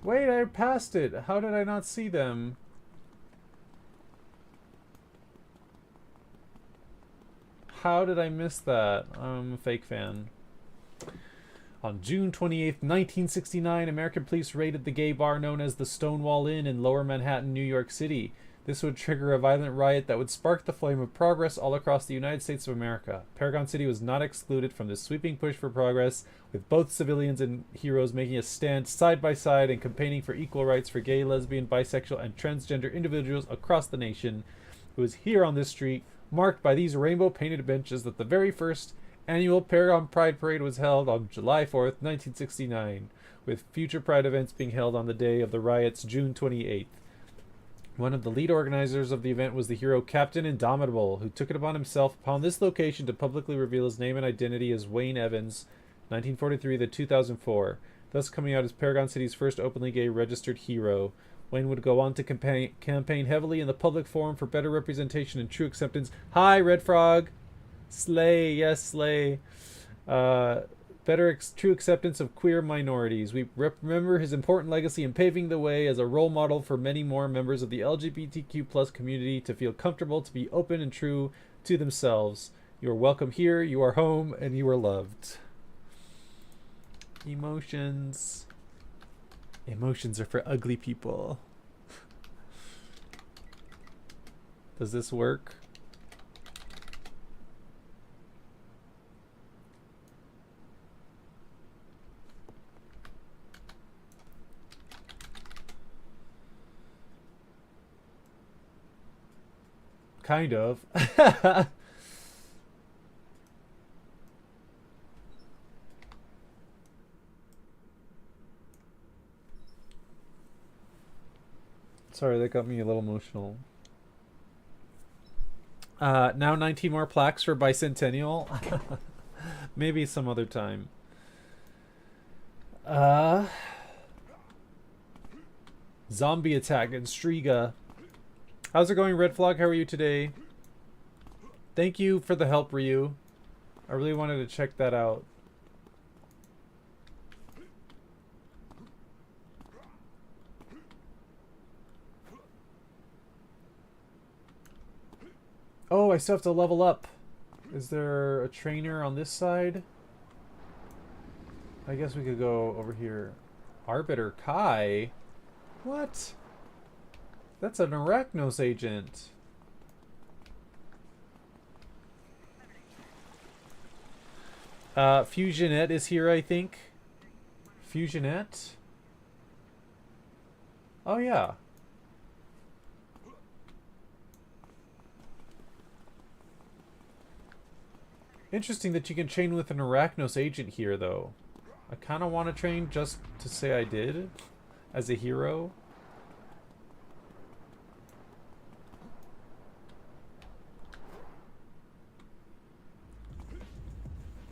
S1: Wait, I passed it. How did I not see them? How did I miss that? I'm a fake fan. On June 28th, 1969, American police raided the gay bar known as the Stonewall Inn in Lower Manhattan, New York City. This would trigger a violent riot that would spark the flame of progress all across the United States of America. Paragon City was not excluded from this sweeping push for progress, with both civilians and heroes making a stand side by side and campaigning for equal rights for gay, lesbian, bisexual, and transgender individuals across the nation. It was here on this street, marked by these rainbow-painted benches, that the very first annual Paragon Pride Parade was held on July 4th, 1969, with future Pride events being held on the day of the riots, June 28th. One of the lead organizers of the event was the hero Captain Indomitable, who took it upon himself upon this location to publicly reveal his name and identity as Wayne Evans, 1943 to 2004, thus coming out as Paragon City's first openly gay registered hero. Wayne would go on to campaign heavily in the public forum for better representation and true acceptance. Hi, Red Frog! Slay, yes, slay. True acceptance of queer minorities. We remember his important legacy in paving the way as a role model for many more members of the LGBTQ plus community to feel comfortable to be open and true to themselves. You are welcome here, you are home, and you are loved. Emotions. Emotions are for ugly people. Does this work? Kind of. Sorry, that got me a little emotional. Now 19 more plaques for Bicentennial. Maybe some other time. Zombie attack in Striga. How's it going, Red Frog? How are you today? Thank you for the help, Ryu. I really wanted to check that out. Oh, I still have to level up. Is there a trainer on this side? I guess we could go over here. Arbiter Kai? What? That's an Arachnos agent. Fusionette is here, I think. Fusionette? Oh, yeah. Interesting that you can train with an Arachnos agent here, though. I kind of want to train just to say I did as a hero.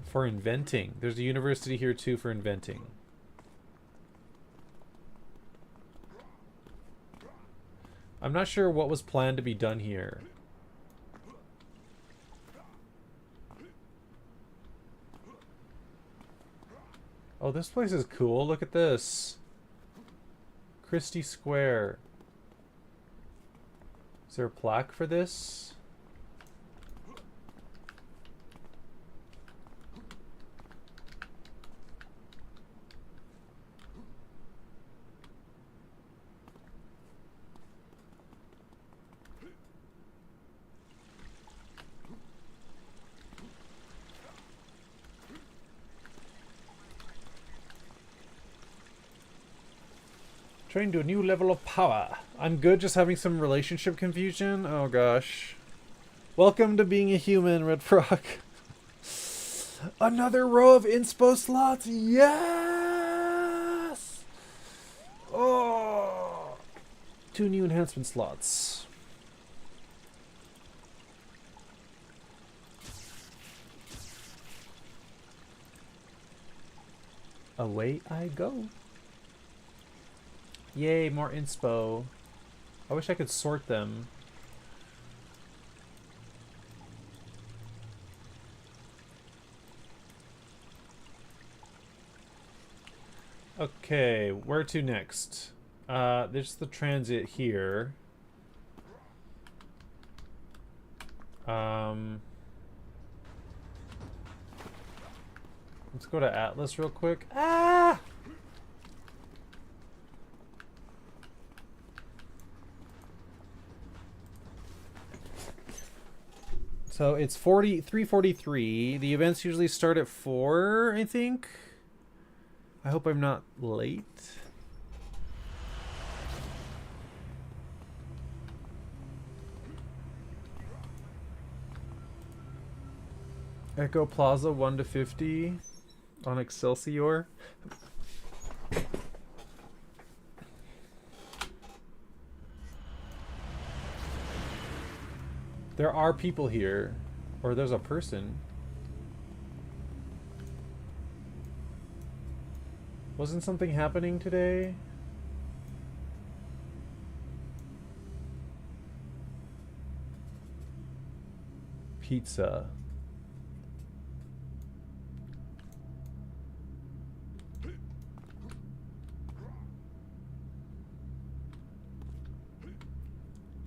S1: For inventing. There's a university here too for inventing. I'm not sure what was planned to be done here. Oh, this place is cool. Look at this. Christie Square. Is there a plaque for this? Train to a new level of power. I'm good, just having some relationship confusion. Oh gosh. Welcome to being a human, Red Frog. Another row of inspo slots. Yes! Oh! 2 new enhancement slots. Away I go. Yay, more inspo. I wish I could sort them. Okay, where to next? There's the transit here. Let's go to Atlas real quick. Ah! So it's 3:43. The events usually start at 4, I think. I hope I'm not late. Echo Plaza 1 to 50 on Excelsior. There are people here, or there's a person. Wasn't something happening today? Pizza.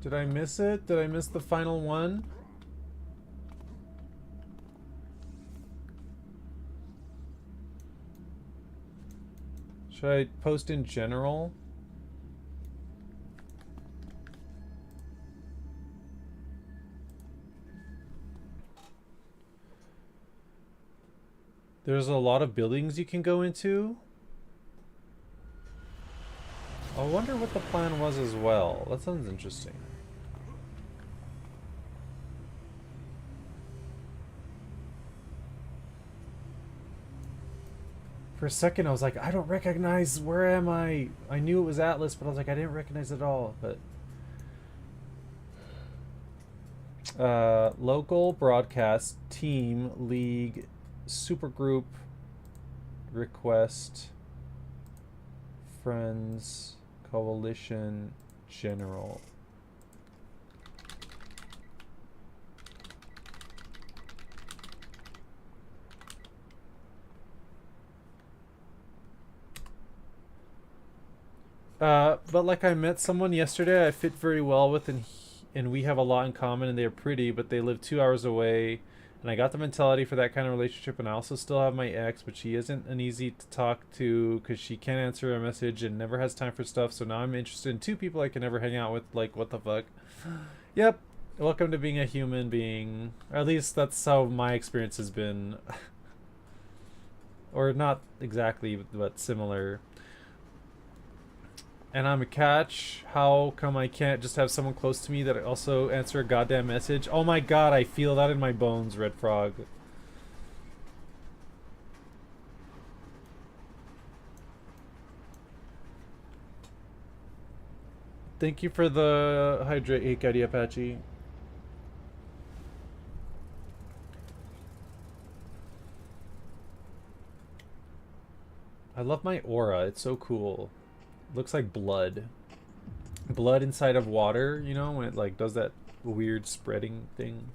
S1: Did I miss it? Did I miss the final one? Should I post in general? There's a lot of buildings you can go into. I wonder what the plan was as well. That sounds interesting. For a second, I was like, I don't recognize. Where am I? I knew it was Atlas, but I was like, I didn't recognize it at all. But local broadcast team league supergroup request friends coalition general. But like I met someone yesterday I fit very well with, and we have a lot in common, and they're pretty, but they live 2 hours away, and I got the mentality for that kind of relationship. And I also still have my ex, but she isn't an easy to talk to because she can't answer a message and never has time for stuff. So now I'm interested in 2 people I can never hang out with. Like, what the fuck? Yep. Welcome to being a human being. Or at least that's how my experience has been. Or not exactly, but similar. And I'm a catch. How come I can't just have someone close to me that also answer a goddamn message? Oh my god, I feel that in my bones, Red Frog. Thank you for the hydrate, Hikari Apache. I love my aura. It's so cool. Looks like blood. Blood inside of water, you know, when it like does that weird spreading thing.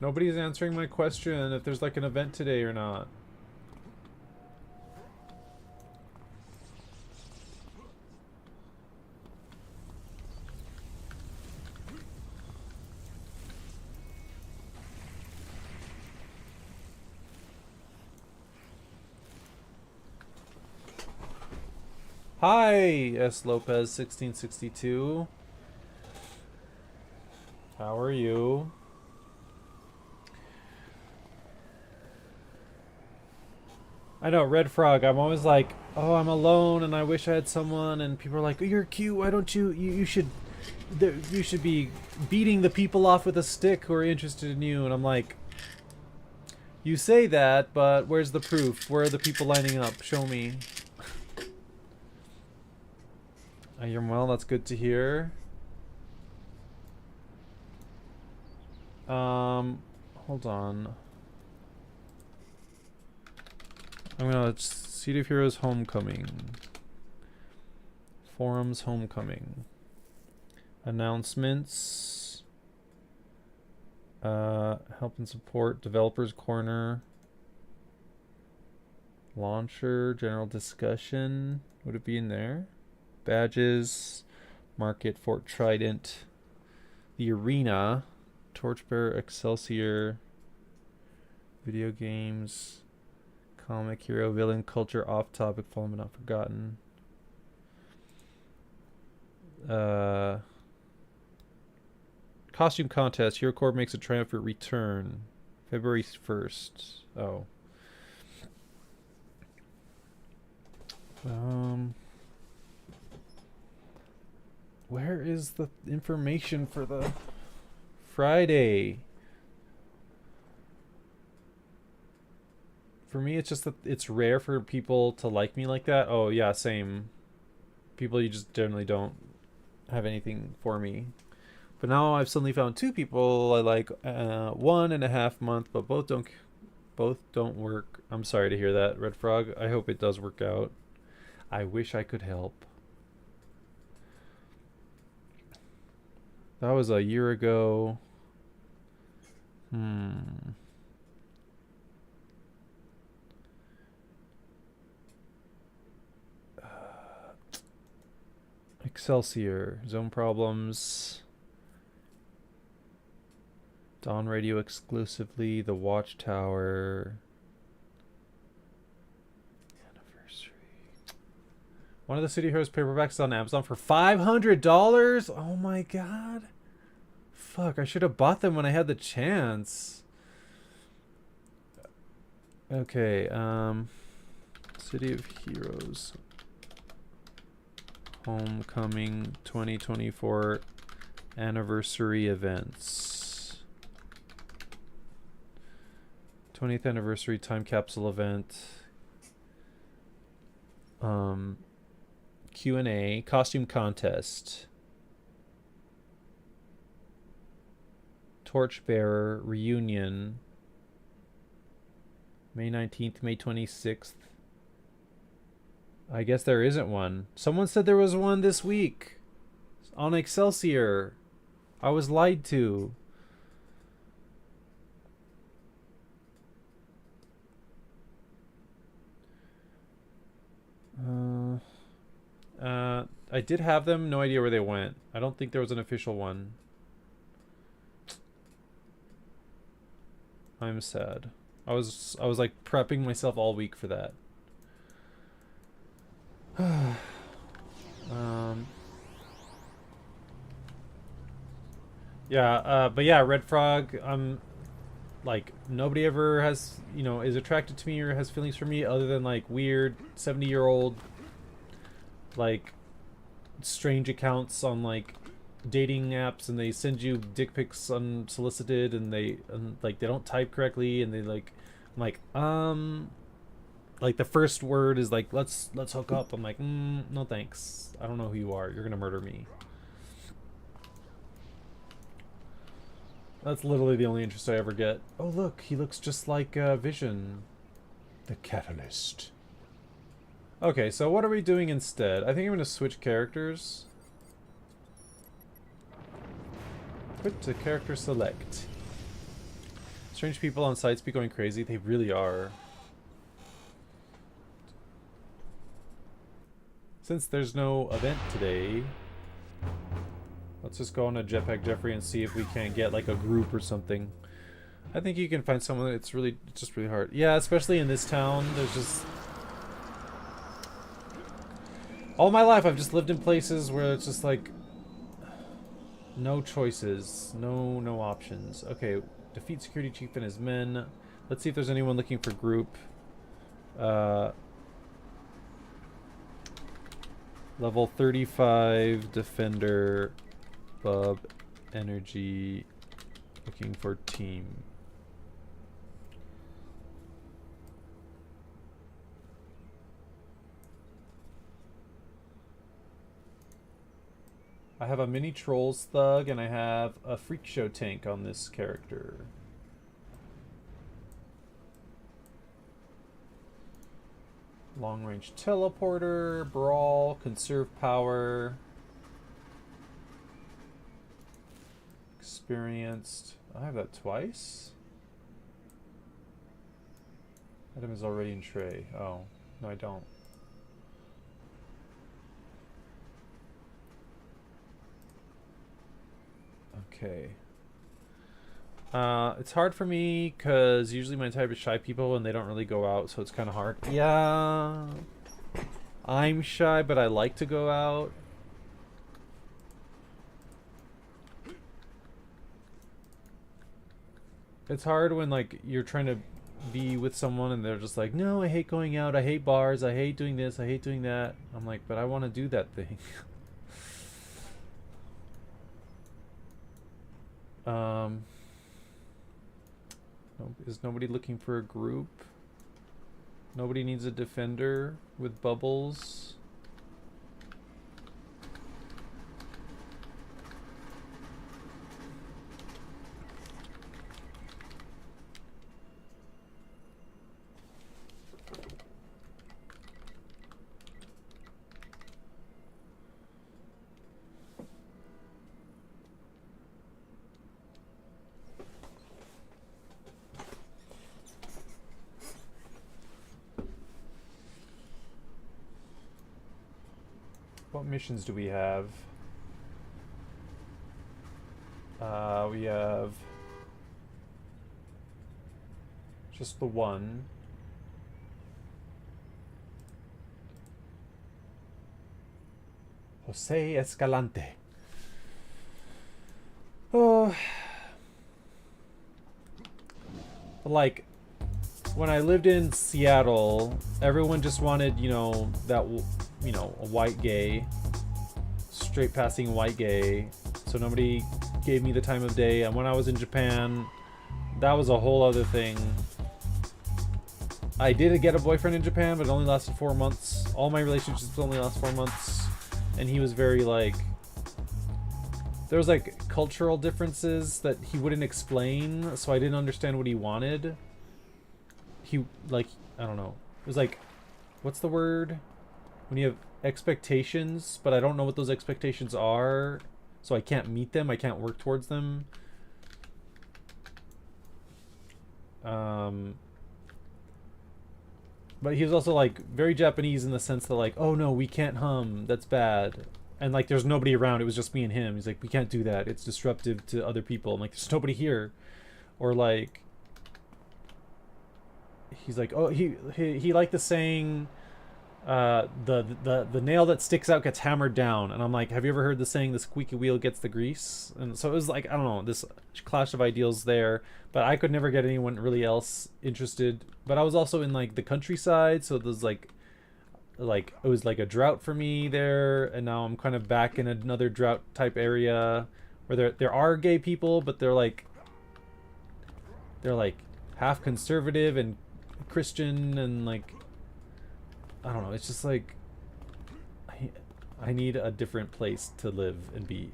S1: Nobody's answering my question if there's like an event today or not. Hi, S. Lopez 1662. How are you? I know, Red Frog. I'm always like, oh, I'm alone, and I wish I had someone. And people are like, oh, you're cute. Why don't you should, you should be beating the people off with a stick who are interested in you. And I'm like, you say that, but where's the proof? Where are the people lining up? Show me. You're well. That's good to hear. Hold on. I'm gonna Seed of Heroes Homecoming. Forums Homecoming. Announcements. Help and support. Developers Corner. Launcher. General discussion. Would it be in there? Badges. Market. Fort Trident. The Arena. Torchbearer. Excelsior. Video games. Comic hero, villain, culture, off topic, fallen but not forgotten. Costume contest. Hero Corps makes a triumphant return. February 1st. Oh. Where is the information for the Friday? For me, it's just that it's rare for people to like me like that. Oh, yeah, same. People, you just generally don't have anything for me. But now I've suddenly found two people I like 1.5 months, but both don't work. I'm sorry to hear that, Red Frog. I hope it does work out. I wish I could help. That was a year ago. Excelsior, Zone Problems, Dawn Radio exclusively, The Watchtower, Anniversary. One of the City Heroes paperbacks is on Amazon for $500. Oh my god! Fuck! I should have bought them when I had the chance. Okay, City of Heroes. Homecoming 2024 anniversary events. 20th anniversary time capsule event. Q&A, costume contest. Torchbearer reunion. May 19th, May 26th. I guess there isn't one. Someone said there was one this week on Excelsior. I was lied to. I did have them. No idea where they went. I don't think there was an official one. I'm sad. I was like prepping myself all week for that. Yeah, but yeah, Red Frog, like, nobody ever has, is attracted to me or has feelings for me other than, like, weird 70-year-old, like, strange accounts on, like, dating apps, and they send you dick pics unsolicited, and they don't type correctly, and they, like, I'm like, like, the first word is like, let's hook up. I'm like, no thanks. I don't know who you are. You're gonna murder me. That's literally the only interest I ever get. Oh look, he looks just like Vision. The Catalyst. Okay, so what are we doing instead? I think I'm gonna switch characters. Quit to character select. Strange people on site be going crazy. They really are. Since there's no event today, let's just go on a Jetpack Jeffrey and see if we can't get like a group or something. I think you can find someone. It's just really hard. Yeah, especially in this town. There's just All my life I've just lived in places where it's just like no choices, no options. Okay, defeat security chief and his men. Let's see if there's anyone looking for group. Level 35 defender, bub, energy, looking for team. I have a mini trolls thug and I have a freak show tank on this character. Long range teleporter, brawl, conserve power. Experienced. I have that twice? Item is already in tray. Oh, no I don't. Okay. It's hard for me because usually my type is shy people and they don't really go out, so it's kind of hard. Yeah, I'm shy, but I like to go out. It's hard when like you're trying to be with someone and they're just like, no, I hate going out, I hate bars, I hate doing this, I hate doing that. I'm like, but I want to do that thing. Is nobody looking for a group? Nobody needs a defender with bubbles. What missions do we have? We have just the one. Jose Escalante. Oh. Like, when I lived in Seattle, everyone just wanted, you know, that, you know, a white gay, straight passing white gay. So nobody gave me the time of day. And when I was in Japan, that was a whole other thing. I did get a boyfriend in Japan, but it only lasted 4 months. All my relationships only last 4 months. And he was very like, there was like cultural differences that he wouldn't explain, so I didn't understand what he wanted. He, like, I don't know. It was like, what's the word? When you have expectations, but I don't know what those expectations are, so I can't meet them, I can't work towards them. But he was also like very Japanese in the sense that like, oh no, we can't hum, that's bad. And like there's nobody around, it was just me and him. He's like, we can't do that, it's disruptive to other people. I'm like, there's nobody here. Or like, he's like, oh, he liked the saying, the nail that sticks out gets hammered down. And I'm like, have you ever heard the saying, the squeaky wheel gets the grease? And so it was like, I don't know, this clash of ideals there, but I could never get anyone really else interested. But I was also in like the countryside, so there's like it was like a drought for me there, and now I'm kind of back in another drought type area where there are gay people, but they're like half conservative and Christian, and like, I don't know, it's just like I need a different place to live and be.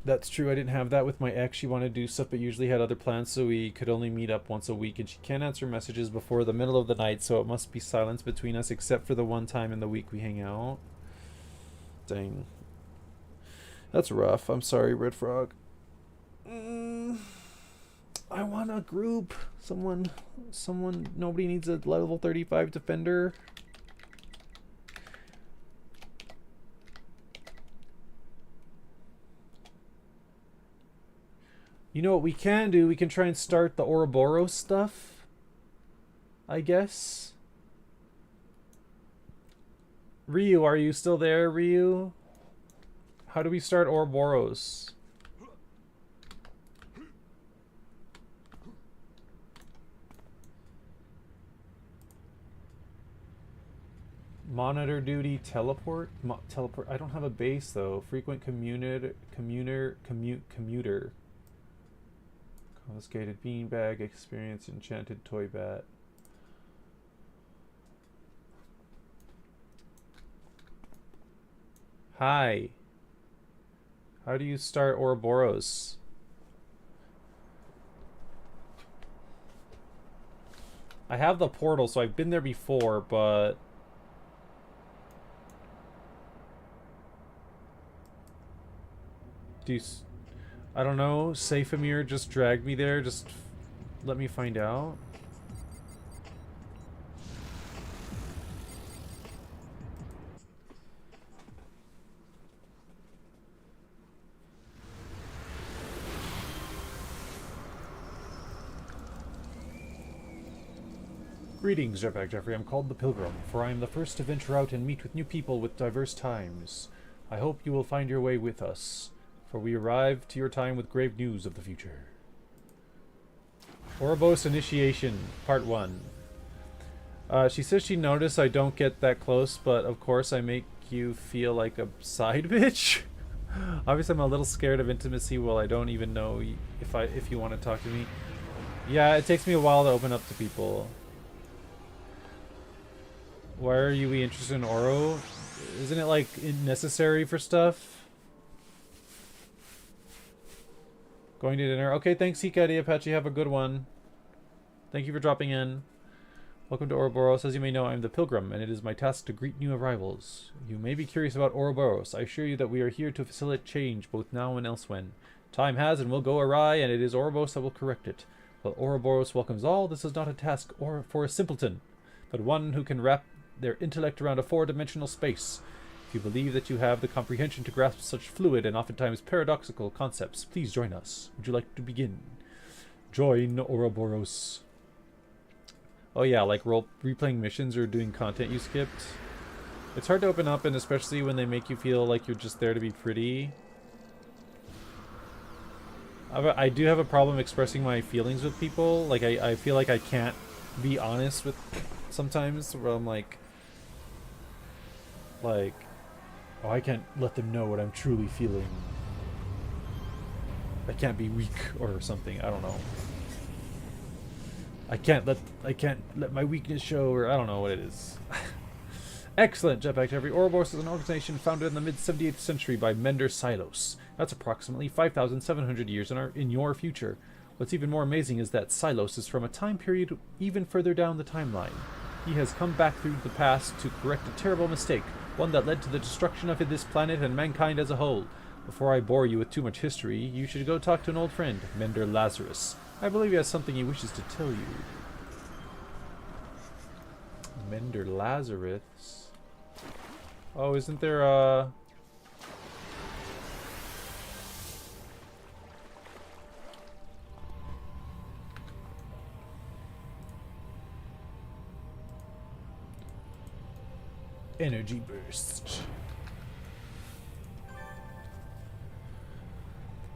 S1: That's true, I didn't have that with my ex. She wanted to do stuff but usually had other plans, so we could only meet up once a week, and she can't answer messages before the middle of the night, so it must be silence between us except for the one time in the week we hang out. Dang. That's rough. I'm sorry, Red Frog. I want a group. Someone, nobody needs a level 35 defender. You know what we can do? We can try and start the Ouroboros stuff, I guess. Ryu, are you still there, Ryu? How do we start Ouroboros? Monitor duty, teleport? Teleport. I don't have a base though. Frequent commuter. Confiscated beanbag, experience enchanted toy bat. Hi. How do you start Ouroboros? I have the portal, so I've been there before, but... Do you... I don't know, Safamir just dragged me there, just let me find out. Greetings, Jetpack Jeffrey. I'm called the Pilgrim, for I am the first to venture out and meet with new people with diverse times. I hope you will find your way with us, for we arrive to your time with grave news of the future. Ouroboros Initiation, Part 1. She says she noticed I don't get that close, but of course I make you feel like a side bitch. Obviously I'm a little scared of intimacy. Well, I don't even know if you want to talk to me. Yeah, it takes me a while to open up to people. Why are you interested in Oro? Isn't it like necessary for stuff? Going to dinner. Okay, thanks Hikari Apache. Have a good one. Thank you for dropping in. Welcome to Ouroboros. As you may know, I am the Pilgrim, and it is my task to greet new arrivals. You may be curious about Ouroboros. I assure you that we are here to facilitate change, both now and elsewhere. Time has and will go awry, and it is Ouroboros that will correct it. While Ouroboros welcomes all, this is not a task for a simpleton, but one who can wrap their intellect around a four-dimensional space. If you believe that you have the comprehension to grasp such fluid and oftentimes paradoxical concepts, please join us. Would you like to begin? Join Ouroboros. Oh yeah, like replaying missions or doing content you skipped. It's hard to open up, and especially when they make you feel like you're just there to be pretty. I do have a problem expressing my feelings with people. Like, I feel like I can't be honest with sometimes, where I'm like, oh, I can't let them know what I'm truly feeling. I can't be weak or something. I don't know. I can't let my weakness show, or I don't know what it is. Excellent, Jetpack Jeffrey. Ouroboros is an organization founded in the mid-78th century by Mender Silos. That's approximately 5,700 years in your future. What's even more amazing is that Silos is from a time period even further down the timeline. He has come back through the past to correct a terrible mistake, one that led to the destruction of this planet and mankind as a whole. Before I bore you with too much history, you should go talk to an old friend, Mender Lazarus. I believe he has something he wishes to tell you. Mender Lazarus? Oh, isn't there a... Energy burst.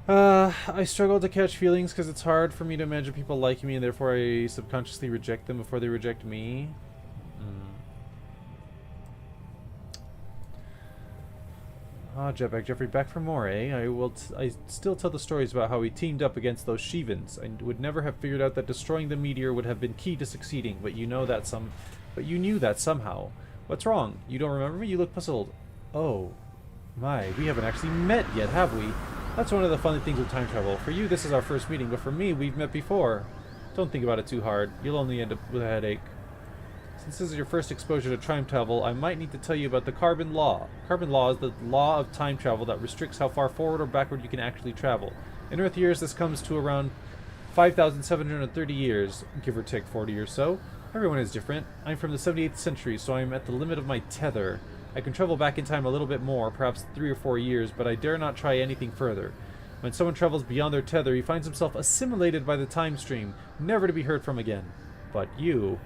S1: I struggle to catch feelings because it's hard for me to imagine people liking me, and therefore I subconsciously reject them before they reject me. Jetpack Jeffrey, back for more, eh? I still tell the stories about how we teamed up against those Shivans. I would never have figured out that destroying the meteor would have been key to succeeding, but you knew that somehow. What's wrong? You don't remember me? You look puzzled. Oh, my, we haven't actually met yet, have we? That's one of the funny things with time travel. For you, this is our first meeting, but for me, we've met before. Don't think about it too hard. You'll only end up with a headache. Since this is your first exposure to time travel, I might need to tell you about the Carbon Law. Carbon Law is the law of time travel that restricts how far forward or backward you can actually travel. In Earth years, this comes to around 5,730 years, give or take 40 or so. Everyone is different. I'm from the 78th century, so I'm at the limit of my tether. I can travel back in time a little bit more, perhaps 3 or 4 years, but I dare not try anything further. When someone travels beyond their tether, he finds himself assimilated by the time stream, never to be heard from again. But you're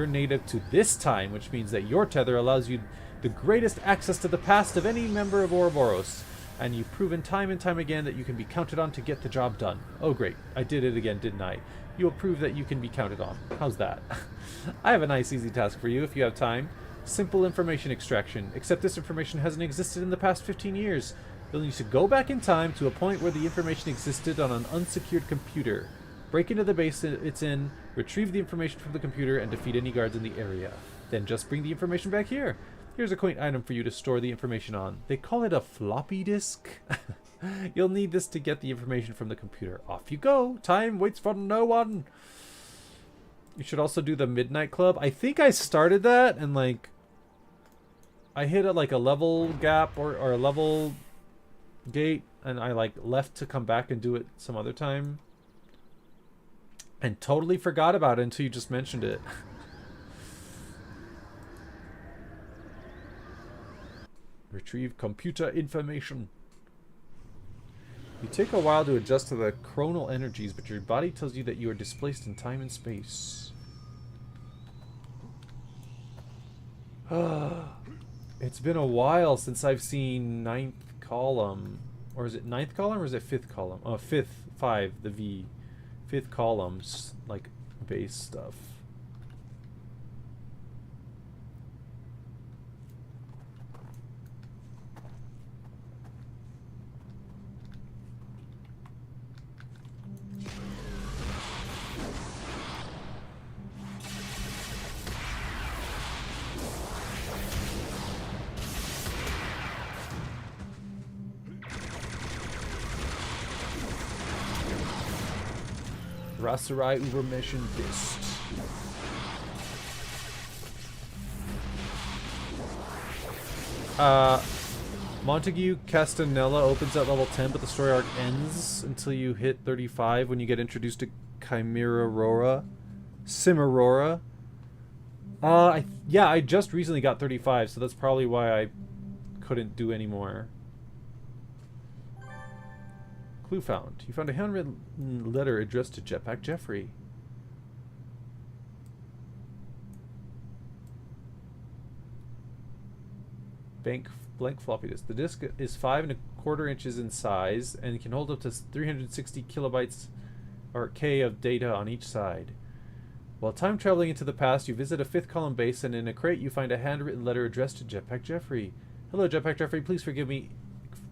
S1: native to this time, which means that your tether allows you the greatest access to the past of any member of Ouroboros, and you've proven time and time again that you can be counted on to get the job done. Oh great, I did it again, didn't I? You'll prove that you can be counted on. How's that? I have a nice easy task for you if you have time. Simple information extraction, except this information hasn't existed in the past 15 years. You'll need to go back in time to a point where the information existed on an unsecured computer. Break into the base it's in, retrieve the information from the computer, and defeat any guards in the area. Then just bring the information back here. Here's a quaint item for you to store the information on. They call it a floppy disk. You'll need this to get the information from the computer. Off you go. Time waits for no one. You should also do the Midnight Club. I think I started that and like I hit a level gap or a level gate, and I like left to come back and do it some other time. And totally forgot about it until you just mentioned it. Retrieve computer information. You take a while to adjust to the chronal energies, but your body tells you that you are displaced in time and space. It's been a while since I've seen ninth column. Or is it ninth column or is it fifth column? Oh, five, the V. Fifth columns, like, base stuff. Rasarai Ubermission Bist. Montague Castanella opens at level 10, but the story arc ends until you hit 35 when you get introduced to Cimarrora. Yeah, I just recently got 35, so that's probably why I couldn't do any more. Clue found. You found a handwritten letter addressed to Jetpack Jeffrey. Blank floppy disk. The disk is 5 1/4 inches in size and can hold up to 360 kilobytes or K of data on each side. While time traveling into the past, you visit a fifth column base, and in a crate you find a handwritten letter addressed to Jetpack Jeffrey. Hello, Jetpack Jeffrey. Please forgive me.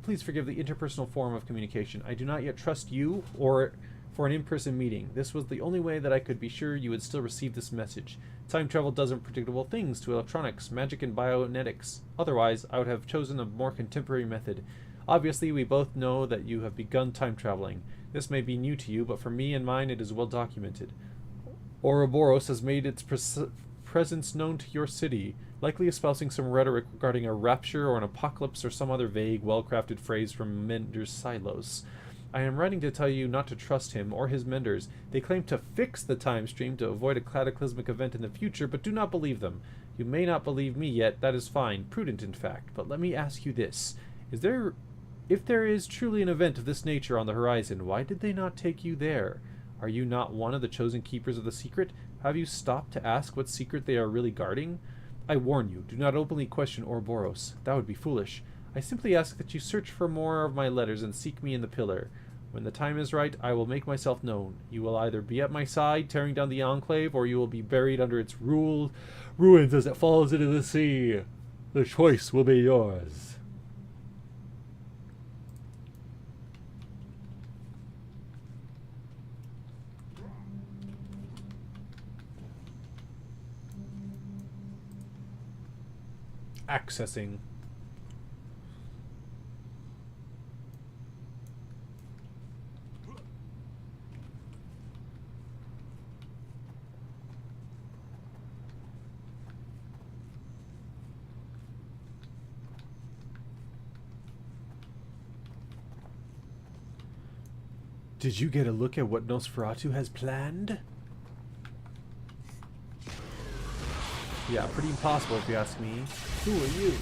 S1: Please forgive the interpersonal form of communication. I do not yet trust you or for an in-person meeting. This was the only way that I could be sure you would still receive this message. Time travel does unpredictable things to electronics, magic, and bionetics. Otherwise, I would have chosen a more contemporary method. Obviously, we both know that you have begun time traveling. This may be new to you, but for me and mine it is well documented. Ouroboros has made its presence known to your city, likely espousing some rhetoric regarding a rapture or an apocalypse or some other vague, well-crafted phrase from Mender's silos. I am writing to tell you not to trust him or his menders. They claim to fix the time stream to avoid a cataclysmic event in the future, but do not believe them. You may not believe me yet, that is fine, prudent in fact, but let me ask you this. If there is truly an event of this nature on the horizon, why did they not take you there? Are you not one of the chosen keepers of the secret? Have you stopped to ask what secret they are really guarding? I warn you, do not openly question Ouroboros. That would be foolish. I simply ask that you search for more of my letters and seek me in the pillar. When the time is right, I will make myself known. You will either be at my side, tearing down the Enclave, or you will be buried under its ruins as it falls into the sea. The choice will be yours. Accessing. Did you get a look at what Nosferatu has planned? Yeah, pretty impossible if you ask me. Who are you?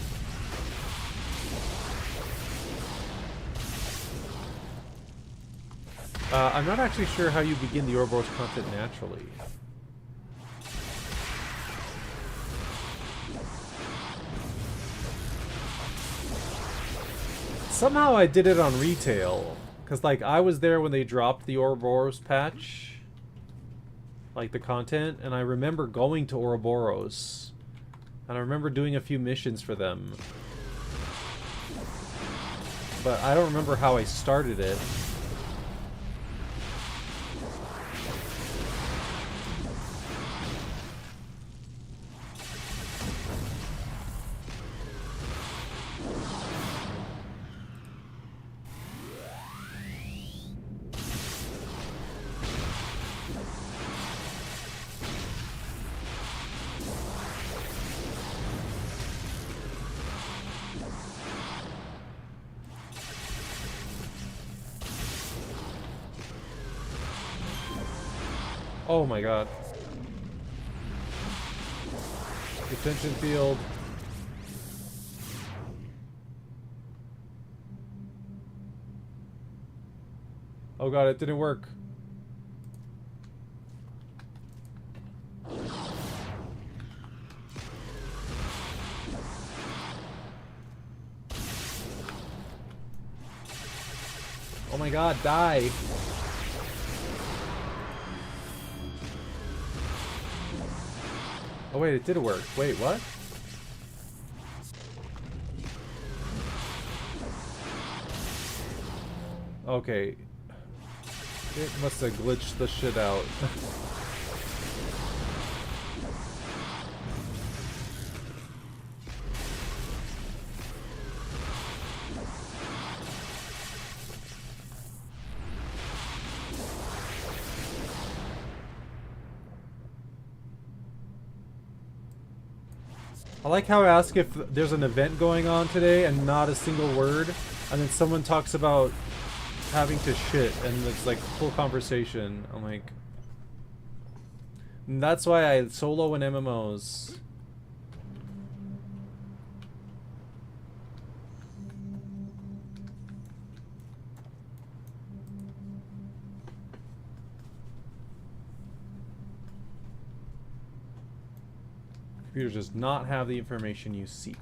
S1: I'm not actually sure how you begin the Ouroboros content naturally. Somehow I did it on retail. Because, like, I was there when they dropped the Ouroboros patch. Like, the content. And I remember going to Ouroboros. And I remember doing a few missions for them. But I don't remember how I started it. Oh my god. Detention field. Oh god, it didn't work. Oh my god, die. Oh wait, it did work. Wait, what? Okay. It must have glitched the shit out. I like how I ask if there's an event going on today and not a single word, and then someone talks about having to shit and it's like full conversation. I'm like, and that's why I solo in MMOs. Computer does not have the information you seek.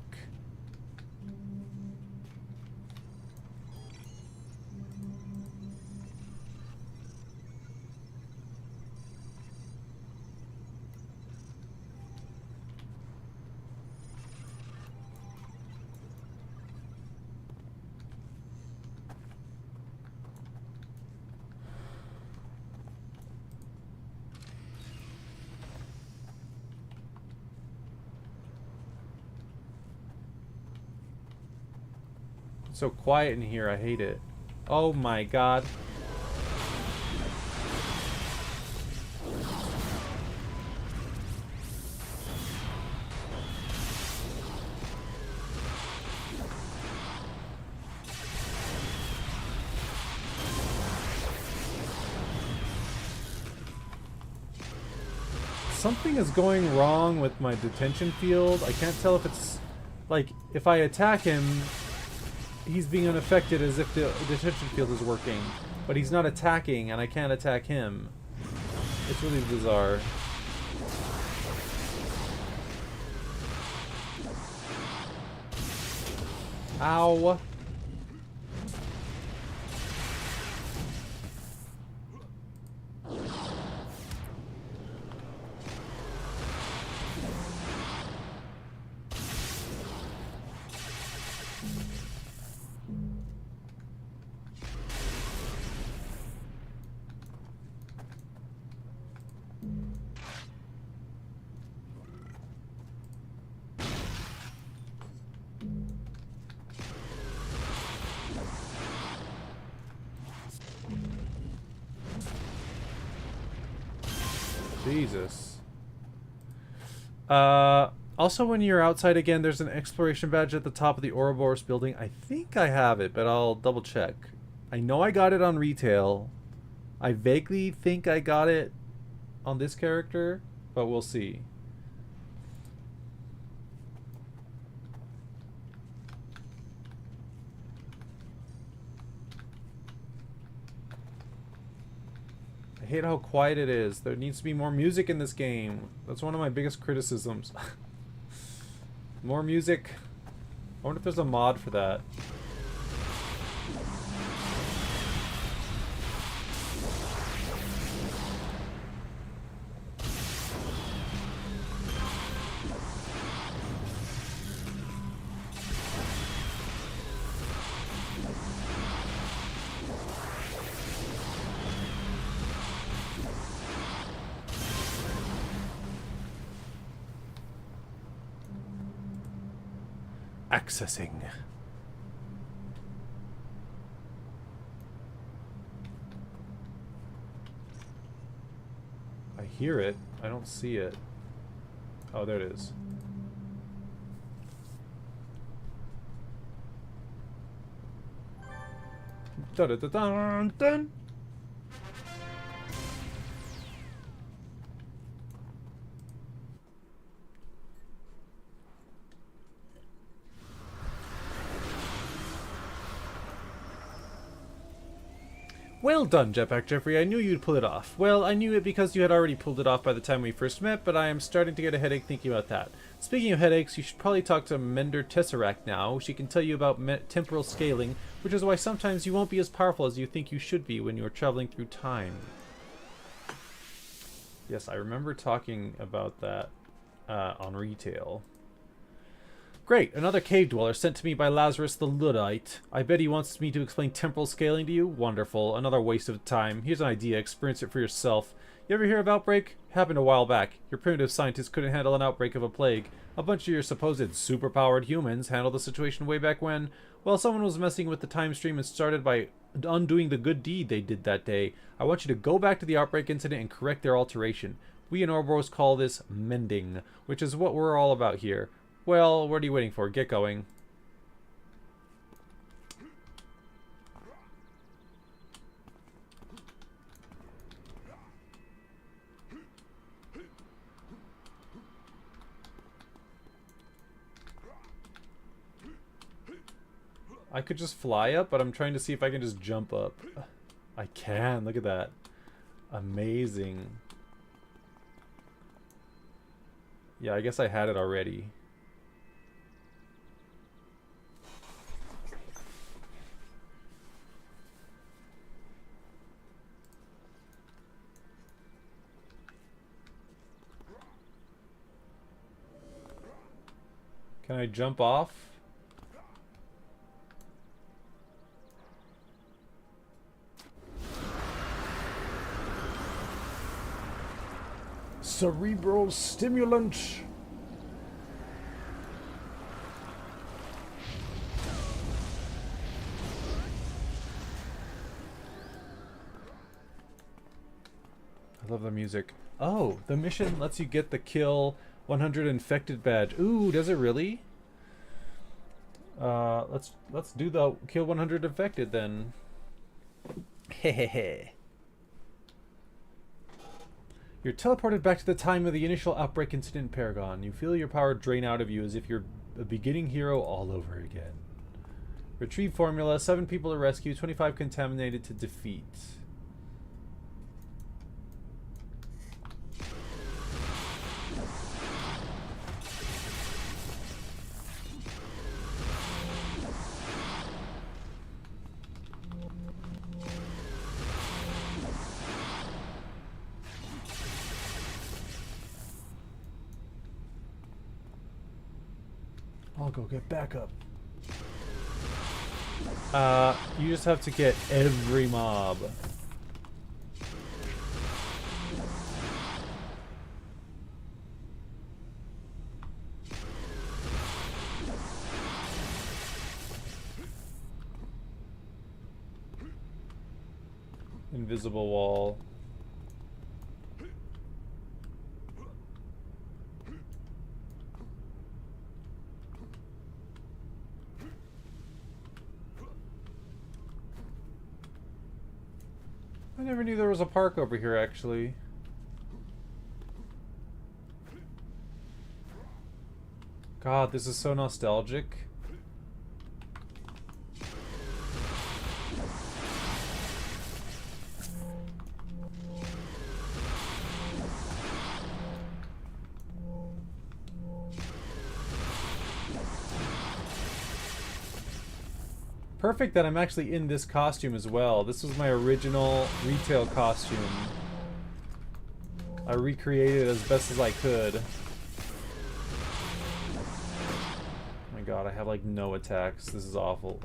S1: It's so quiet in here, I hate it. Oh my god. Something is going wrong with my detention field. I can't tell if it's... like, if I attack him, he's being unaffected as if the detention field is working. But he's not attacking, and I can't attack him. It's really bizarre. Ow. Jesus. Also, when you're outside again, there's an exploration badge at the top of the Ouroboros building. I think I have it, but I'll double check. I know I got it on retail. I vaguely think I got it on this character, but we'll see. I hate how quiet it is. There needs to be more music in this game. That's one of my biggest criticisms. More music. I wonder if there's a mod for that. Accessing. I hear it. I don't see it. Oh, there it is. Dun-dun-dun-dun-dun. Well done, Jetpack Jeffrey. I knew you'd pull it off. Well, I knew it because you had already pulled it off by the time we first met, but I am starting to get a headache thinking about that. Speaking of headaches, you should probably talk to Mender Tesseract now. She can tell you about temporal scaling, which is why sometimes you won't be as powerful as you think you should be when you're traveling through time. Yes, I remember talking about that on retail. Great, another cave dweller sent to me by Lazarus the Luddite. I bet he wants me to explain temporal scaling to you? Wonderful, another waste of time. Here's an idea, experience it for yourself. You ever hear of Outbreak? Happened a while back. Your primitive scientists couldn't handle an outbreak of a plague. A bunch of your supposed superpowered humans handled the situation way back when. Well, someone was messing with the time stream and started by undoing the good deed they did that day. I want you to go back to the outbreak incident and correct their alteration. We in Ouroboros call this mending, which is what we're all about here. Well, what are you waiting for? Get going. I could just fly up, but I'm trying to see if I can just jump up. I can. Look at that. Amazing. Yeah, I guess I had it already. Can I jump off?
S2: Cerebral stimulant.
S1: I love the music. Oh, the mission lets you get the kill 100 infected badge. Ooh, does it really? Let's do the kill 100 infected then. Hehehe. You're teleported back to the time of the initial outbreak incident in Paragon. You feel your power drain out of you as if you're a beginning hero all over again. Retrieve formula, 7 people to rescue, 25 contaminated to defeat.
S2: I'll go get backup.
S1: You just have to get every mob. Invisible wall. I never knew there was a park over here, actually. God, this is so nostalgic. Perfect that I'm actually in this costume as well. This was my original retail costume. I recreated it as best as I could. Oh my god, I have like no attacks. This is awful.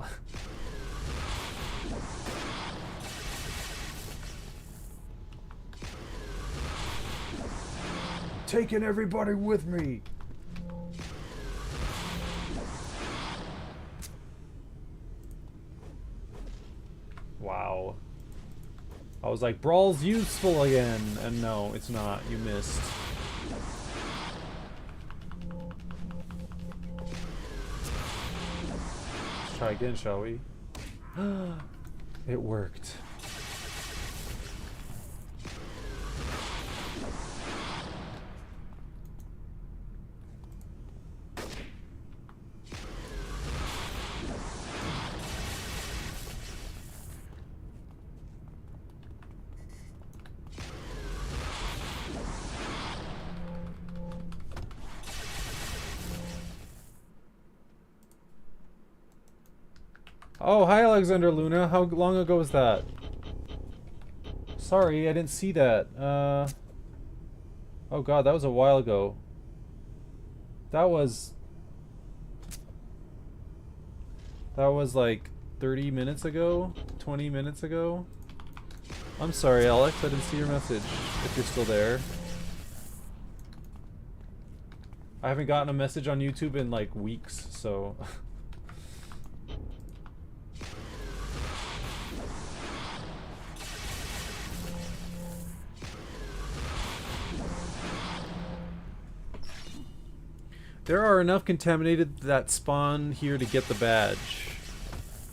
S2: Taking everybody with me.
S1: Wow. I was like, Brawl's useful again, and no, it's not. You missed. Let's try again, shall we? It worked. Oh, hi Alexander Luna. How long ago was that? Sorry, I didn't see that. Oh god, that was a while ago. That was like 30 minutes ago? 20 minutes ago? I'm sorry, Alex. I didn't see your message. If you're still there. I haven't gotten a message on YouTube in like weeks, so... There are enough contaminated that spawn here to get the badge.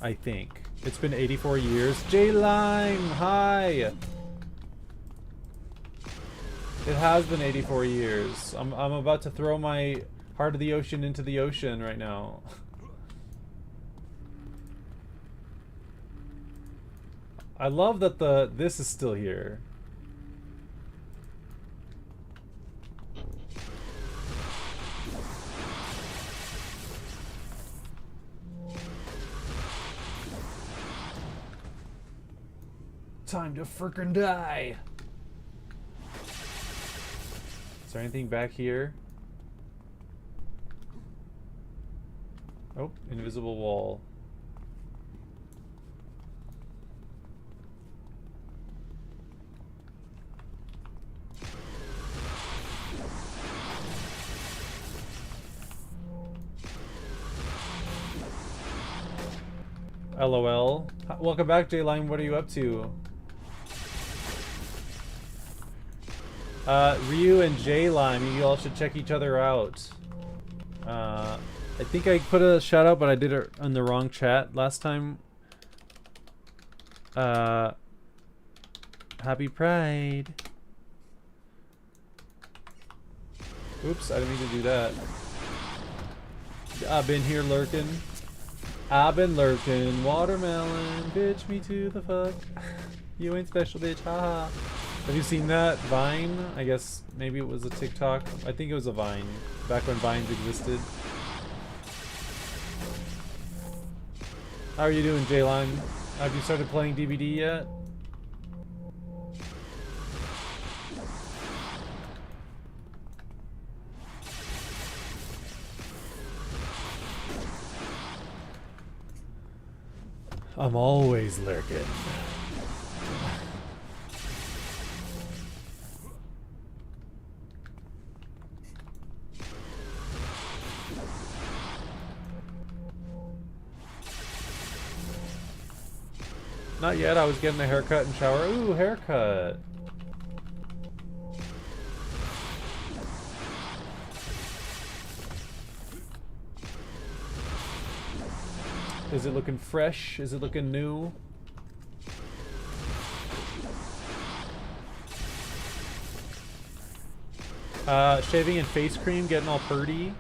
S1: I think. It's been 84 years. J-Lime! Hi! It has been 84 years. I'm about to throw my Heart of the Ocean into the ocean right now. I love that this is still here.
S2: Time to frickin' die.
S1: Is there anything back here? Oh, invisible wall. LOL. Welcome back, J-Line. What are you up to? Ryu and J-Lime, you all should check each other out. I think I put a shout out, but I did it on the wrong chat last time. Happy Pride. Oops, I didn't mean to do that. I've been here lurking. I've been lurking. Watermelon, bitch me to the fuck. You ain't special, bitch, haha. Have you seen that Vine? I guess maybe it was a TikTok. I think it was a Vine. Back when Vines existed. How are you doing, J-Line? Have you started playing DVD yet? I'm always lurking. Not yet, I was getting a haircut and shower. Ooh, haircut. Is it looking fresh? Is it looking new? Shaving and face cream, getting all purty.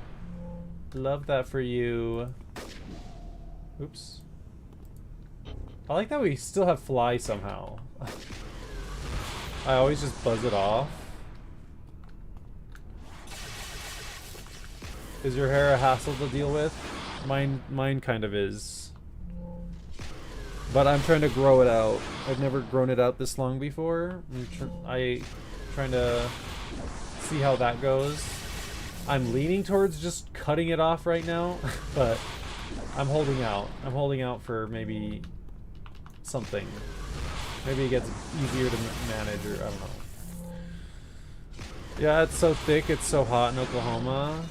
S1: Love that for you. Oops. I like that we still have fly somehow. I always just buzz it off. Is your hair a hassle to deal with? Mine kind of is. But I'm trying to grow it out. I've never grown it out this long before. I'm trying to see how that goes. I'm leaning towards just cutting it off right now, but I'm holding out. I'm holding out for maybe something. Maybe it gets easier to manage, or I don't know. Yeah, it's so thick, it's so hot in Oklahoma.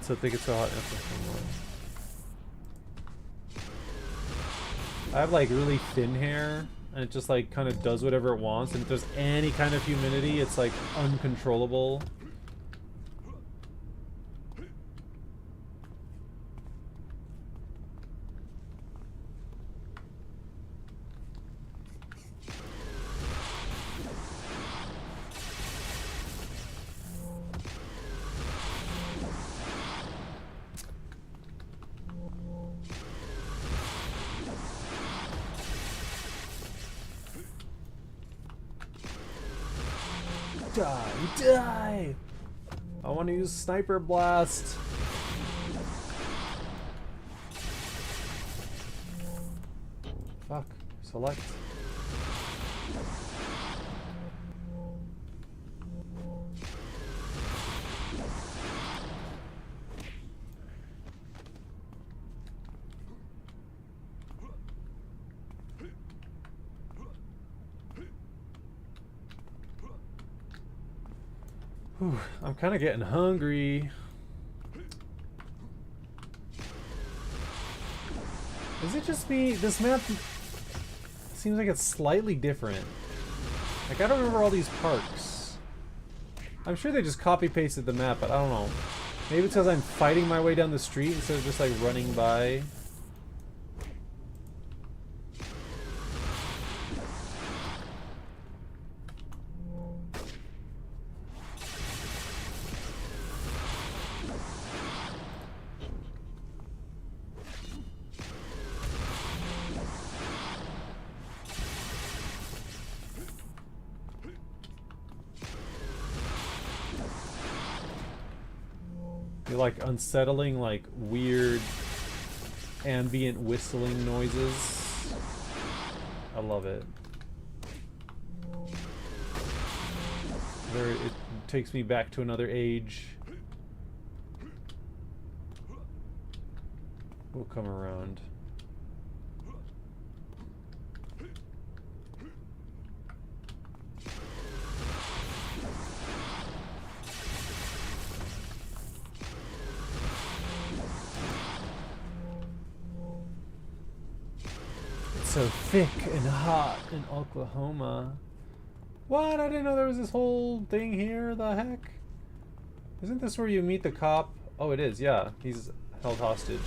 S1: So think it's so hot. I have like really thin hair, and it just like kind of does whatever it wants, and if there's any kind of humidity, it's like uncontrollable. Die! Die! I want to use Sniper Blast. Fuck. Select. Whew, I'm kind of getting hungry. Is it just me? This map seems like it's slightly different. Like, I don't remember all these parks. I'm sure they just copy-pasted the map, but I don't know. Maybe it's because I'm fighting my way down the street instead of just, like, running by. Like unsettling, like weird ambient whistling noises. I love it. It takes me back to another age. We'll come around. So thick and hot in Oklahoma. What? I didn't know there was this whole thing here. The heck? Isn't this where you meet the cop? Oh, it is. Yeah, he's held hostage.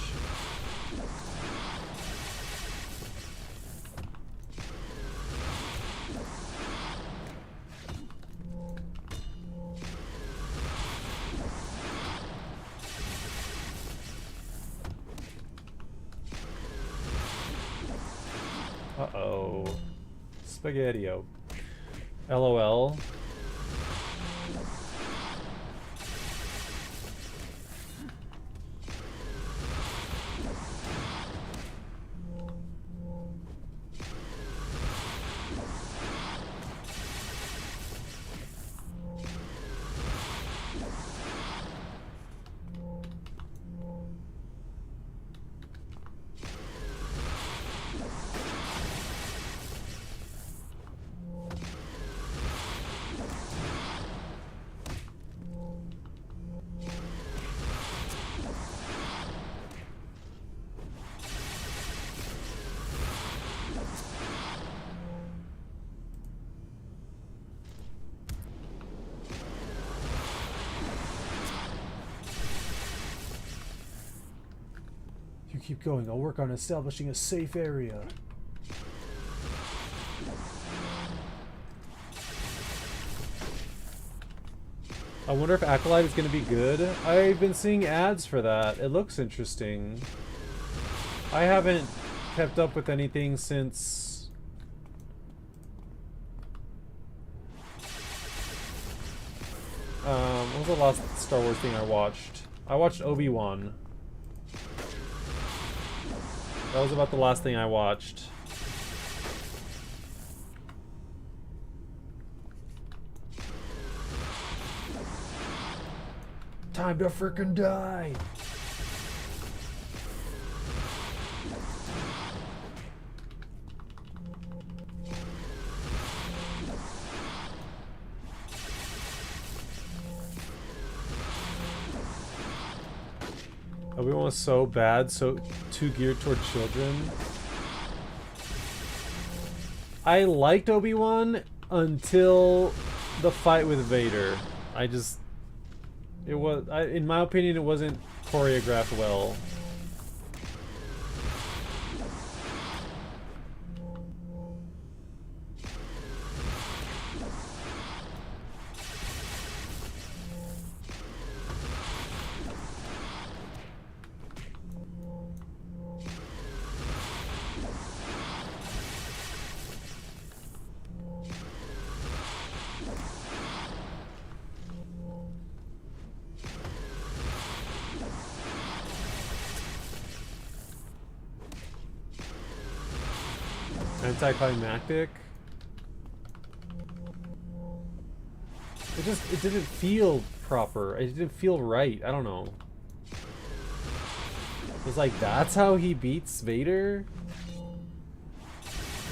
S1: Uh-oh. Spaghetti-o. LOL. Keep going. I'll work on establishing a safe area. I wonder if Acolyte is going to be good. I've been seeing ads for that. It looks interesting. I haven't kept up with anything since... what was the last Star Wars thing I watched? I watched Obi-Wan. That was about the last thing I watched.
S2: Time to frickin' die!
S1: Obi-Wan was so bad, so too geared toward children. I liked Obi-Wan until the fight with Vader. In my opinion, it wasn't choreographed well. Anticlimactic. It didn't feel proper. It didn't feel right. I don't know. It was like, that's how he beats Vader?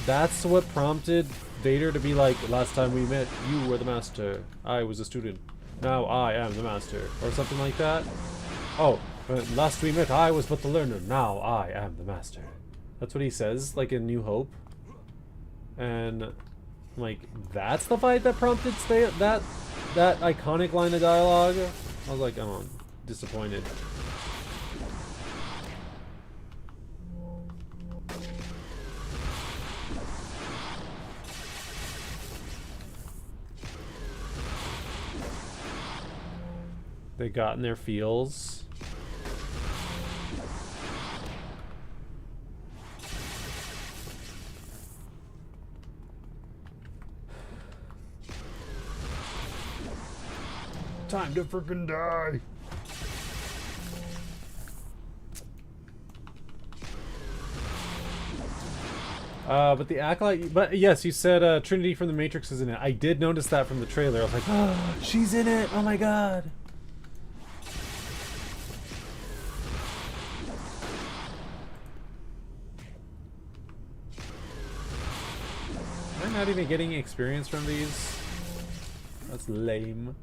S1: That's what prompted Vader to be like, last time we met, you were the master. I was a student. Now I am the master. Or something like that. Oh, last we met, I was but the learner. Now I am the master. That's what he says, like in New Hope. And like, that's the fight that prompted that iconic line of dialogue. I was like, oh, disappointed. They got in their feels.
S2: Time to freaking die.
S1: But the Acolyte... But yes, you said Trinity from the Matrix is in it. I did notice that from the trailer. I was like, oh, she's in it! Oh my god! Am I not even getting experience from these? That's lame.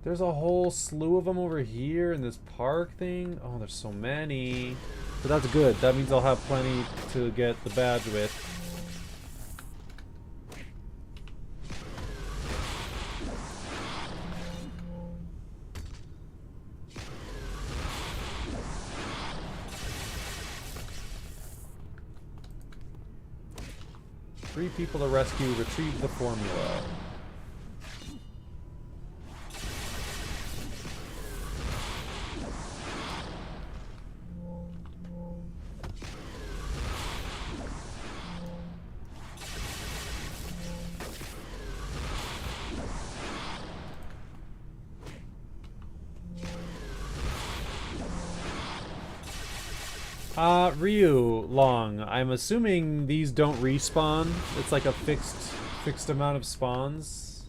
S1: There's a whole slew of them over here in this park thing. Oh, there's so many. But that's good. That means I'll have plenty to get the badge with. Three people to rescue. Retrieve the formula. Ryu Long. I'm assuming these don't respawn. It's like a fixed amount of spawns.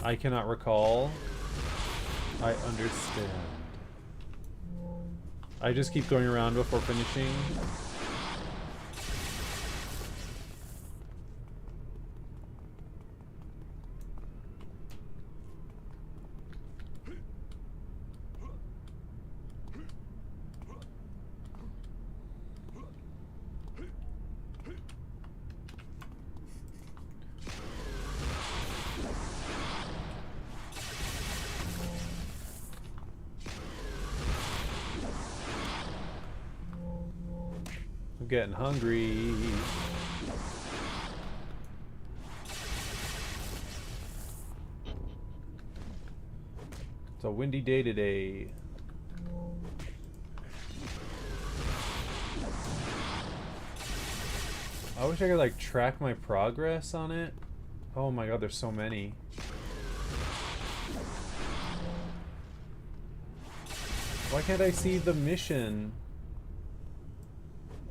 S1: I cannot recall. I understand. I just keep going around before finishing. Getting hungry. It's a windy day today. I wish I could like track my progress on it. Oh my god, there's so many. Why can't I see the mission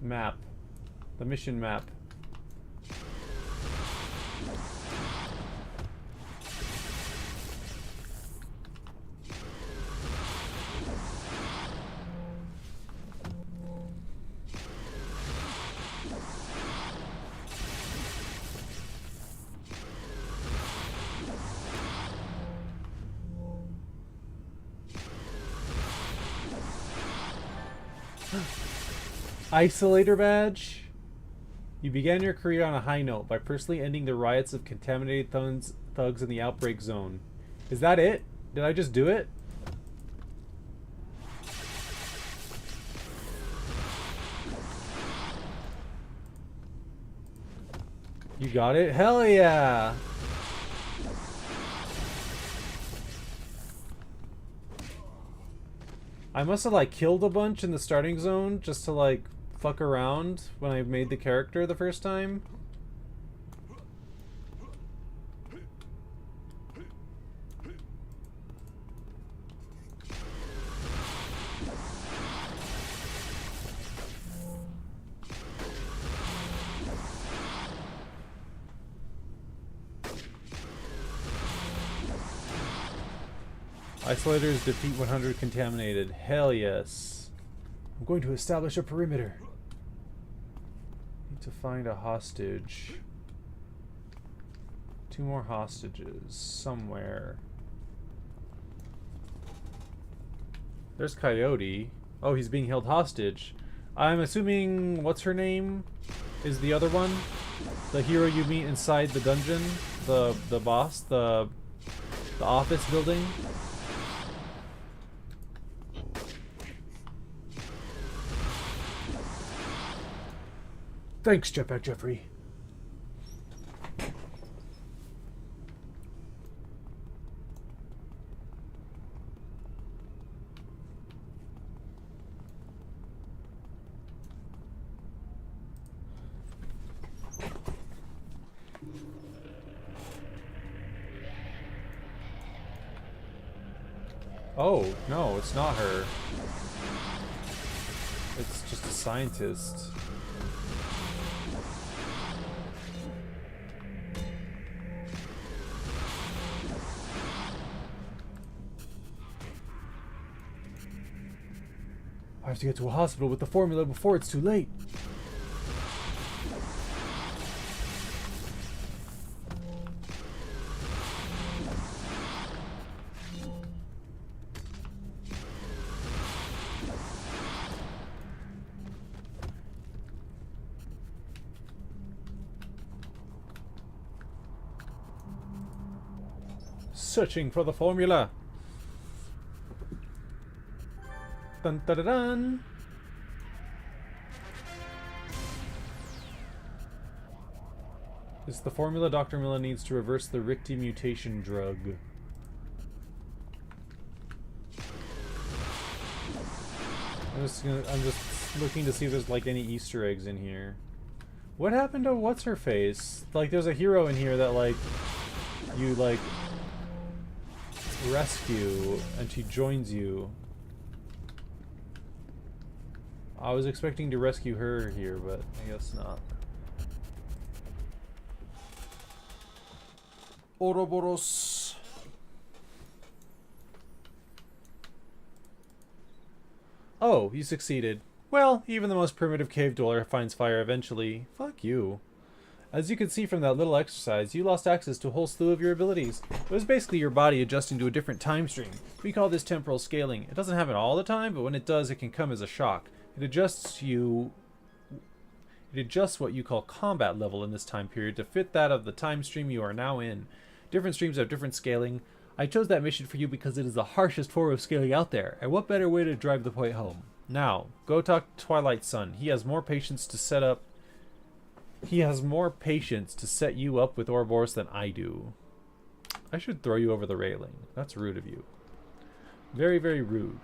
S1: map? The mission map. Isolator badge. You began your career on a high note by personally ending the riots of contaminated thugs in the outbreak zone. Is that it? Did I just do it? You got it? Hell yeah! I must have like killed a bunch in the starting zone just to like fuck around when I made the character the first time. Isolators defeat 100 contaminated. Hell yes. I'm going to establish a perimeter. Need to find a hostage. 2 more hostages somewhere. There's Coyote. Oh, he's being held hostage. I'm assuming what's her name is the other one? The hero you meet inside the dungeon? The boss? The office building?
S2: Thanks, Jetpack Jeffrey.
S1: Oh, no, it's not her. It's just a scientist.
S2: I have to get to a hospital with the formula before it's too late.
S1: Searching for the formula. Dun dun dun dun. It's the formula Dr. Miller needs to reverse the Richti mutation drug. I'm just looking to see if there's like any Easter eggs in here. What happened to what's her face? Like there's a hero in here that like you like rescue and she joins you. I was expecting to rescue her here, but I guess not. Ouroboros. Oh, you succeeded. Well, even the most primitive cave dweller finds fire eventually. Fuck you. As you can see from that little exercise, you lost access to a whole slew of your abilities. It was basically your body adjusting to a different time stream. We call this temporal scaling. It doesn't happen all the time, but when it does, it can come as a shock. It adjusts what you call combat level in this time period to fit that of the time stream you are now in. Different streams have different scaling. I chose that mission for you because it is the harshest form of scaling out there, and what better way to drive the point home? Now, go talk to Twilight Sun. He has more patience to set you up with Ouroboros than I do. I should throw you over the railing. That's rude of you. Very, very rude.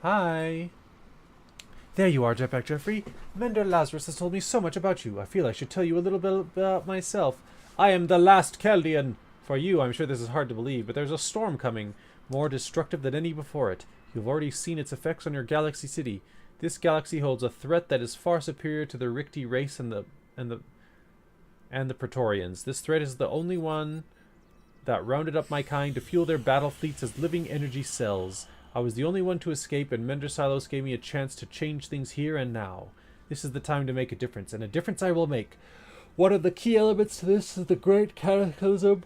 S1: Hi. There you are, Jetpack Jeffrey. Mender Lazarus has told me so much about you. I feel I should tell you a little bit about myself. I am the last Chaldean. For you, I'm sure this is hard to believe, but there's a storm coming, more destructive than any before it. You've already seen its effects on your galaxy city. This galaxy holds a threat that is far superior to the Richti race and the Praetorians. This threat is the only one that rounded up my kind to fuel their battle fleets as living energy cells. I was the only one to escape, and Mender Silos gave me a chance to change things here and now. This is the time to make a difference, and a difference I will make. One of the key elements to this is the Great Cataclysm.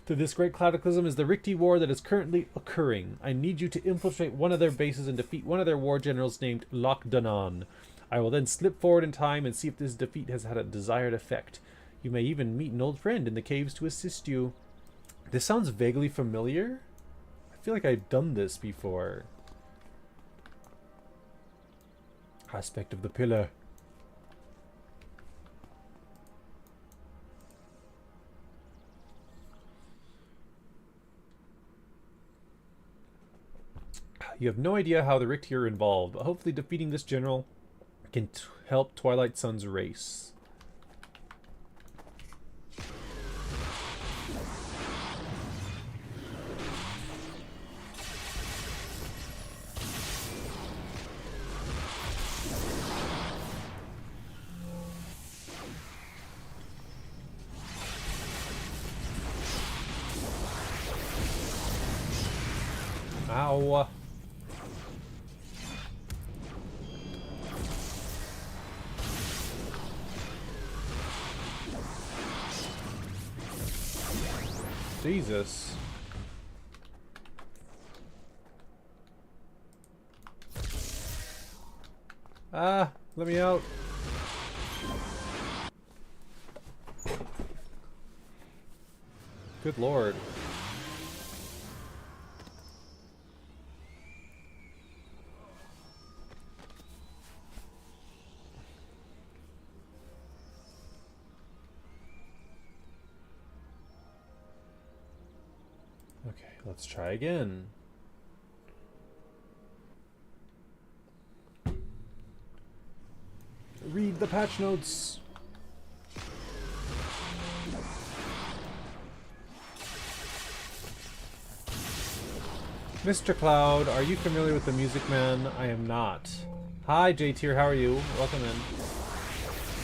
S1: To this great cataclysm is the Rikti War that is currently occurring. I need you to infiltrate one of their bases and defeat one of their war generals named Lochdanan. I will then slip forward in time and see if this defeat has had a desired effect. You may even meet an old friend in the caves to assist you. This sounds vaguely familiar. I feel like I've done this before. Aspect of the pillar. You have no idea how the Rikti are involved, but hopefully defeating this general can help Twilight Sun's race. Ow. Jesus. Ah, let me out. Good lord. Okay, let's try again. Read the patch notes. Mr. Cloud, are you familiar with the Music Man? I am not. Hi, J-Tier, how are you? Welcome in.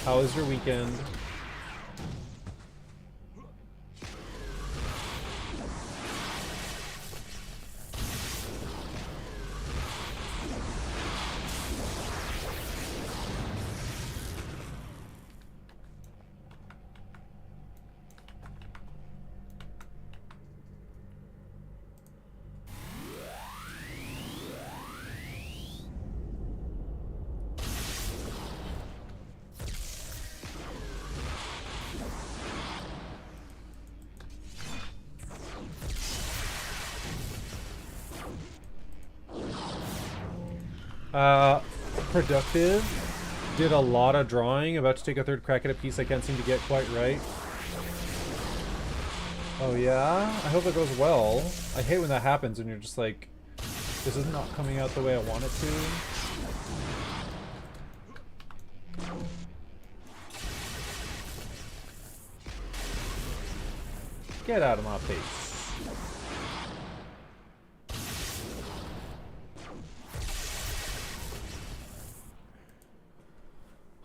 S1: How was your weekend? Productive. Did a lot of drawing. About to take a third crack at a piece I can't seem to get quite right. Oh yeah? I hope it goes well. I hate when that happens when you're just like, this is not coming out the way I want it to. Get out of my face.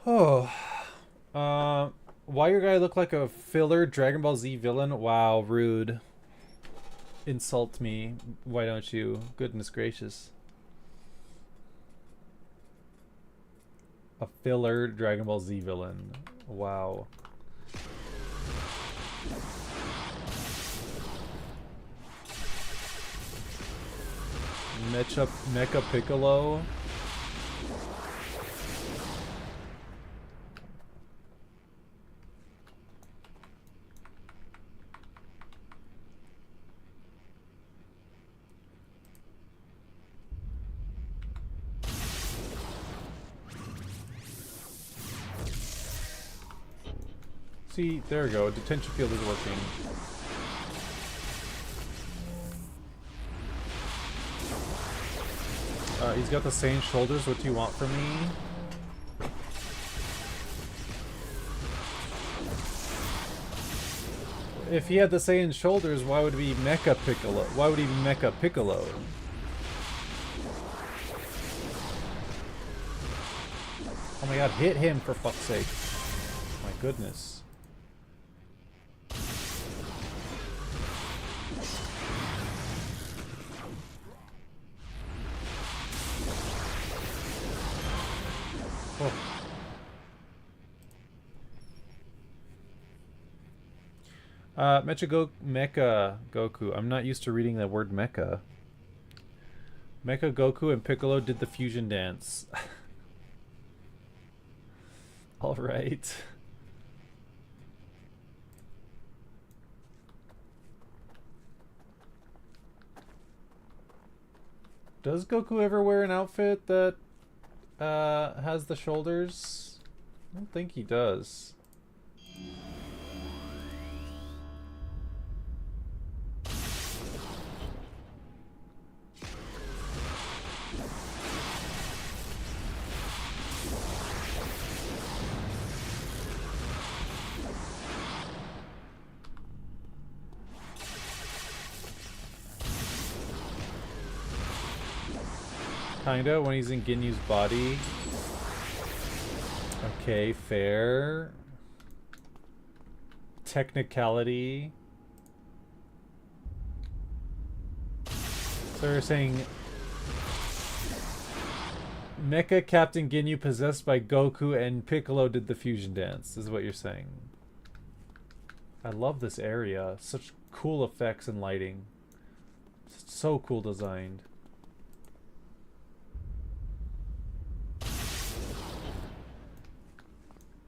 S1: Oh, why your guy look like a filler Dragon Ball Z villain? Wow, rude. Insult me. Why don't you? Goodness gracious. A filler Dragon Ball Z villain. Wow. Mecha Piccolo. See, there we go. Detention field is working. He's got the same shoulders. What do you want from me? If he had the Saiyan shoulders, why would he be Mecha Piccolo? Why would he be Mecha Piccolo? Oh my god, hit him for fuck's sake. My goodness. Mecha Goku. I'm not used to reading the word mecha. Mecha Goku and Piccolo did the fusion dance. Alright. Does Goku ever wear an outfit that has the shoulders? I don't think he does. Kinda, when he's in Ginyu's body. Okay, fair. Technicality. So you're saying Mecha Captain Ginyu possessed by Goku and Piccolo did the fusion dance, is what you're saying. I love this area. Such cool effects and lighting. So cool designed.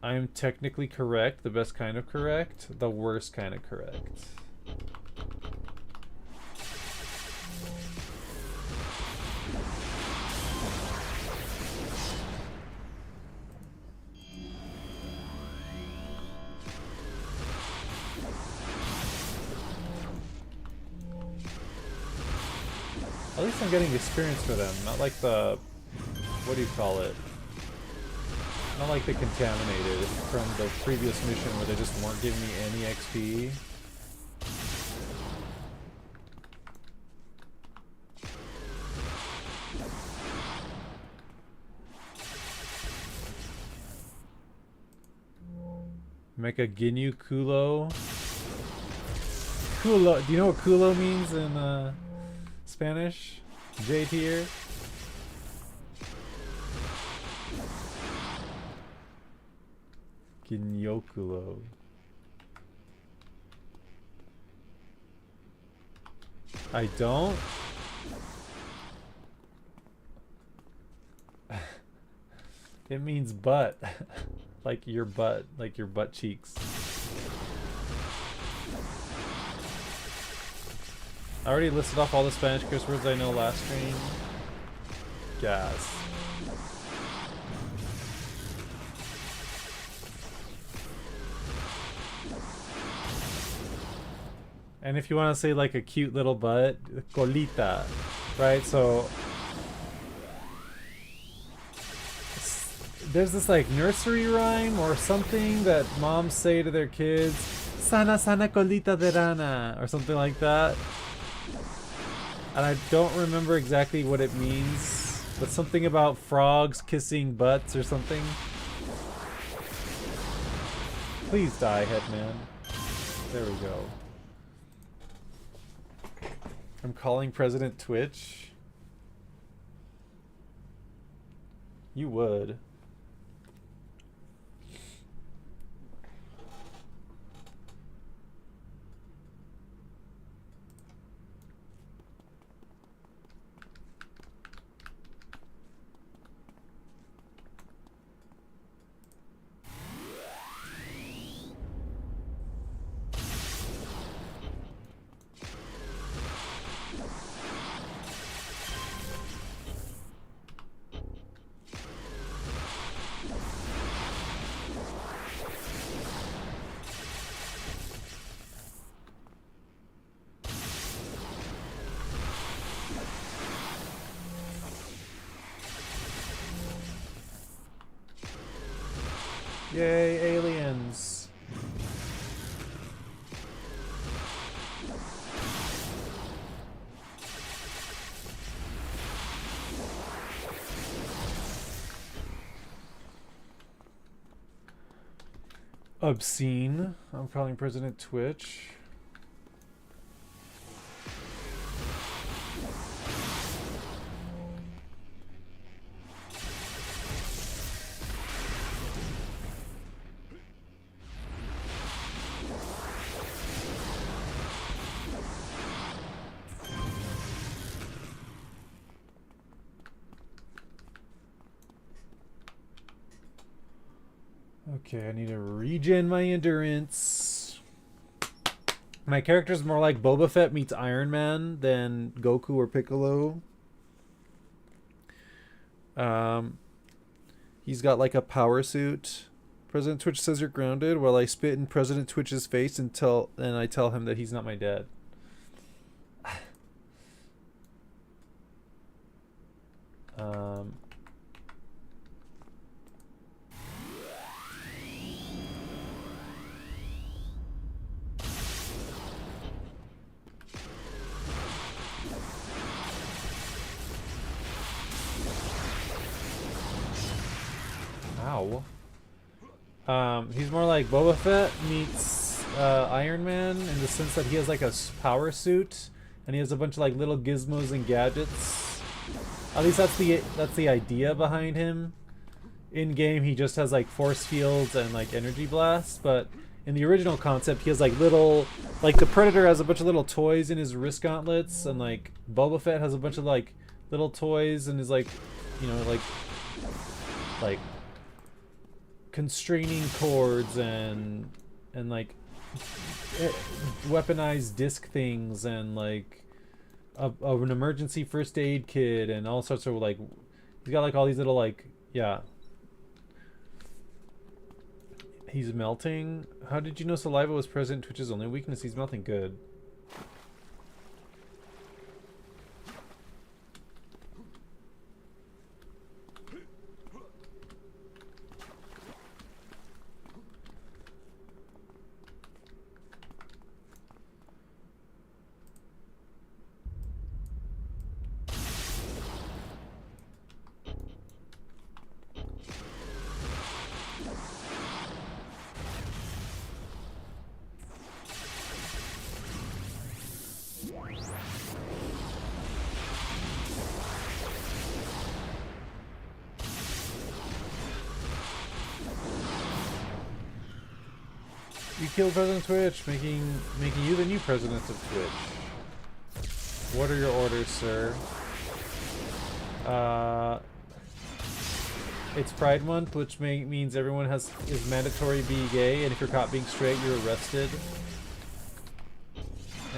S1: I am technically correct, the best kind of correct, the worst kind of correct. At least I'm getting experience for them, not like the, what do you call it? Not like the Contaminated from the previous mission where they just weren't giving me any XP. Mecha Ginyu Kulo. Kulo. Do you know what Kulo means in Spanish? J tier. Ginyokulo. I don't? It means butt. Like your butt. Like your butt cheeks. I already listed off all the Spanish curse words I know last stream. Gas. And if you want to say like a cute little butt, colita, right? So there's this like nursery rhyme or something that moms say to their kids, sana sana colita de rana, or something like that. And I don't remember exactly what it means, but something about frogs kissing butts or something. Please die, Headman. There we go. I'm calling President Twitch. You would. Yay, aliens. Obscene. I'm calling President Twitch. Okay, I need to regen my endurance. My character's more like Boba Fett meets Iron Man than Goku or Piccolo. He's got like a power suit. President Twitch says you're grounded while I spit in President Twitch's face and I tell him that he's not my dad. Ow. He's more like Boba Fett meets Iron Man in the sense that he has like a power suit and he has a bunch of like little gizmos and gadgets. At least that's the idea behind him. In game, he just has like force fields and like energy blasts, but in the original concept, he has like little, like the Predator has a bunch of little toys in his wrist gauntlets, and like Boba Fett has a bunch of like little toys and is like, you know, like constraining cords and like weaponized disc things and like an emergency first aid kit and all sorts of like, he's got like all these little like, yeah. He's melting. How did you know saliva was President Twitch's only weakness? He's melting good. You killed President Twitch, making you the new president of Twitch. What are your orders, sir? It's Pride Month, which means everyone is mandatory be gay, and if you're caught being straight, you're arrested.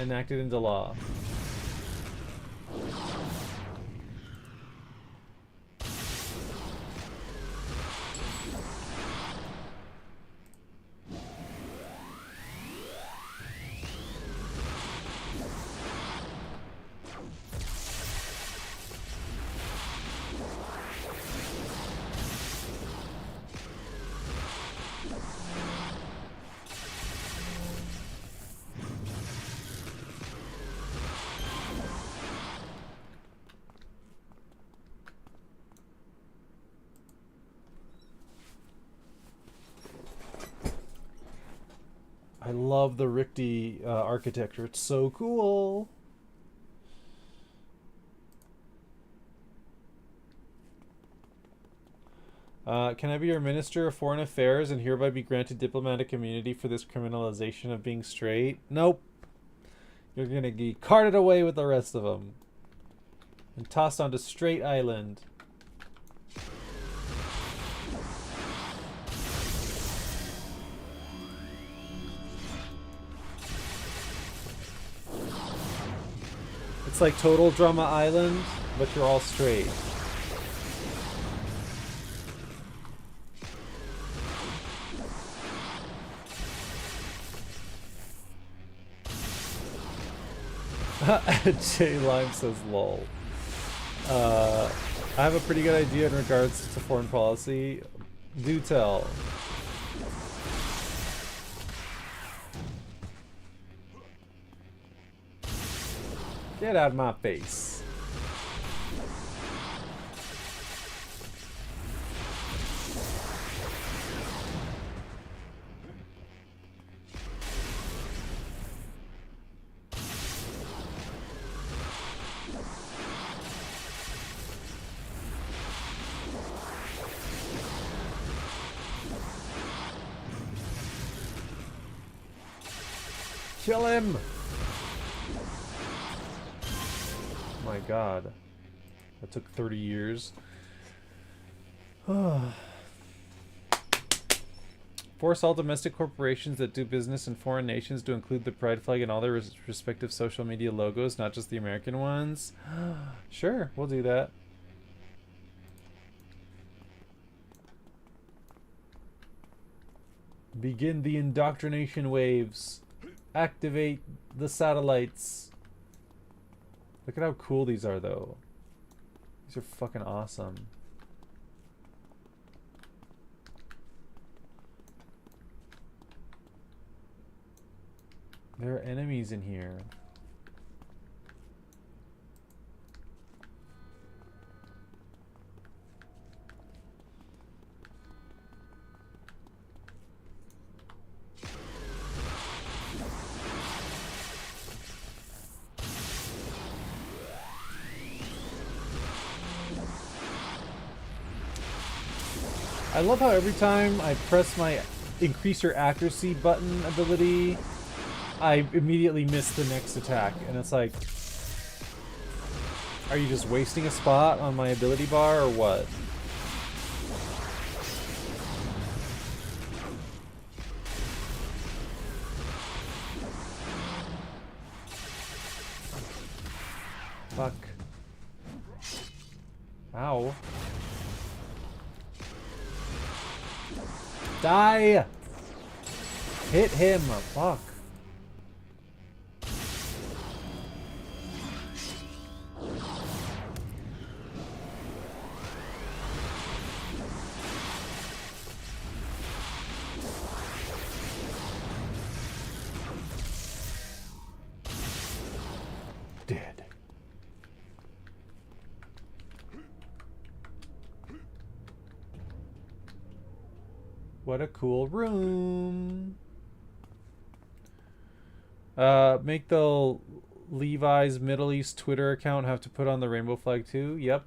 S1: Enacted into law. I love the Richte architecture. It's so cool. Can I be your Minister of Foreign Affairs and hereby be granted diplomatic immunity for this criminalization of being straight? Nope. You're gonna be carted away with the rest of them and tossed onto Straight Island. It's like Total Drama Island, but you're all straight. J Lime says lol. I have a pretty good idea in regards to foreign policy. Do tell. Get out of my face. Kill him! My god. That took 30 years. Force all domestic corporations that do business in foreign nations to include the pride flag in all their respective social media logos, not just the American ones. Sure, we'll do that. Begin the indoctrination waves. Activate the satellites. Look at how cool these are, though. These are fucking awesome. There are enemies in here. I love how every time I press my increase your accuracy button ability, I immediately miss the next attack. And it's like, are you just wasting a spot on my ability bar or what? Fuck. Ow. Die! Hit him! Fuck. Dead. What a cool room. Make the Levi's Middle East Twitter account have to put on the rainbow flag too? Yep.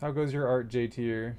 S1: How goes your art, J tier?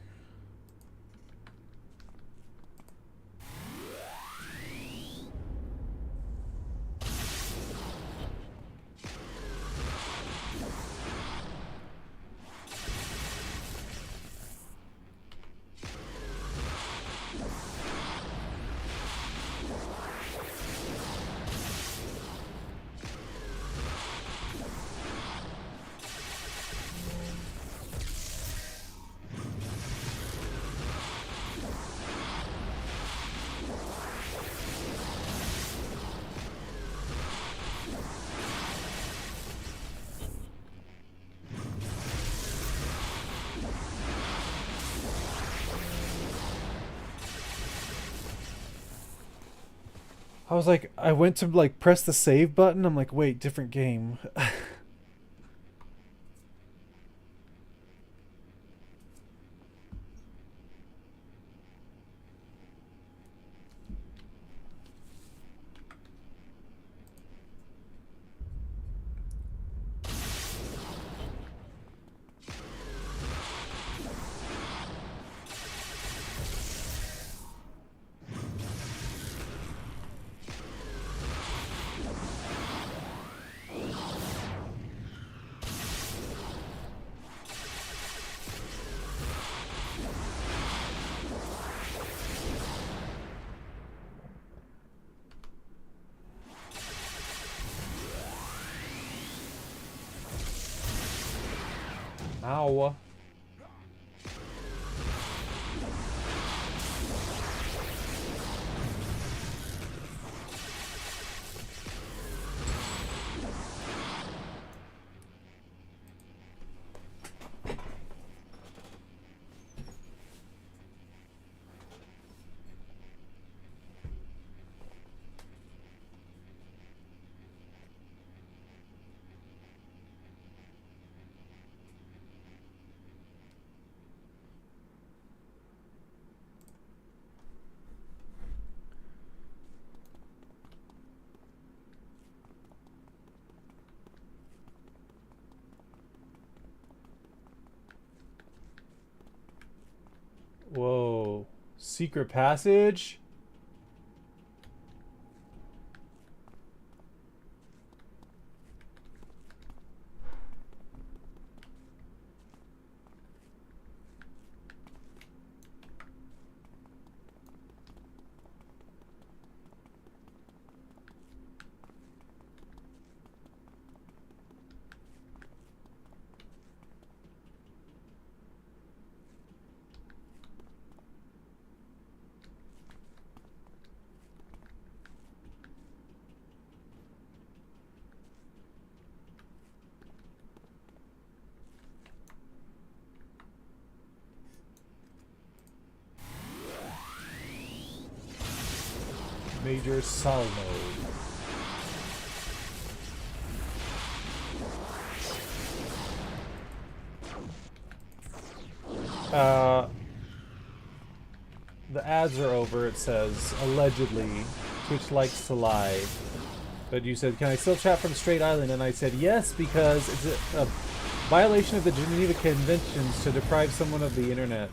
S1: I was like, I went to like press the save button. I'm like, wait, different game. Ow. Whoa. Secret passage?
S2: Major Salmo.
S1: The ads are over, it says. Allegedly. Twitch likes to lie. But you said, can I still chat from Straight Island? And I said, yes, because it's a violation of the Geneva Conventions to deprive someone of the internet.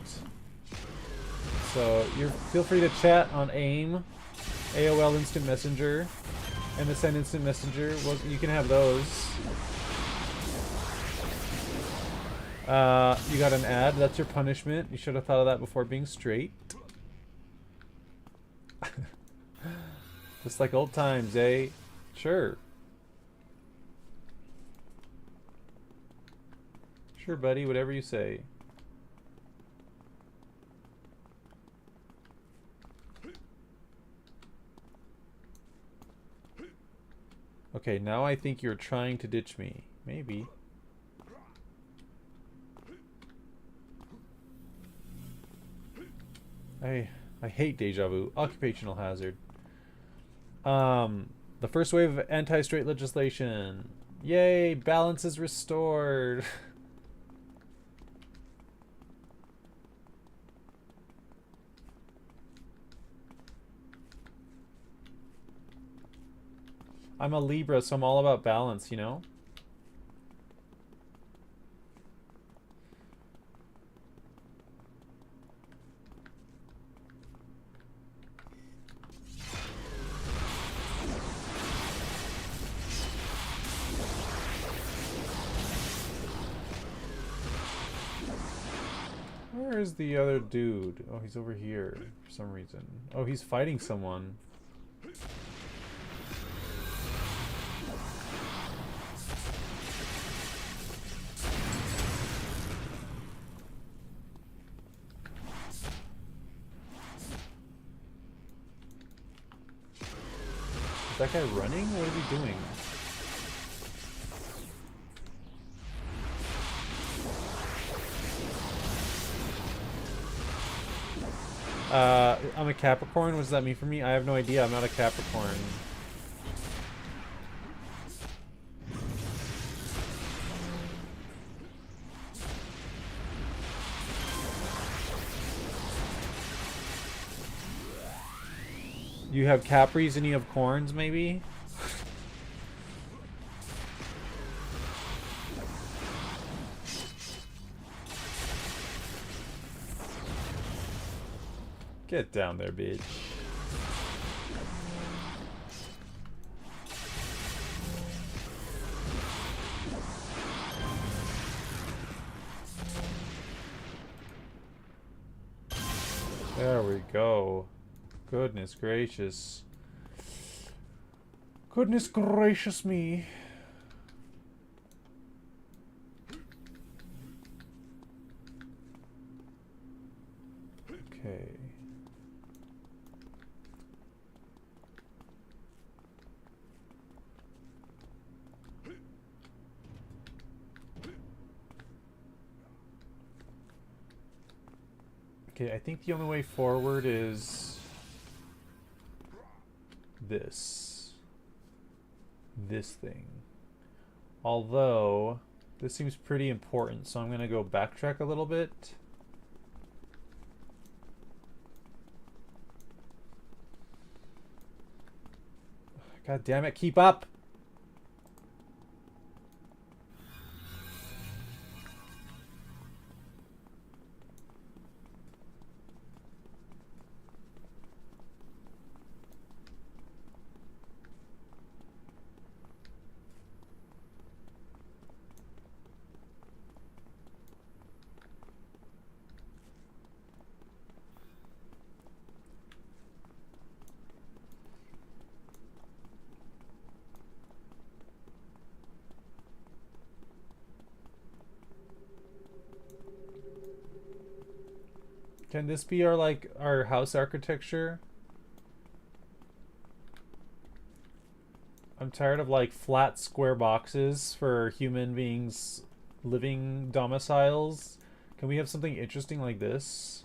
S1: So, feel free to chat on AIM, AOL Instant Messenger, MSN Instant Messenger. Well, you can have those. You got an ad. That's your punishment. You should have thought of that before being straight. Just like old times, eh? Sure. Sure, buddy. Whatever you say. Okay, now I think you're trying to ditch me. Maybe. I hate deja vu. Occupational hazard. The first wave of anti-straight legislation. Yay, balance is restored. I'm a Libra, so I'm all about balance, you know? Where is the other dude? Oh, he's over here for some reason. Oh, he's fighting someone. Is that guy running? What is he doing? I'm a Capricorn. What does that mean for me? I have no idea. I'm not a Capricorn. You have Capris and you have corns, maybe? Get down there, bitch. There we go. Goodness gracious. Goodness gracious me. Okay. Okay, I think the only way forward is this thing. Although this seems pretty important, so I'm gonna go backtrack a little bit. God damn it, keep up! Can this be our house architecture? I'm tired of like flat square boxes for human beings living domiciles. Can we have something interesting like this?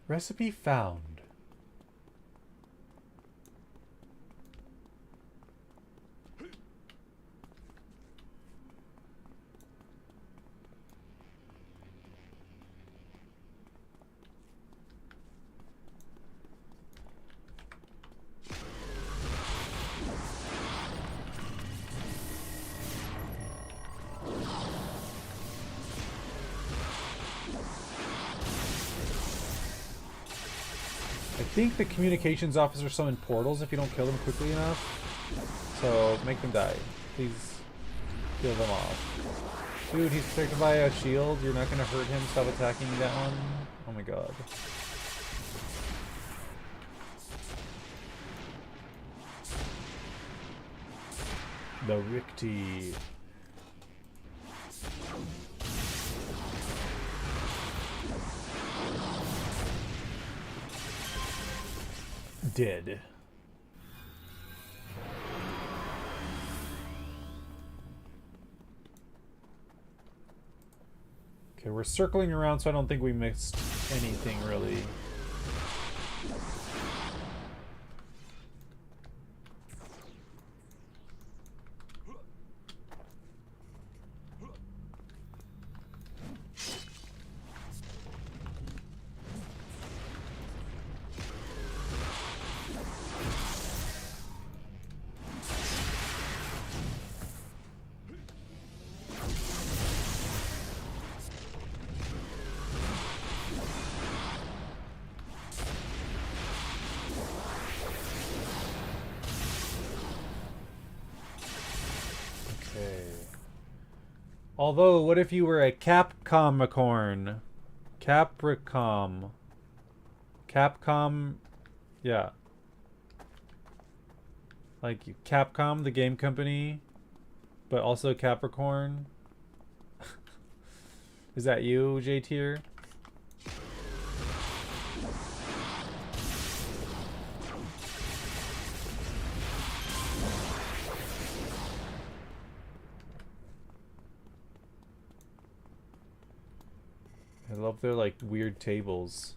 S1: Recipe found. I think the communications officers summon portals if you don't kill them quickly enough. So make them die. Please kill them off. Dude, he's protected by a shield. You're not gonna hurt him. Stop attacking that one. Oh my god. The Ricti. Dead. Okay, we're circling around, so I don't think we missed anything really. Although, what if you were a Capcomicorn? Capricom. Capcom... Yeah. Like, Capcom, the game company, but also Capricorn? Is that you, J-Tier? I love their, like, weird tables.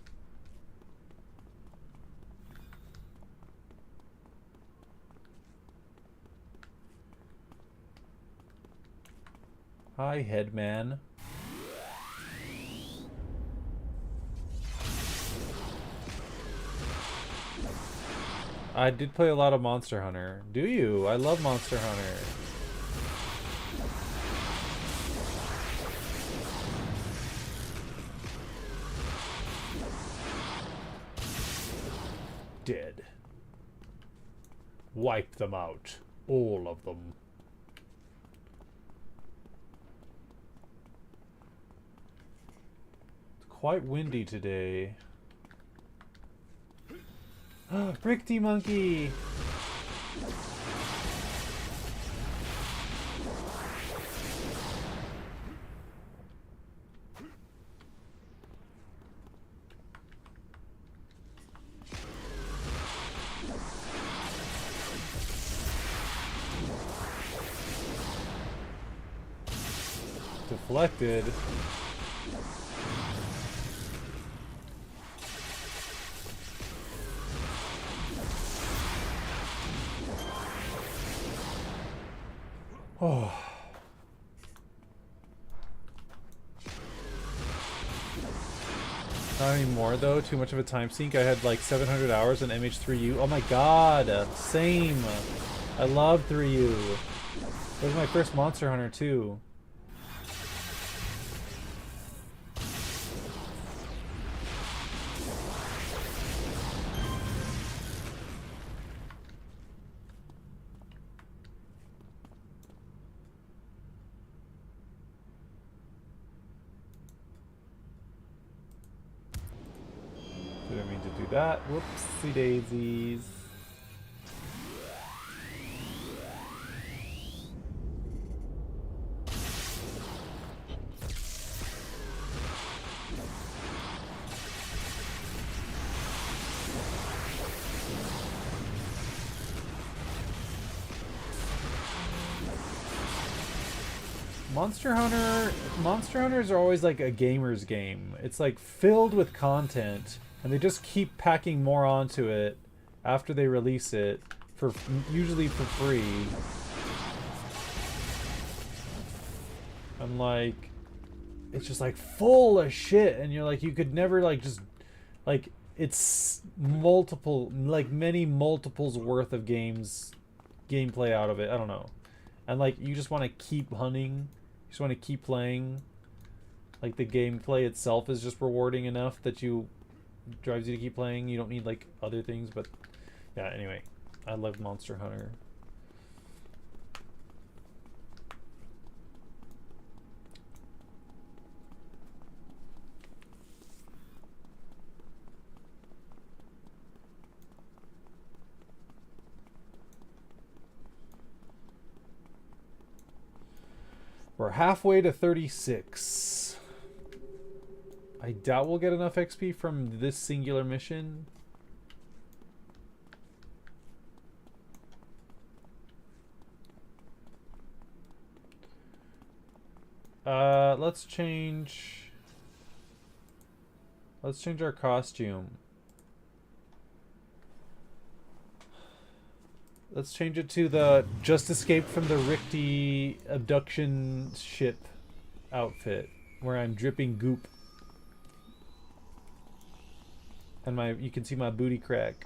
S1: Hi, Headman. I did play a lot of Monster Hunter. Do you? I love Monster Hunter. Dead. Wipe them out. All of them. It's quite windy today. Ricti Monkey! Deflected. Oh. Not anymore though, too much of a time sink. I had like 700 hours in MH3U. Oh my god, same. I love 3U. That was my first Monster Hunter too. Didn't mean to do that. Whoopsie daisies. Monster Hunters are always like a gamer's game. It's like filled with content, And they just keep packing more onto it after they release it, for usually for free. And like, it's just like full of shit, and you're like, you could never like just like, it's multiple, like many multiples worth of gameplay out of it. I don't know. And like, you just want to keep hunting, you just want to keep playing. Like, the gameplay itself is just rewarding enough that drives you to keep playing. You don't need like other things. But yeah, anyway, I love Monster Hunter. We're halfway to 36. I doubt we'll get enough XP from this singular mission. Let's change our costume. Let's change it to the just escaped from the Richte abduction ship outfit, where I'm dripping goop. And you can see my booty crack.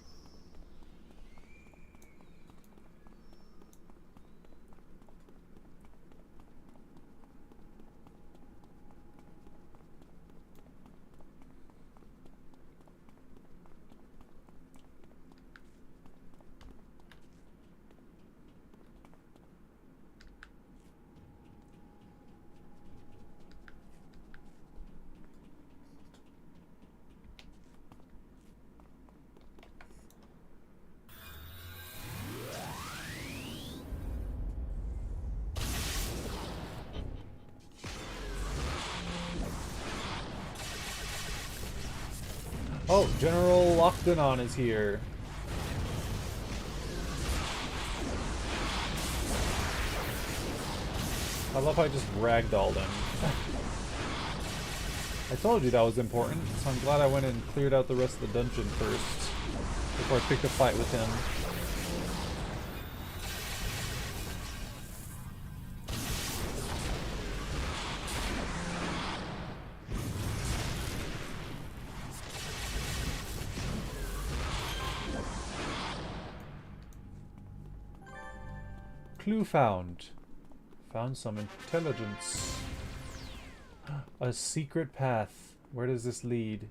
S1: Oh, General Lockdown is here. I love how I just ragdolled him. I told you that was important, so I'm glad I went and cleared out the rest of the dungeon first before I picked a fight with him. Clue found. Found some intelligence. A secret path. Where does this lead?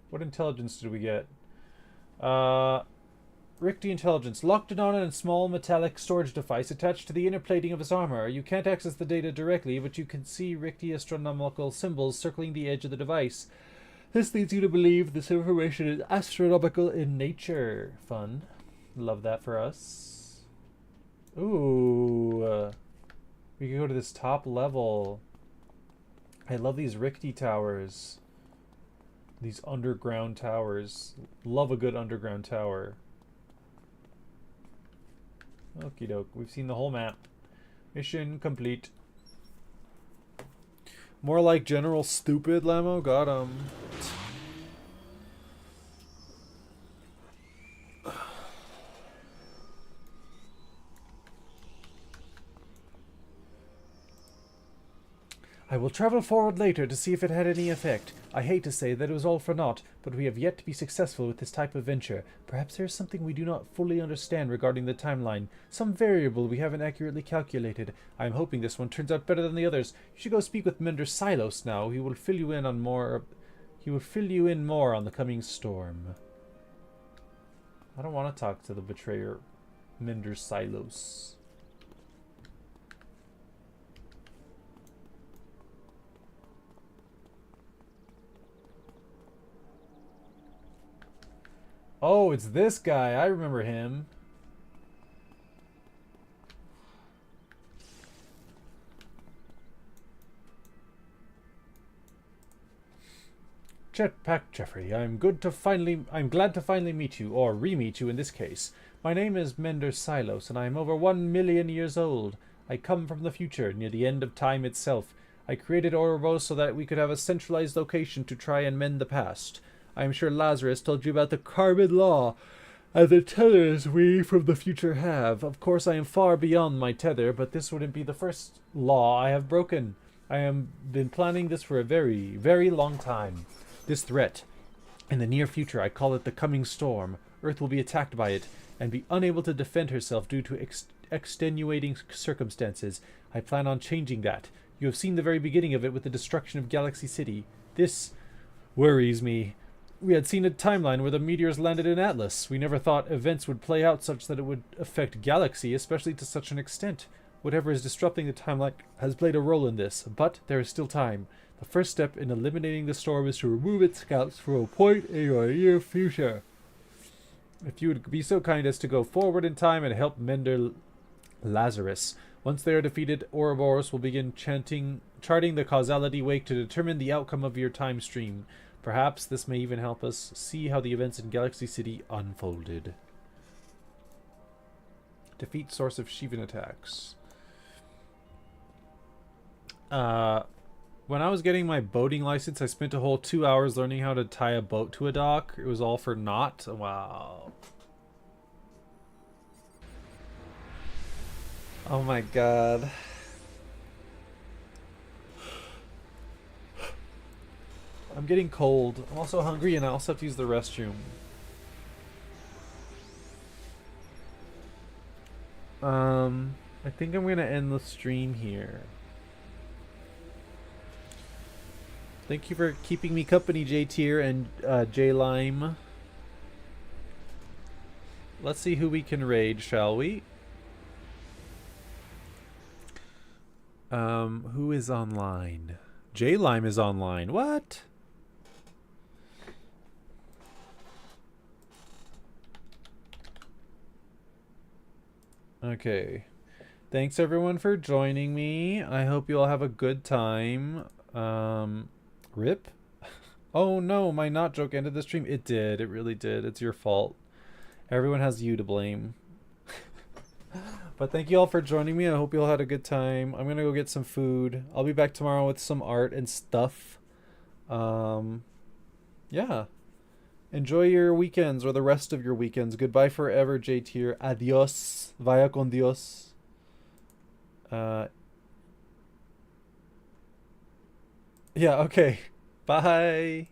S1: What intelligence did we get? Richte intelligence. Locked on a small metallic storage device attached to the inner plating of his armor. You can't access the data directly, but you can see Richte astronomical symbols circling the edge of the device. This leads you to believe this information is astronomical in nature. Fun. Love that for us. Ooh. We can go to this top level. I love these Richte towers. These underground towers. Love a good underground tower. Okie doke. We've seen the whole map. Mission complete. More like General Stupid, Lamo. Got him. I will travel forward later to see if it had any effect. I hate to say that it was all for naught, but we have yet to be successful with this type of venture. Perhaps there is something we do not fully understand regarding the timeline. Some variable we haven't accurately calculated. I am hoping this one turns out better than the others. You should go speak with Mender Silos now. He will fill you in on more. He will fill you in more on the coming storm. I don't want to talk to the betrayer, Mender Silos. Oh, it's this guy. I remember him. Jetpack Jeffrey, I'm glad to finally meet you, or re-meet you in this case. My name is Mender Silos, and I am over 1 million years old. I come from the future, near the end of time itself. I created Ouroboros so that we could have a centralized location to try and mend the past. I am sure Lazarus told you about the carbon law, and the tethers we from the future have. Of course, I am far beyond my tether, but this wouldn't be the first law I have broken. I have been planning this for a very, very long time. This threat. In the near future, I call it the coming storm. Earth will be attacked by it, and be unable to defend herself due to extenuating circumstances. I plan on changing that. You have seen the very beginning of it with the destruction of Galaxy City. This worries me. We had seen a timeline where the meteors landed in Atlas. We never thought events would play out such that it would affect Galaxy, especially to such an extent. Whatever is disrupting the timeline has played a role in this, but there is still time. The first step in eliminating the storm is to remove its scouts from a point in your near future. If you would be so kind as to go forward in time and help Mender Lazarus. Once they are defeated, Ouroboros will begin charting the causality wake to determine the outcome of your time stream. Perhaps this may even help us see how the events in Galaxy City unfolded. Defeat source of Shivan attacks. When I was getting my boating license, I spent a whole 2 hours learning how to tie a boat to a dock. It was all for naught. Wow. Oh my god. I'm getting cold. I'm also hungry and I also have to use the restroom. I think I'm gonna end the stream here. Thank you for keeping me company, J-Tier and J-Lime. Let's see who we can raid, shall we? Who is online? J-Lime is online. What? Okay. Thanks everyone for joining me. I hope you all have a good time. Rip? Oh no, my not joke ended the stream. It did. It really did. It's your fault. Everyone has you to blame. But thank you all for joining me. I hope you all had a good time. I'm gonna go get some food. I'll be back tomorrow with some art and stuff. Yeah. Enjoy your weekends or the rest of your weekends. Goodbye forever, J-Tier. Adios. Vaya con Dios. Yeah, okay. Bye.